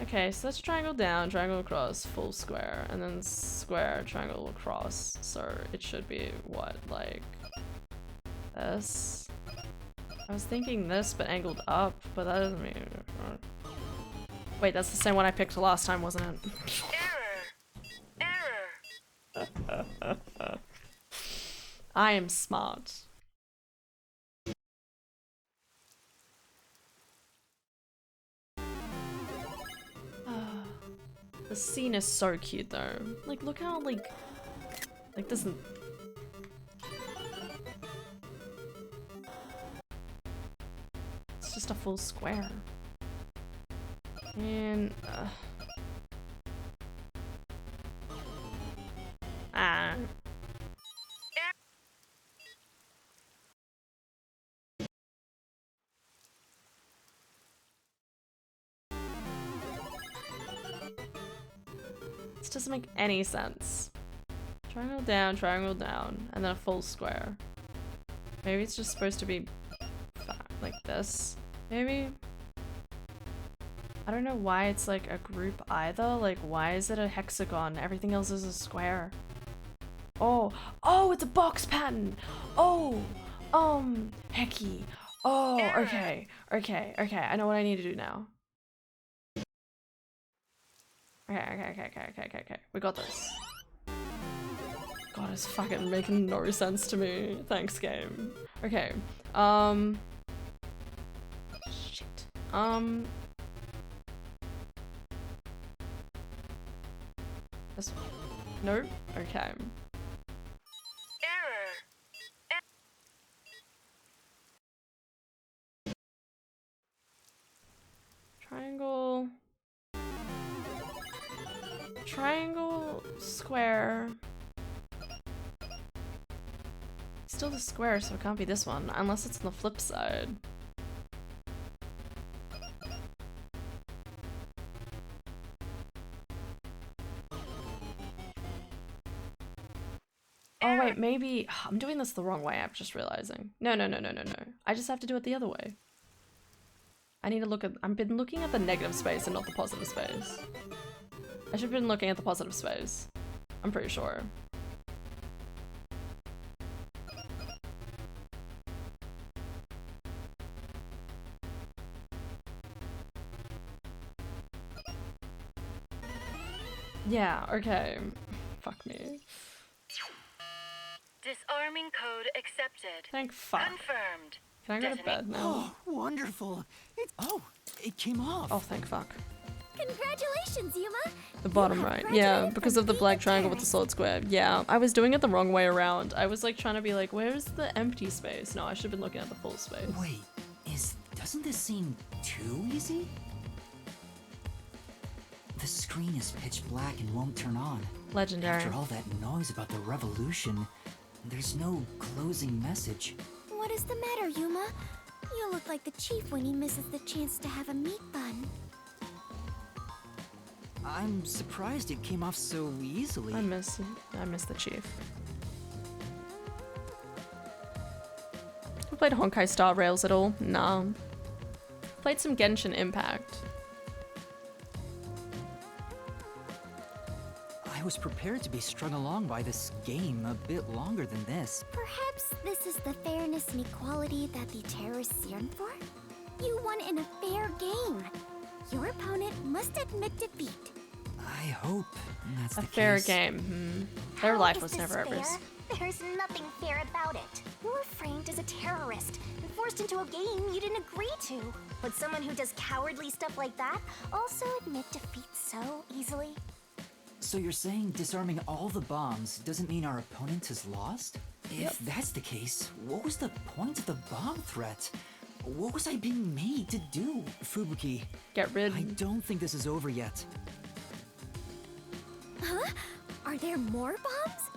Okay, so that's triangle down, triangle across, full square, and then square, triangle across. So it should be what, like this? I was thinking this, but angled up, but that doesn't mean. Wait, that's the same one I picked last time, wasn't it? Error! I am smart. The scene is so cute though. Like, look how like doesn't. It's just a full square. And this doesn't make any sense. Triangle down, and then a full square. Maybe it's just supposed to be like this. Maybe? I don't know why it's like a group either. Like, why is it a hexagon? Everything else is a square. Oh, it's a box pattern. Oh, hecky. Oh, okay. I know what I need to do now. Okay. We got this. God, it's fucking making no sense to me. Thanks, game. Okay. Shit. This one. Nope. Okay. Triangle. Triangle, square. Still the square, so it can't be this one, unless it's on the flip side. Oh wait, maybe I'm doing this the wrong way, I'm just realizing. No. I just have to do it the other way. I need to look at, I've been looking at the negative space and not the positive space. I should have been looking at the positive space. I'm pretty sure. Yeah, okay. Fuck me. Disarming code accepted. Thank fuck. Confirmed. Can I go to bed now? Oh, wonderful. It came off. Oh, thank fuck. Congratulations, Yuma. The bottom right. Yeah, because of the black triangle with the solid square. Yeah, I was doing it the wrong way around. I was like trying to be like, where's the empty space? No, I should have been looking at the full space. Wait, doesn't this seem too easy? The screen is pitch black and won't turn on. Legendary. After all that noise about the revolution, there's no closing message. What is the matter, Yuma? You look like the chief when he misses the chance to have a meat bun. I'm surprised it came off so easily. I miss the chief. You played Honkai Star Rails at all? Nah. Played some Genshin Impact. I was prepared to be strung along by this game a bit longer than this. Perhaps this is the fairness and equality that the terrorists yearn for? You won in a fair game. Your opponent must admit defeat. I hope that's a the fair case. game. Their How life is was this never fair? ours. There's nothing fair about it. You were framed as a terrorist and forced into a game you didn't agree to. Would someone who does cowardly stuff like that also admit defeat so easily? So you're saying disarming all the bombs doesn't mean our opponent has lost? If that's the case, what was the point of the bomb threat? What was I being made to do? Fubuki, get rid. I don't think this is over yet. Huh? Are there more bombs?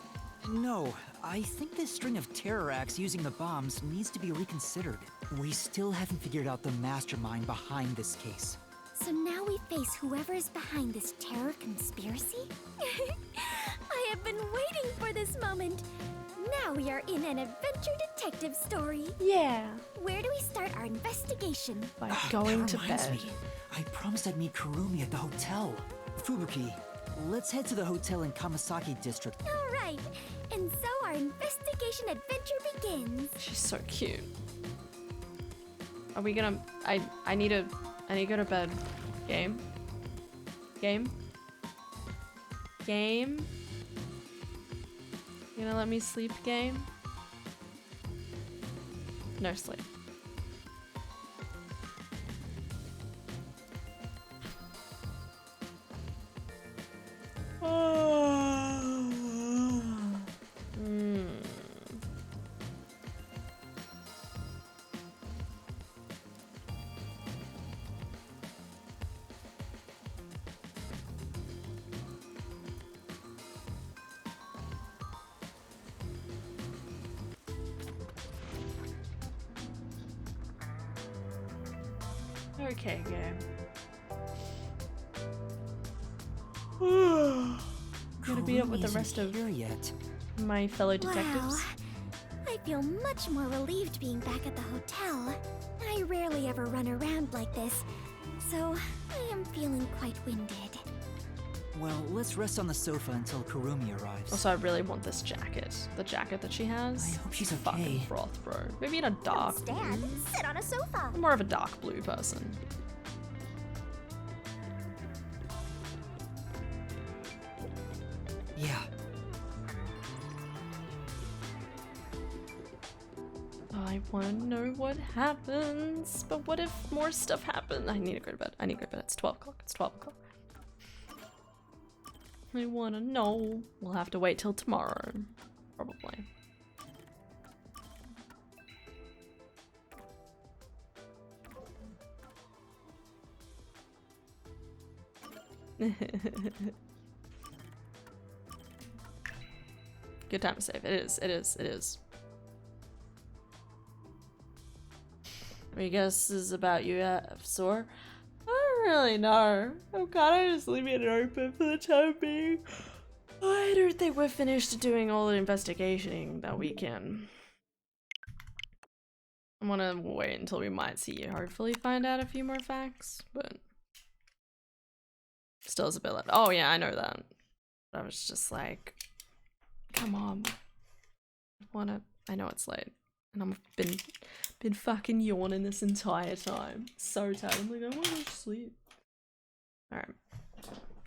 No, I think this string of terror acts using the bombs needs to be reconsidered. We still haven't figured out the mastermind behind this case. So now we face whoever is behind this terror conspiracy? I have been waiting for this moment. Now we are in an adventure detective story. Yeah. Where do we start our investigation? By going to Reminds bed. me, I promised I'd meet Kurumi at the hotel. Fubuki, let's head to the hotel in Kamasaki District. All right, and so our investigation adventure begins. She's so cute. Are we gonna? I need to go to bed. Game. You gonna let me sleep, game? No sleep. Okay, game. Gonna be up with the rest of my fellow detectives. Wow. I feel much more relieved being back at the hotel. I rarely ever run around like this, so I am feeling quite winded. Well, let's rest on the sofa until Kurumi arrives. Also, I really want this jacket. The jacket that she has. I hope she's fucking okay. froth, bro. Maybe in a dark Stand, blue. sit on a sofa. I'm more of a dark blue person. Yeah. I want to know what happens. But what if more stuff happens? I need to go to bed. It's 12 o'clock. It's 12 o'clock. I wanna know. We'll have to wait till tomorrow. Probably. Good time to save. It is, it is, it is. I guess this is about you, Sor. I don't really know. I'm kind of just leaving it open for the time being. I don't think we're finished doing all the investigating that we can. I want to wait until we might see you hopefully find out a few more facts, but still is a bit left. Oh yeah, I know that. But I was just like, come on. I know it's late. And I've been fucking yawning this entire time. So tired. I'm like, I want to go to sleep. Alright.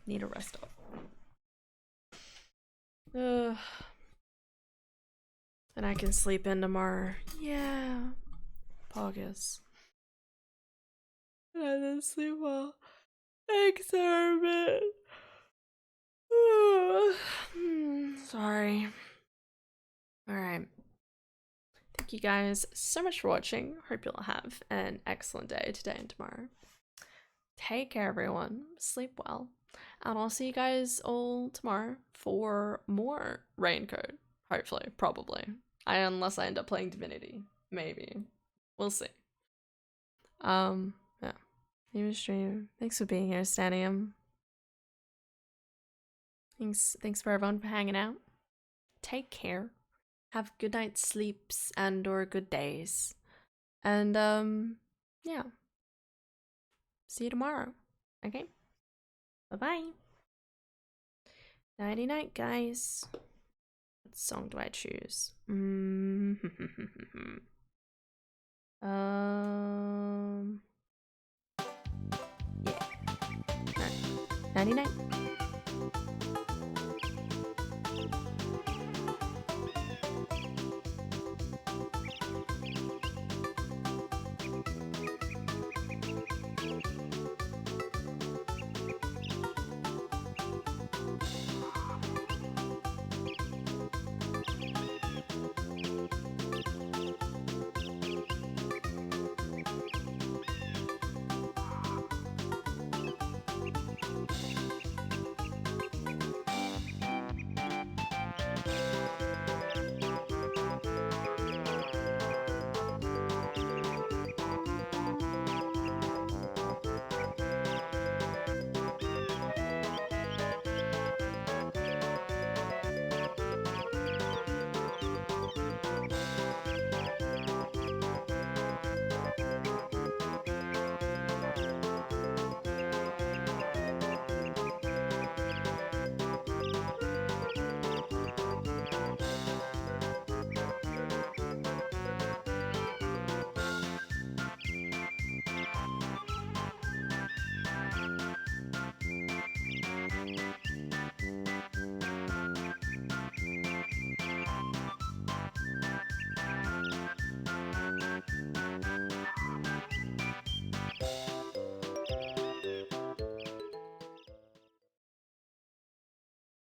Need to rest up. And I can sleep in tomorrow. Yeah. Poggers. I didn't sleep well. Thanks, Herman. Sorry. Alright. Thank you guys so much for watching. Hope you'll have an excellent day today and tomorrow. Take care, everyone. Sleep well. And I'll see you guys all tomorrow for more Raincoat. Hopefully. Probably. Unless I end up playing Divinity. Maybe. We'll see. Yeah. New stream. Thanks for being here, Stadium. Thanks for everyone for hanging out. Take care. Have good night's sleeps and or good days. And yeah. See you tomorrow. Okay? Bye-bye. Nighty night, guys. What song do I choose? Yeah. Nighty night.